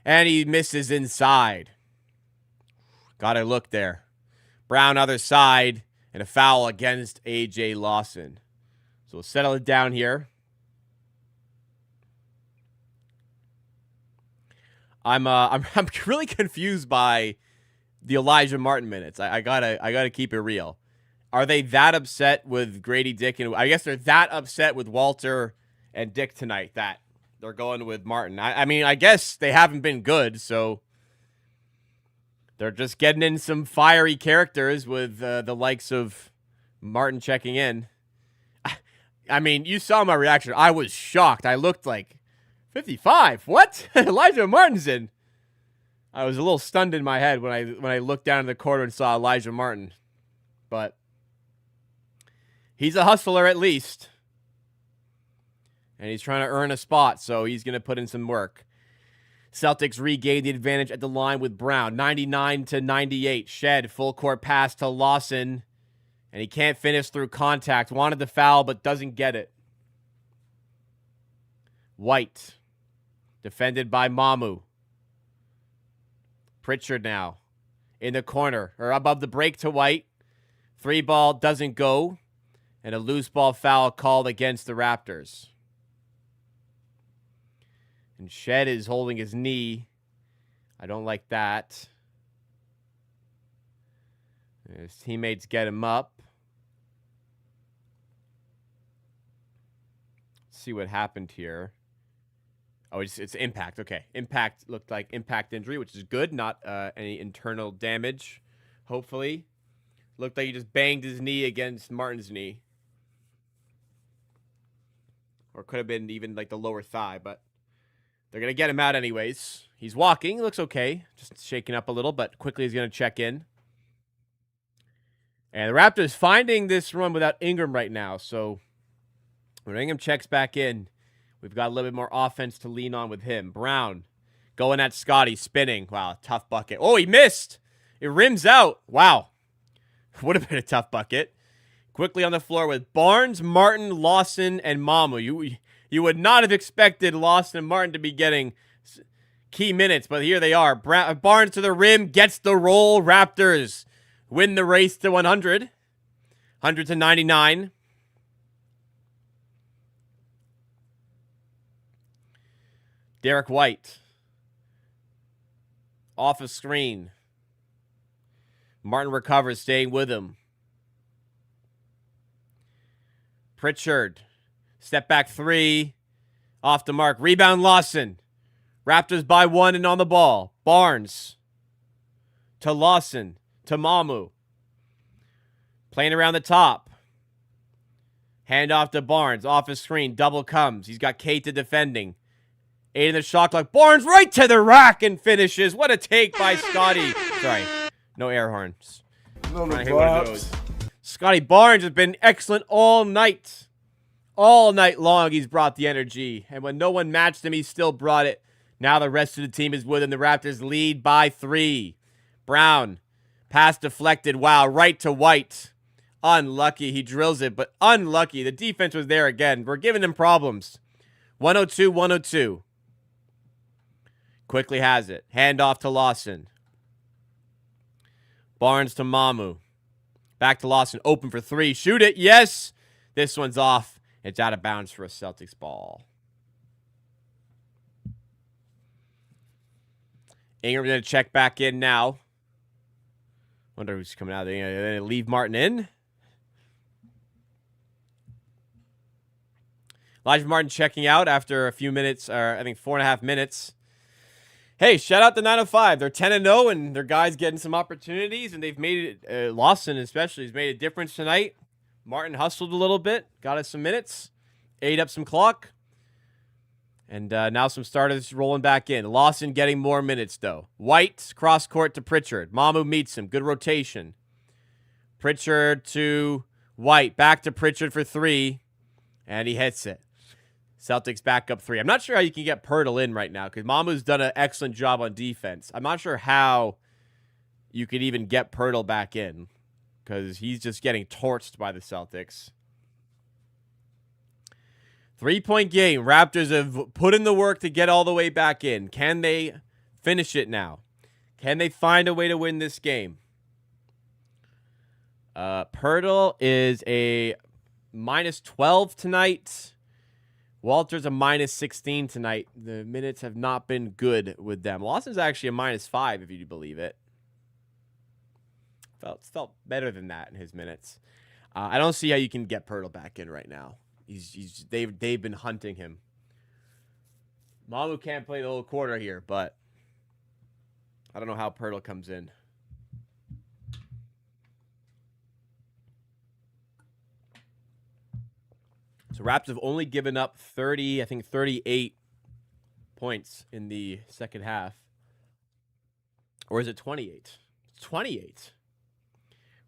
And he misses inside. Gotta look there. Brown other side. And a foul against A.J. Lawson. So we'll settle it down here. I'm really confused by the Elijah Martin minutes. I gotta keep it real. Are they that upset with Grady Dick? And I guess they're that upset with Walter and Dick tonight that they're going with Martin. I mean, I guess they haven't been good, so they're just getting in some fiery characters with the likes of Martin checking in. I mean, you saw my reaction. I was shocked. I looked like 55. What? Elijah Martin's in. I was a little stunned in my head when I looked down in the corner and saw Elijah Martin. But he's a hustler at least. And he's trying to earn a spot, so he's going to put in some work. Celtics regain the advantage at the line with Brown. 99-98. Shed, full court pass to Lawson. And he can't finish through contact. Wanted the foul, but doesn't get it. White. Defended by Mamu. Pritchard now in the corner or above the break to White. 3 ball doesn't go. And a loose ball foul called against the Raptors. And Shed is holding his knee. I don't like that. His teammates get him up. Let's see what happened here. Oh, it's impact. Okay. Impact looked like impact injury, which is good. Not any internal damage, hopefully. Looked like he just banged his knee against Martin's knee. Or could have been even like the lower thigh, but They're going to get him out anyways. He's walking. He looks okay. Just shaking up a little, but quickly he's going to check in. And the Raptors finding this run without Ingram right now. So when Ingram checks back in, we've got a little bit more offense to lean on with him. Brown going at Scotty, spinning. Wow, tough bucket. Oh, he missed. It rims out. Wow. Would have been a tough bucket. Quickly on the floor with Barnes, Martin, Lawson, and Mamu. You would not have expected Lawson and Martin to be getting key minutes, but here they are. Barnes to the rim, gets the roll. Raptors win the race to 100. 100 to 99. Derek White. Off a screen. Martin recovers, staying with him. Pritchard. Step back three. Off the mark. Rebound Lawson. Raptors by one and on the ball. Barnes. To Lawson. To Mamu. Playing around the top. Hand off to Barnes. Off his screen. Double comes. He's got Keita defending. 8 in the shot clock. Barnes right to the rack and finishes. What a take by Scotty. Sorry. No air horns. No props. Scotty Barnes has been excellent all night. All night long he's brought the energy. And when no one matched him, he still brought it. Now the rest of the team is with him. The Raptors lead by 3. Brown. Pass deflected. Wow. Right to White. Unlucky. He drills it, but unlucky. The defense was there again. We're giving him problems. 102-102. Quickly has it. Hand off to Lawson. Barnes to Mamu. Back to Lawson. Open for 3. Shoot it. Yes. This one's off. It's out of bounds for a Celtics ball. Ingram going to check back in now. Wonder who's coming out. They're going to leave Martin in. Elijah Martin checking out after a few minutes, or I think 4.5 minutes. Hey, shout out to 905. They're 10-0, and their guys getting some opportunities, and they've made it, Lawson especially, has made a difference tonight. Martin hustled a little bit, got us some minutes, ate up some clock, and now some starters rolling back in. Lawson getting more minutes, though. White, cross-court to Pritchard. Mamu meets him. Good rotation. Pritchard to White. Back to Pritchard for 3, and he hits it. Celtics back up 3. I'm not sure how you can get Pirtle in right now because Mamu's done an excellent job on defense. I'm not sure how you could even get Pirtle back in because he's just getting torched by the Celtics. 3-point game. Raptors have put in the work to get all the way back in. Can they finish it now? Can they find a way to win this game? Pirtle is a -12 tonight. Walter's a -16 tonight. The minutes have not been good with them. Lawson's actually a -5, if you believe it. Felt better than that in his minutes. I don't see how you can get Pirtle back in right now. They've been hunting him. Mamu can't play the whole quarter here, but I don't know how Pirtle comes in. So Raps have only given up 38 points in the second half. Or is it 28? It's 28.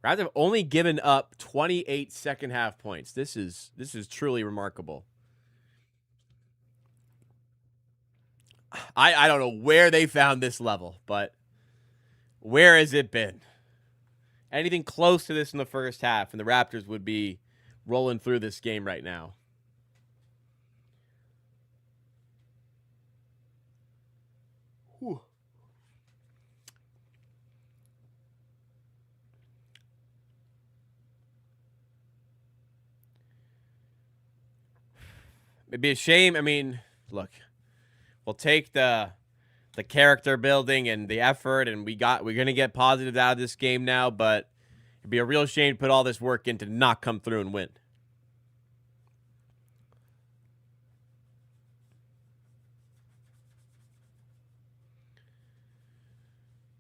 Raps have only given up 28 second half points. This is truly remarkable. I don't know where they found this level, but where has it been? Anything close to this in the first half, and the Raptors would be rolling through this game right now. Whew. It'd be a shame. I mean, look, we'll take the character building and the effort, and we're gonna get positives out of this game now, but it'd be a real shame to put all this work in to not come through and win.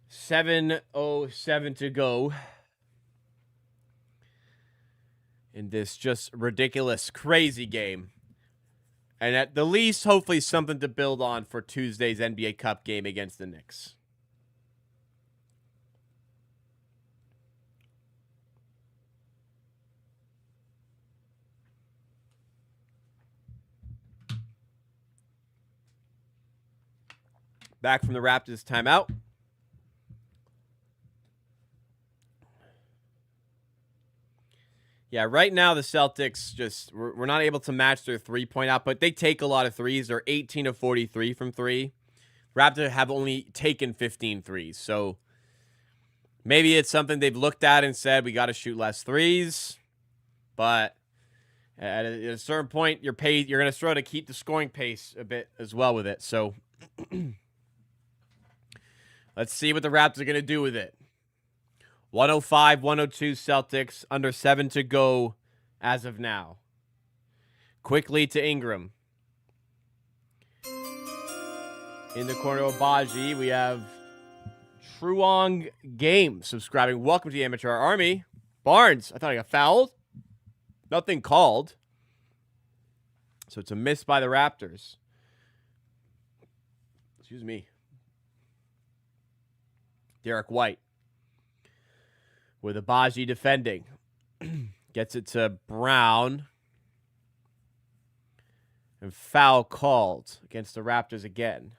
.707 to go in this just ridiculous, crazy game. And at the least, hopefully something to build on for Tuesday's NBA Cup game against the Knicks. Back from the Raptors timeout. Yeah, right now the Celtics we're not able to match their three-point output. They take a lot of threes. They're 18 of 43 from three. Raptors have only taken 15 threes. So maybe it's something they've looked at and said, we got to shoot less threes. But at a certain point, you're going to struggle to keep the scoring pace a bit as well with it. So let's see what the Raptors are going to do with it. 105-102 Celtics, under 7 to go as of now. Quickly to Ingram. In the corner of Baji, we have Truong Game subscribing. Welcome to the Amateur Army. Barnes, I thought I got fouled. Nothing called. So it's a miss by the Raptors. Excuse me. Derek White. With Abaji defending. Gets it to Brown. And foul called against the Raptors again.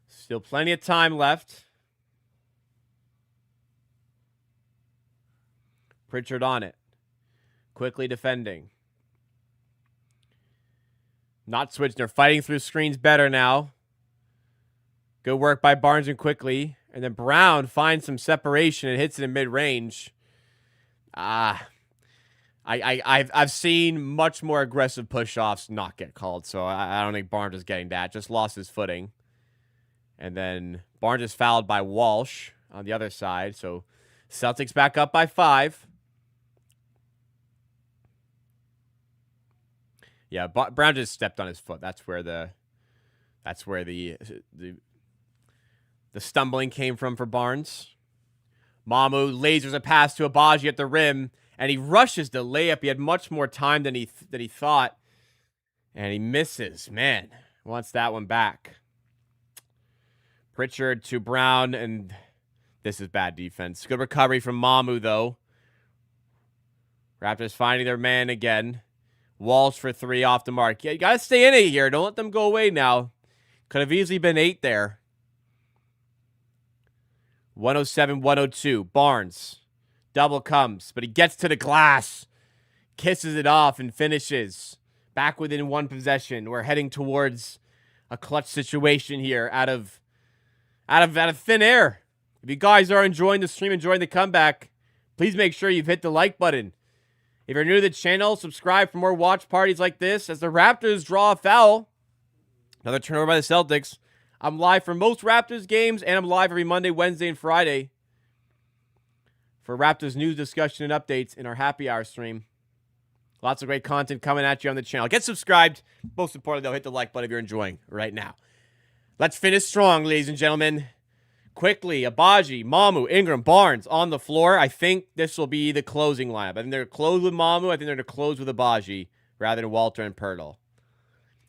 Still plenty of time left. Pritchard on it. Quickly defending. Not switching. They're fighting through screens better now. Good work by Barnes and Quickly. And then Brown finds some separation and hits it in mid-range. I've seen much more aggressive push-offs not get called, so I don't think Barnes is getting that. Just lost his footing. And then Barnes is fouled by Walsh on the other side. So Celtics back up by 5. Yeah, Brown just stepped on his foot. That's where the stumbling came from for Barnes. Mamu lasers a pass to Abaji at the rim, and he rushes the layup. He had much more time than he thought, and he misses. Man, wants that one back. Pritchard to Brown, and this is bad defense. Good recovery from Mamu, though. Raptors finding their man again. Walsh for 3 off the mark. Yeah, you got to stay in it here. Don't let them go away now. Could have easily been 8 there. 107-102. Barnes. Double comes, but he gets to the glass. Kisses it off and finishes. Back within 1 possession. We're heading towards a clutch situation here out of thin air. If you guys are enjoying the stream, enjoying the comeback, please make sure you've hit the like button. If you're new to the channel, subscribe for more watch parties like this as the Raptors draw a foul. Another turnover by the Celtics. I'm live for most Raptors games, and I'm live every Monday, Wednesday, and Friday for Raptors news, discussion, and updates in our happy hour stream. Lots of great content coming at you on the channel. Get subscribed. Most importantly, though, hit the like button if you're enjoying right now. Let's finish strong, ladies and gentlemen. Quickly, Abaji, Mamu, Ingram, Barnes on the floor. I think this will be the closing lineup. I think they're going to close with Mamu. I think they're going to close with Abaji rather than Walter and Pirtle.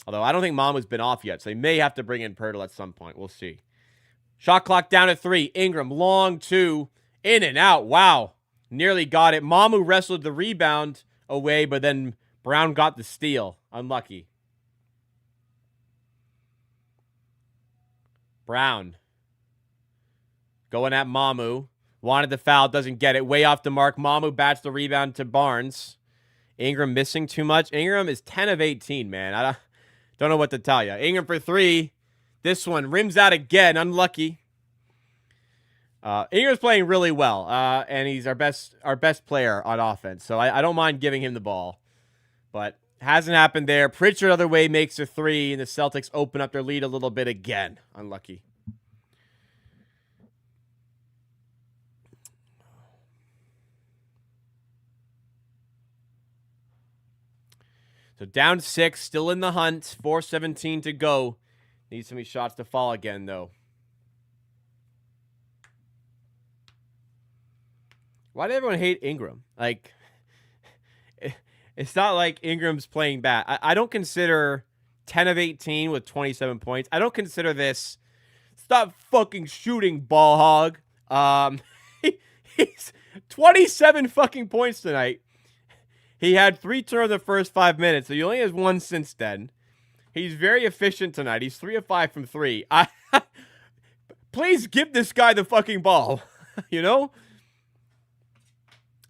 Although I don't think Mamu's been off yet, so they may have to bring in Pirtle at some point. We'll see. Shot clock down to 3. Ingram, long 2. In and out. Wow. Nearly got it. Mamu wrestled the rebound away, but then Brown got the steal. Unlucky. Brown. Going at Mamu. Wanted the foul. Doesn't get it. Way off the mark. Mamu bats the rebound to Barnes. Ingram missing too much. Ingram is 10 of 18, man. I don't know what to tell you. Ingram for 3. This one rims out again. Unlucky. Ingram's playing really well, and he's our best player on offense. So I don't mind giving him the ball. But hasn't happened there. Pritchard other way makes a 3, and the Celtics open up their lead a little bit again. Unlucky. So down 6, still in the hunt. 4:17 to go. Need some of these shots to fall again, though. Why did everyone hate Ingram? Like, It's not like Ingram's playing bad. I don't consider 10 of 18 with 27 points. I don't consider this. Stop fucking shooting, ball hog. He's 27 fucking points tonight. He had 3 turnovers in the first 5 minutes, so he only has 1 since then. He's very efficient tonight. He's 3 of 5 from 3. Please give this guy the fucking ball. You know?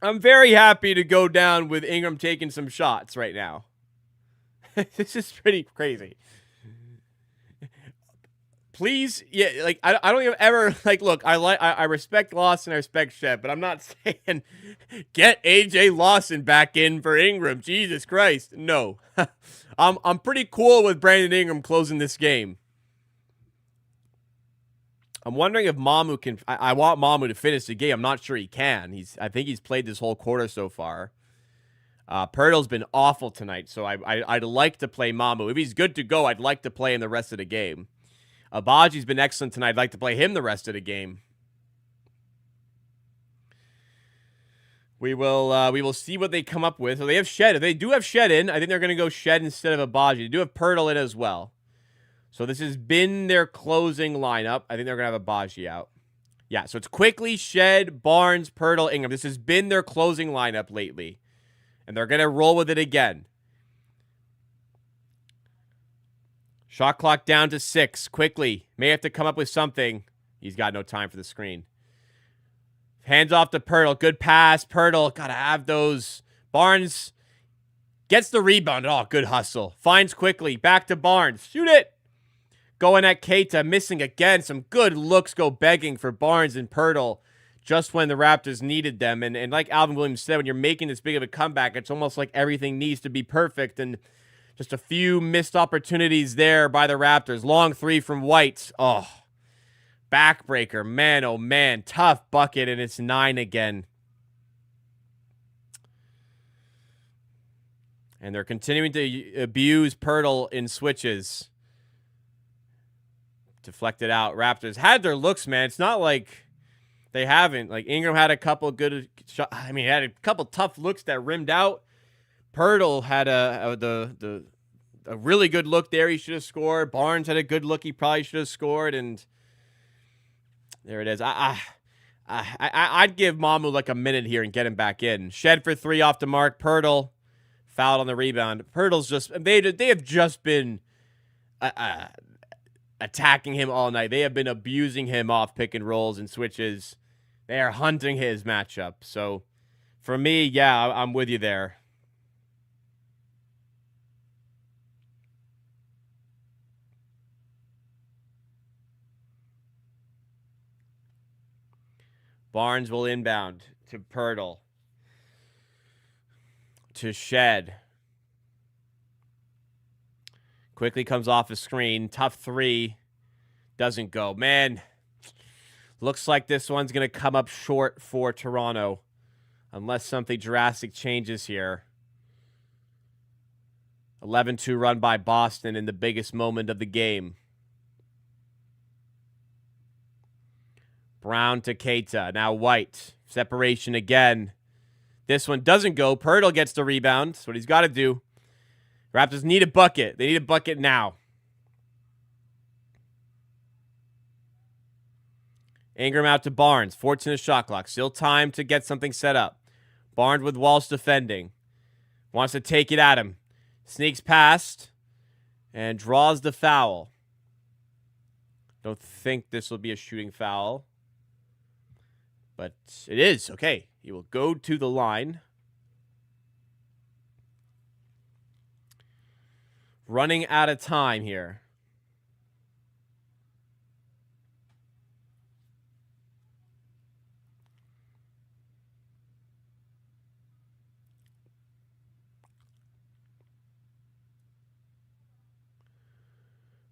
I'm very happy to go down with Ingram taking some shots right now. This is pretty crazy. Please, yeah, like I don't even ever like. Look, I respect Lawson, I respect Shed, but I'm not saying get AJ Lawson back in for Ingram. Jesus Christ, no. I'm pretty cool with Brandon Ingram closing this game. I'm wondering if Mamu can. I want Mamu to finish the game. I'm not sure he can. I think he's played this whole quarter so far. Pirtle's been awful tonight, so I'd like to play Mamu. If he's good to go, I'd like to play him the rest of the game. Abaji's been excellent tonight. I'd like to play him the rest of the game. We will see what they come up with. So they have Shed. If they do have Shed in, I think they're going to go Shed instead of Abaji. They do have Pirtle in as well. So this has been their closing lineup. I think they're going to have Abaji out. Yeah, so it's Quickly, Shed, Barnes, Pirtle, Ingram. This has been their closing lineup lately. And they're going to roll with it again. Shot clock down to 6. Quickly. May have to come up with something. He's got no time for the screen. Hands off to Pirtle. Good pass. Pirtle. Got to have those. Barnes gets the rebound. Oh, good hustle. Finds Quickly. Back to Barnes. Shoot it. Going at Keita. Missing again. Some good looks go begging for Barnes and Pirtle just when the Raptors needed them. And like Alvin Williams said, when you're making this big of a comeback, it's almost like everything needs to be perfect. And just a few missed opportunities there by the Raptors. Long 3 from White. Oh, backbreaker. Man, oh man. Tough bucket, and it's 9 again. And they're continuing to abuse Pirtle in switches. Deflected out. Raptors had their looks, man. It's not like they haven't. Like, Ingram had a couple good shots. I mean, he had a couple tough looks that rimmed out. Pirtle had a really good look there. He should have scored. Barnes had a good look. He probably should have scored. And there it is. I'd give Mamu like a minute here and get him back in. Shed for 3 off the mark. Pirtle fouled on the rebound. Pirtle's just they have just been attacking him all night. They have been abusing him off pick and rolls and switches. They are hunting his matchup. So for me, yeah, I'm with you there. Barnes will inbound to Pirtle. To Shed. Quickly comes off a screen. Tough 3. Doesn't go. Man, looks like this one's going to come up short for Toronto. Unless something drastic changes here. 11-2 run by Boston in the biggest moment of the game. Brown to Keita. Now White. Separation again. This one doesn't go. Pirtle gets the rebound. That's what he's got to do. Raptors need a bucket. They need a bucket now. Ingram out to Barnes. 14 shot clock. Still time to get something set up. Barnes with Walsh defending. Wants to take it at him. Sneaks past. And draws the foul. Don't think this will be a shooting foul. But it is. Okay. He will go to the line. Running out of time here.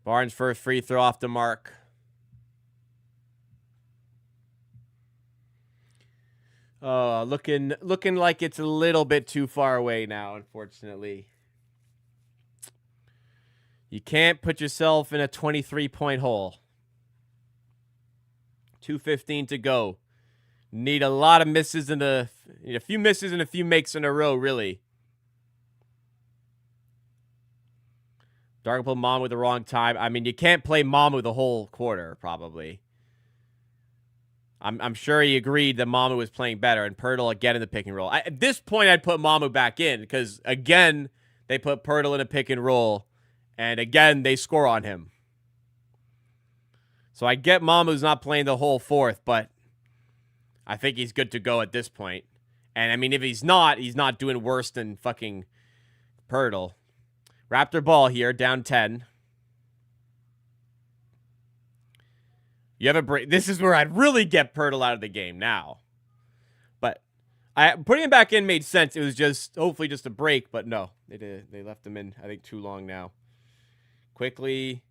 Barnes for a free throw off the mark. Looking like it's a little bit too far away now, unfortunately. You can't put yourself in a 23-point hole. 2:15 to go. Need a lot of misses a few misses and a few makes in a row, really. Darko put Mamu at the wrong time. I mean, you can't play Mamu the whole quarter, probably. I'm sure he agreed that Mamu was playing better, and Pirtle again in the pick and roll. At this point, I'd put Mamu back in, because, again, they put Pirtle in a pick and roll, and again, they score on him. So I get Mamu's not playing the whole fourth, but I think he's good to go at this point. And, I mean, if he's not doing worse than fucking Pirtle. Raptor ball here, down 10. You have a break. This is where I'd really get Pirtle out of the game now. But putting him back in made sense. It was just, hopefully just a break, but no. They left him in, I think, too long now. Quickly.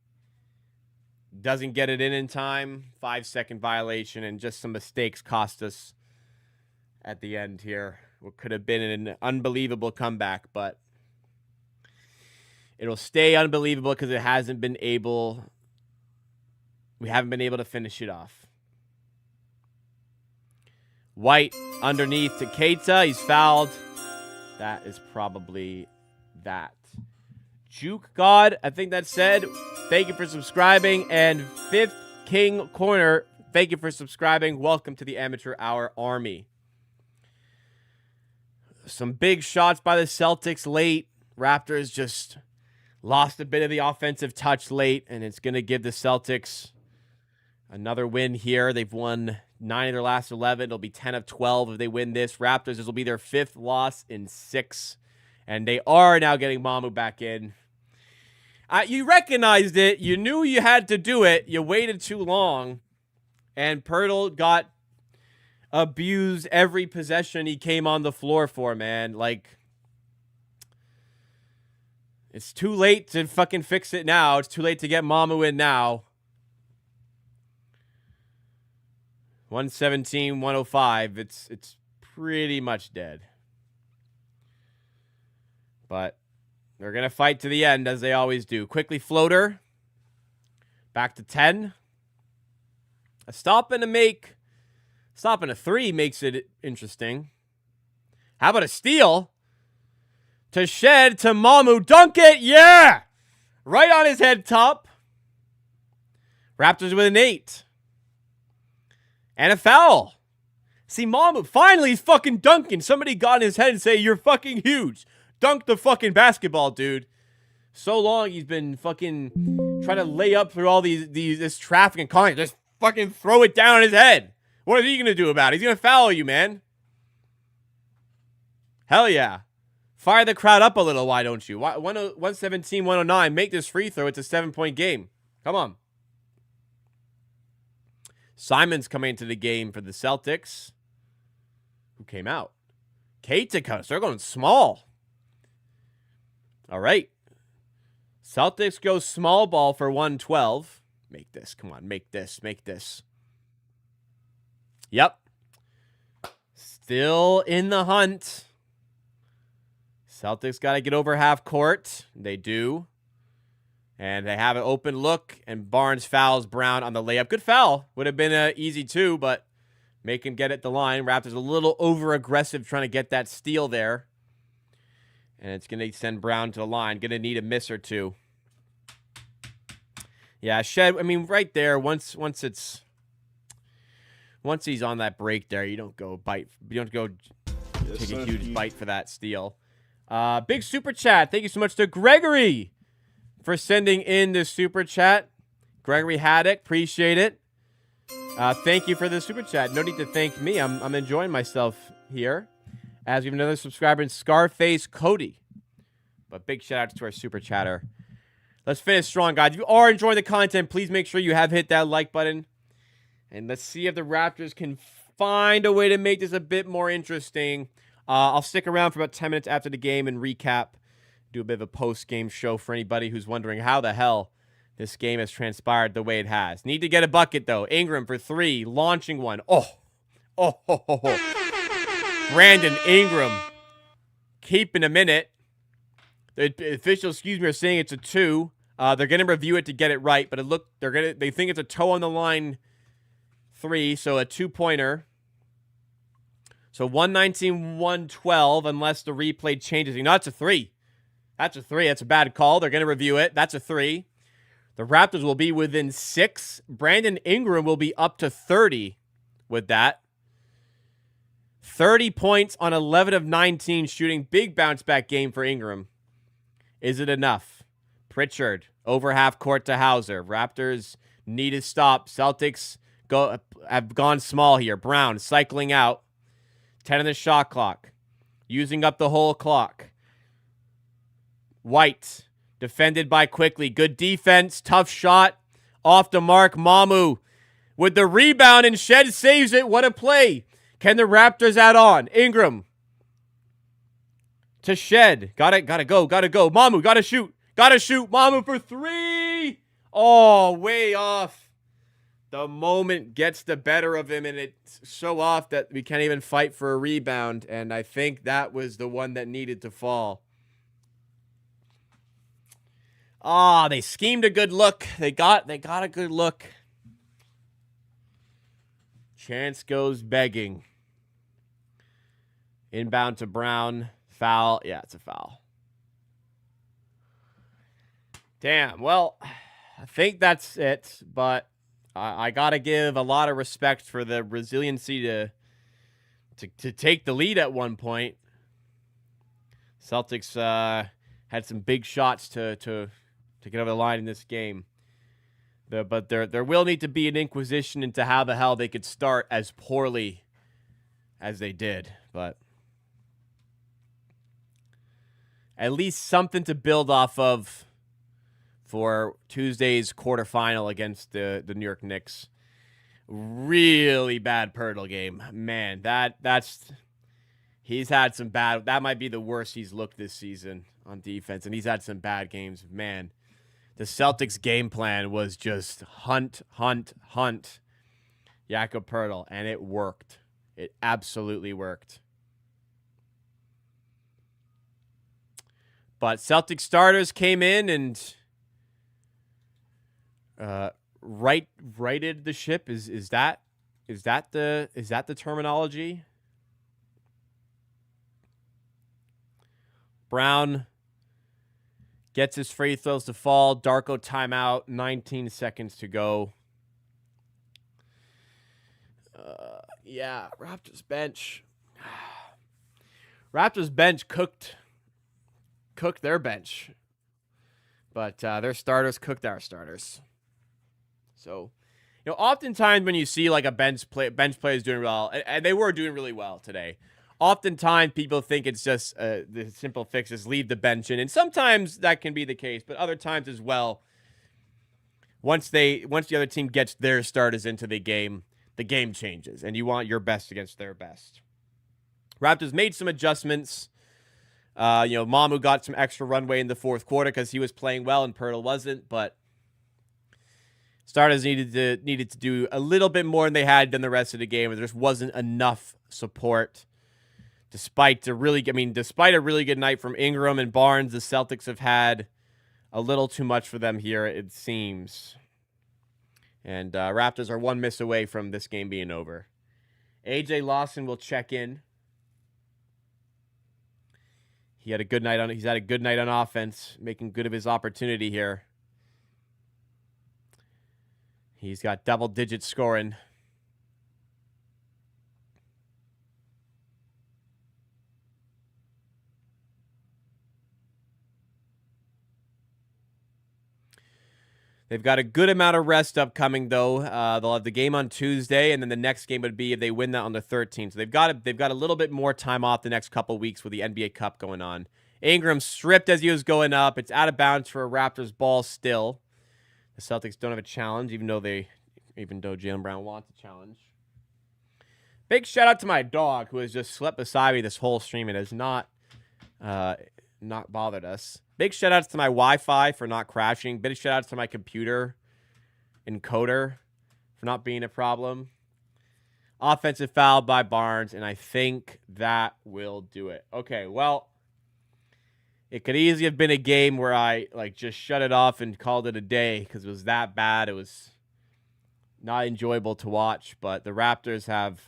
Doesn't get it in time. 5-second violation, and just some mistakes cost us at the end here. What could have been an unbelievable comeback, but it'll stay unbelievable because we haven't been able to finish it off. White underneath to Keita. He's fouled. That is probably that. Juke God, I think that said, thank you for subscribing. And Fifth King Corner, thank you for subscribing. Welcome to the Amateur Hour Army. Some big shots by the Celtics late. Raptors just lost a bit of the offensive touch late, and it's going to give the Celtics another win here. They've won 9 of their last 11. It'll be 10 of 12 if they win this. Raptors, this will be their 5th loss in 6. And they are now getting Mamu back in. You recognized it. You knew you had to do it. You waited too long. And Pirtle got abused every possession he came on the floor for, man. Like, it's too late to fucking fix it now. It's too late to get Mamu in now. 117, 105. It's pretty much dead. But they're going to fight to the end, as they always do. Quickly floater. Back to 10. A stop and a 3 makes it interesting. How about a steal? To Shed, to Mamu. Dunk it! Yeah! Right on his head top. Raptors with an 8. And a foul. See, Mamu, finally he's fucking dunking. Somebody got in his head and say, you're fucking huge. Dunk the fucking basketball, dude. So long he's been fucking trying to lay up through all this traffic and calling. Just fucking throw it down on his head. What is he going to do about it? He's going to foul you, man. Hell yeah. Fire the crowd up a little, why don't you? 117, 109. Make this free throw. It's a 7-point game. Come on. Simon's coming into the game for the Celtics. Who came out? Keita comes. They're going small. All right. Celtics go small ball for 112. Make this. Come on. Make this. Make this. Yep. Still in the hunt. Celtics got to get over half court. They do. And they have an open look, and Barnes fouls Brown on the layup. Good foul. Would have been easy too, but make him get it the line. Raptors a little over-aggressive trying to get that steal there. And it's going to send Brown to the line. Going to need a miss or two. Yeah, Shed, I mean, right there, once he's on that break there, you don't go bite. You don't go take a huge bite for that steal. Big super chat. Thank you so much to Gregory for sending in this super chat. Gregory Haddock, appreciate it. Thank you for the super chat. No need to thank me. I'm enjoying myself here. As we have another subscriber in Scarface Cody. But big shout out to our super chatter. Let's finish strong, guys. If you are enjoying the content, please make sure you have hit that like button. And let's see if the Raptors can find a way to make this a bit more interesting. I'll stick around for about 10 minutes after the game and recap. Do a bit of a post-game show for anybody who's wondering how the hell this game has transpired the way it has. Need to get a bucket, though. Ingram for 3, launching one. Oh. Brandon Ingram keeping a minute. The officials, are saying it's a 2. They're going to review it to get it right, but they think it's a toe on the line 3, so a 2-pointer. So 119, 112, unless the replay changes. No, it's a 3. That's a 3. That's a bad call. They're going to review it. That's a 3. The Raptors will be within 6. Brandon Ingram will be up to 30 with that. 30 points on 11 of 19 shooting. Big bounce back game for Ingram. Is it enough? Pritchard over half court to Hauser. Raptors need to stop. Celtics have gone small here. Brown cycling out. 10 on the shot clock. Using up the whole clock. White defended by Quickly. Good defense. Tough shot. Off the mark. Mamu with the rebound, and Shed saves it. What a play. Can the Raptors add on? Ingram to Shed. Gotta go. Mamu, gotta shoot. Mamu for 3. Oh, way off. The moment gets the better of him, and it's so off that we can't even fight for a rebound. And I think that was the one that needed to fall. They schemed a good look. They got a good look. Chance goes begging. Inbound to Brown. Foul. Yeah, it's a foul. Damn. Well, I think that's it. But I got to give a lot of respect for the resiliency to take the lead at one point. Celtics had some big shots to get over the line in this game. But there will need to be an inquisition into how the hell they could start as poorly as they did. But at least something to build off of for Tuesday's quarterfinal against the New York Knicks. Really bad Pirtle game. Man, he's had some bad. That might be the worst he's looked this season on defense, and he's had some bad games. Man, the Celtics game plan was just hunt Jakob Pirtle, and it worked. It absolutely worked. But Celtic starters came in and righted the ship. Is that the terminology? Brown gets his free throws to fall. Darko timeout. 19 seconds to go. Yeah, Raptors bench. Raptors bench cooked their bench, but their starters cooked our starters. So, oftentimes when you see like a bench players doing well, and they were doing really well today, oftentimes people think it's just the simple fix is leave the bench in, and sometimes that can be the case, but other times as well, once the other team gets their starters into the game changes, and you want your best against their best. Raptors made some adjustments. Mamu got some extra runway in the fourth quarter because he was playing well and Pirtle wasn't, but starters needed to do a little bit more than they had done the rest of the game. There just wasn't enough support. Despite a really good night from Ingram and Barnes, the Celtics have had a little too much for them here, it seems. And Raptors are one miss away from this game being over. AJ Lawson will check in. He's had a good night on offense, making good of his opportunity here. He's got double-digit scoring. They've got a good amount of rest upcoming, though. They'll have the game on Tuesday, and then the next game would be if they win that on the 13th. So they've got a little bit more time off the next couple weeks with the NBA Cup going on. Ingram stripped as he was going up. It's out of bounds for a Raptors ball still. The Celtics don't have a challenge, even though Jaylen Brown wants a challenge. Big shout out to my dog, who has just slept beside me this whole stream and has not bothered us. Big shout outs to my Wi-Fi for not crashing. Big shout outs to my computer encoder for not being a problem. Offensive foul by Barnes, and I think that will do it. Okay, well, it could easily have been a game where I just shut it off and called it a day because it was that bad. It was not enjoyable to watch, but the Raptors have.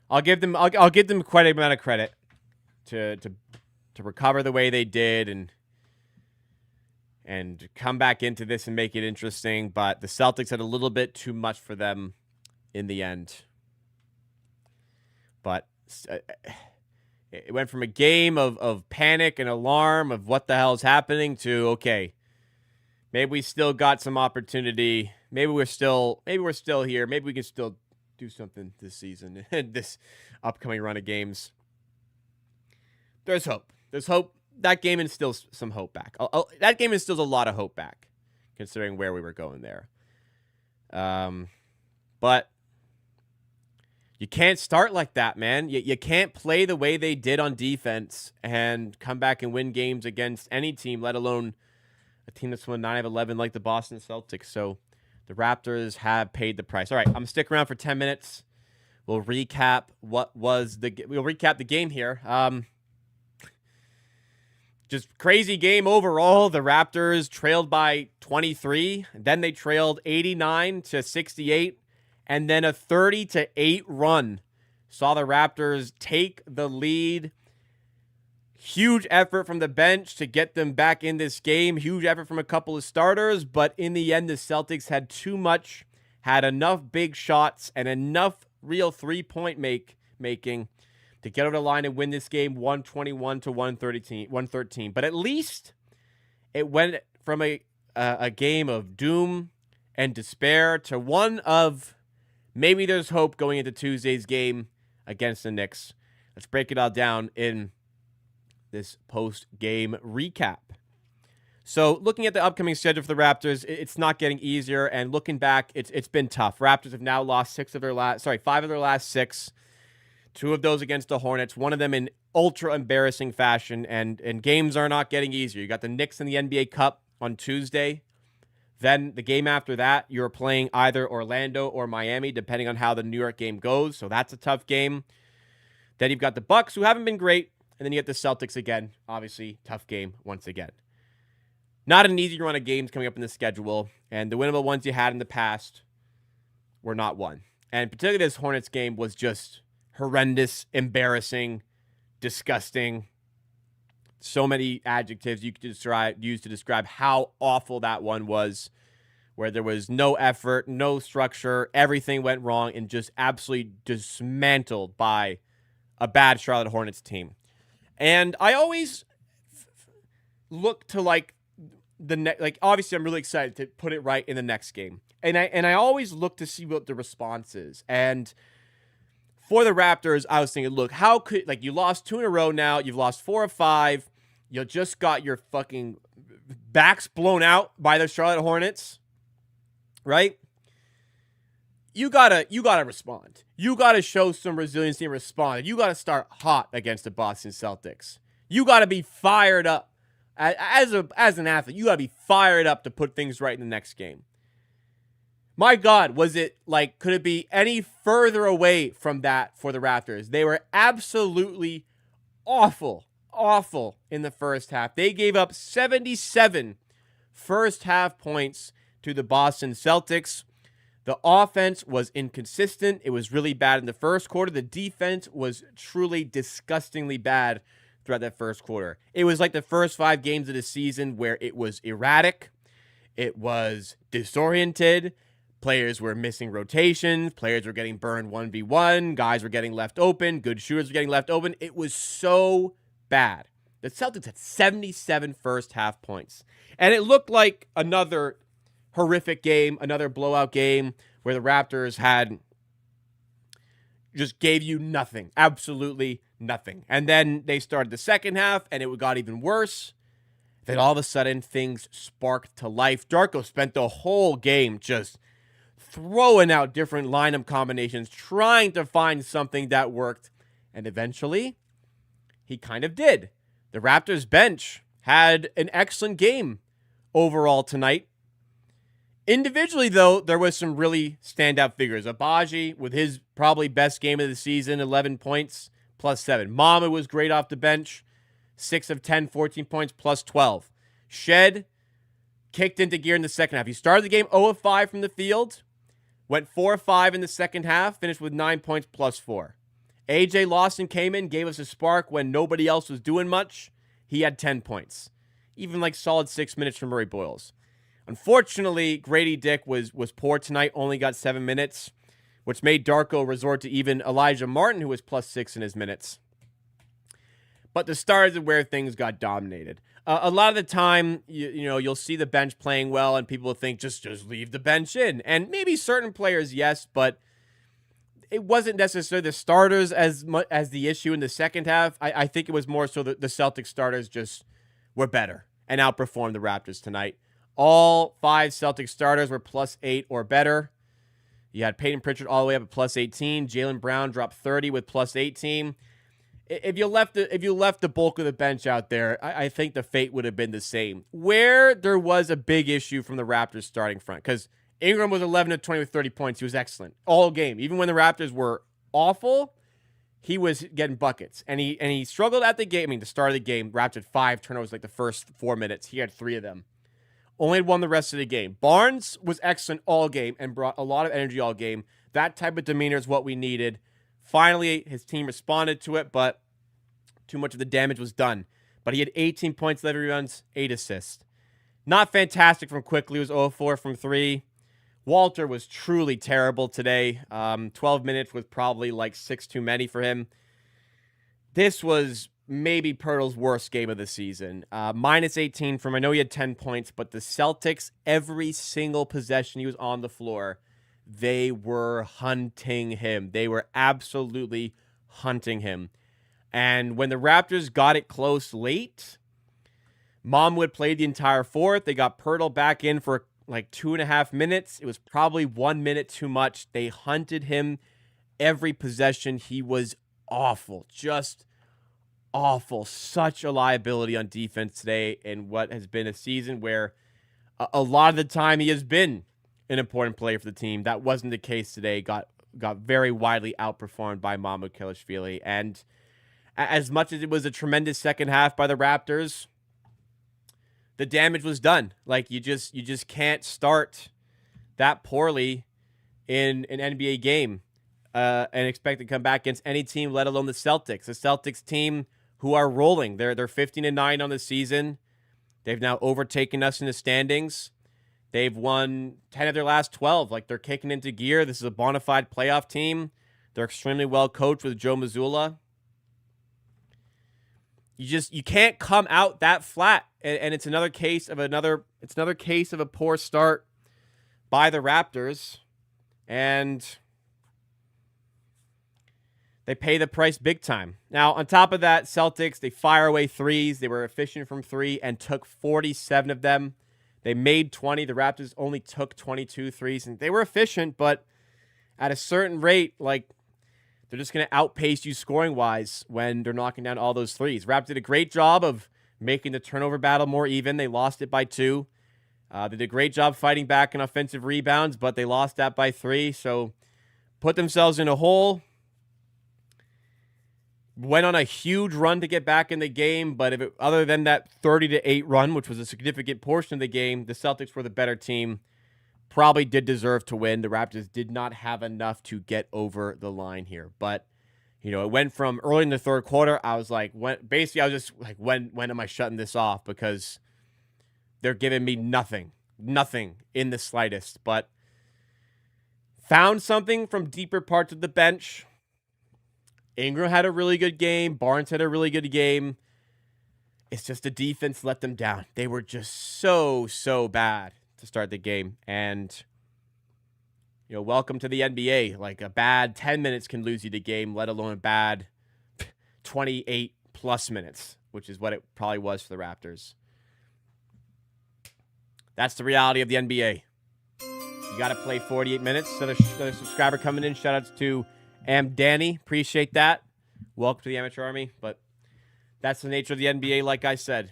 I'll give them quite a amount of credit to to recover the way they did and come back into this and make it interesting. But the Celtics had a little bit too much for them in the end. But it went from a game of panic and alarm of what the hell is happening to, okay, maybe we still got some opportunity. Maybe we're still here. Maybe we can still do something this season, this upcoming run of games. There's hope. There's hope. That game instills some hope back. That game instills a lot of hope back, considering where we were going there. But you can't start like that, man. You can't play the way they did on defense and come back and win games against any team, let alone a team that's won 9 of 11 like the Boston Celtics. So the Raptors have paid the price. All right, I'm going to stick around for 10 minutes. We'll recap the game here. Just crazy game overall. The Raptors trailed by 23. Then they trailed 89-68. And then a 30-8 run saw the Raptors take the lead. Huge effort from the bench to get them back in this game. Huge effort from a couple of starters. But in the end, the Celtics had too much, had enough big shots, and enough real three-point making to get over the line and win this game 121-113. But at least it went from a game of doom and despair to one of maybe there's hope going into Tuesday's game against the Knicks. Let's break it all down in this post-game recap. So looking at the upcoming schedule for the Raptors, it's not getting easier. And looking back, it's been tough. Raptors have now lost 5 of their last 6. 2 of those against the Hornets, one of them in ultra embarrassing fashion, and games are not getting easier. You got the Knicks in the NBA Cup on Tuesday. Then the game after that, you're playing either Orlando or Miami, depending on how the New York game goes. So that's a tough game. Then you've got the Bucks, who haven't been great, and then you get the Celtics again. Obviously, tough game once again. Not an easy run of games coming up in the schedule, and the winnable ones you had in the past were not won. And particularly this Hornets game was just horrendous, embarrassing, disgusting. So many adjectives you could use to describe how awful that one was, where there was no effort, no structure, everything went wrong, and just absolutely dismantled by a bad Charlotte Hornets team. And I always look to obviously I'm really excited to put it right in the next game. And I always look to see what the response is. And for the Raptors, I was thinking, look, how could, you lost 2 in a row now, you've lost 4 of 5, you just got your fucking backs blown out by the Charlotte Hornets, right? You gotta respond. You gotta show some resiliency and respond. You gotta start hot against the Boston Celtics. You gotta be fired up. As an athlete, you gotta be fired up to put things right in the next game. My God, could it be any further away from that for the Raptors? They were absolutely awful in the first half. They gave up 77 first half points to the Boston Celtics. The offense was inconsistent. It was really bad in the first quarter. The defense was truly disgustingly bad throughout that first quarter. It was like the first 5 games of the season where it was erratic. It was disoriented. Players were missing rotations. Players were getting burned 1v1. Guys were getting left open. Good shooters were getting left open. It was so bad. The Celtics had 77 first half points. And it looked like another horrific game, another blowout game where the Raptors just gave you nothing. Absolutely nothing. And then they started the second half and it got even worse. Then all of a sudden things sparked to life. Darko spent the whole game just throwing out different lineup combinations, trying to find something that worked. And eventually, he kind of did. The Raptors bench had an excellent game overall tonight. Individually, though, there was some really standout figures. Abaji, with his probably best game of the season, 11 points, plus 7. Mama was great off the bench, 6 of 10, 14 points, plus 12. Shed kicked into gear in the second half. He started the game 0 of 5 from the field, went 4 of 5 in the second half, finished with 9 points, plus 4. AJ Lawson came in, gave us a spark when nobody else was doing much, he had 10 points. Even like solid 6 minutes from Murray Boyles. Unfortunately, Grady Dick was poor tonight, only got 7 minutes, which made Darko resort to even Elijah Martin, who was +6 in his minutes. But the starters are where things got dominated. A lot of the time, you'll see the bench playing well, and people will think just leave the bench in. And maybe certain players, yes, but it wasn't necessarily the starters as much as the issue in the second half. I think it was more so that the Celtics starters just were better and outperformed the Raptors tonight. All 5 Celtics starters were +8 or better. You had Peyton Pritchard all the way up at +18. Jaylen Brown dropped 30 with +18. If you left the bulk of the bench out there, I think the fate would have been the same. Where there was a big issue from the Raptors starting front, because Ingram was 11 of 20 with 30 points. He was excellent all game. Even when the Raptors were awful, he was getting buckets. And he struggled at the game. I mean, the start of the game, Raptors had 5 turnovers like the first 4 minutes. He had 3 of them. Only won the rest of the game. Barnes was excellent all game and brought a lot of energy all game. That type of demeanor is what we needed. Finally, his team responded to it, but too much of the damage was done. But he had 18 points, 11 rebounds, 8 assists. Not fantastic from Quickly. He was 0-4 from 3. Walter was truly terrible today. 12 minutes was probably like 6 too many for him. This was maybe Pirtle's worst game of the season. -18 from, I know he had 10 points, but the Celtics, every single possession he was on the floor, they were hunting him. They were absolutely hunting him. And when the Raptors got it close late, Momwood played the entire fourth. They got Pirtle back in for like 2.5 minutes. It was probably 1 minute too much. They hunted him every possession. He was awful. Just awful. Such a liability on defense today in what has been a season where a lot of the time he has been an important player for the team. That wasn't the case today. Got very widely outperformed by Mahmoud Kelishvili. And as much as it was a tremendous second half by the Raptors, the damage was done. Like, you just can't start that poorly in an NBA game and expect to come back against any team, let alone the Celtics. The Celtics team who are rolling. They're 15-9 on the season. They've now overtaken us in the standings. They've won 10 of their last 12. Like, they're kicking into gear. This is a bona fide playoff team. They're extremely well coached with Joe Mazzulla. You can't come out that flat, and it's another case of a poor start by the Raptors, and they pay the price big time. Now, on top of that, Celtics, they fire away threes. They were efficient from 3 and took 47 of them. They made 20. The Raptors only took 22 threes, and they were efficient, but at a certain rate, like, they're just going to outpace you scoring-wise when they're knocking down all those threes. Raptors did a great job of making the turnover battle more even. They lost it by 2. They did a great job fighting back in offensive rebounds, but they lost that by 3. So put themselves in a hole. Went on a huge run to get back in the game, but other than that 30-8 run, which was a significant portion of the game, the Celtics were the better team. Probably did deserve to win. The Raptors did not have enough to get over the line here. But, it went from early in the third quarter, I was like, when am I shutting this off? Because they're giving me nothing in the slightest. But found something from deeper parts of the bench. Ingram had a really good game. Barnes had a really good game. It's just the defense let them down. They were just so bad to start the game. And, welcome to the NBA. Like, a bad 10 minutes can lose you the game, let alone a bad 28-plus minutes, which is what it probably was for the Raptors. That's the reality of the NBA. You got to play 48 minutes. Another subscriber coming in. Shout-outs to Danny. Appreciate that. Welcome to the Amateur Army. But that's the nature of the NBA, like I said.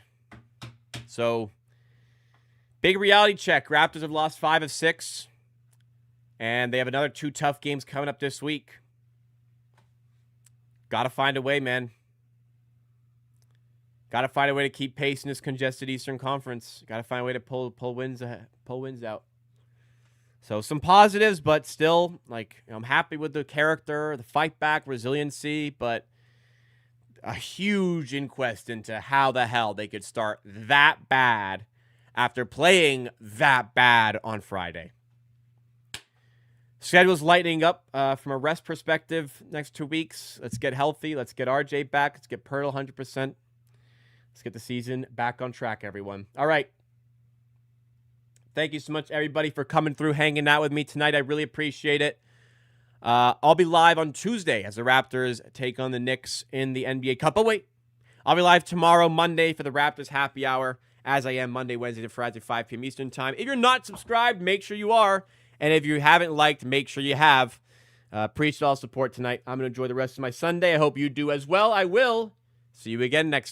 So, big reality check. Raptors have lost 5 of 6. And they have another 2 tough games coming up this week. Got to find a way, man. Got to find a way to keep pace in this congested Eastern Conference. Got to find a way to pull wins out. So some positives, but still, I'm happy with the character, the fight back, resiliency. But a huge inquest into how the hell they could start that bad after playing that bad on Friday. Schedule's lightening up from a rest perspective next 2 weeks. Let's get healthy. Let's get RJ back. Let's get Pirtle 100%. Let's get the season back on track, everyone. All right. Thank you so much, everybody, for coming through, hanging out with me tonight. I really appreciate it. I'll be live on Tuesday as the Raptors take on the Knicks in the NBA Cup. Oh, wait. I'll be live tomorrow, Monday, for the Raptors Happy Hour, as I am Monday, Wednesday, and Friday, 5 p.m. Eastern Time. If you're not subscribed, make sure you are. And if you haven't liked, make sure you have. Appreciate all support tonight. I'm going to enjoy the rest of my Sunday. I hope you do as well. I will. See you again next time.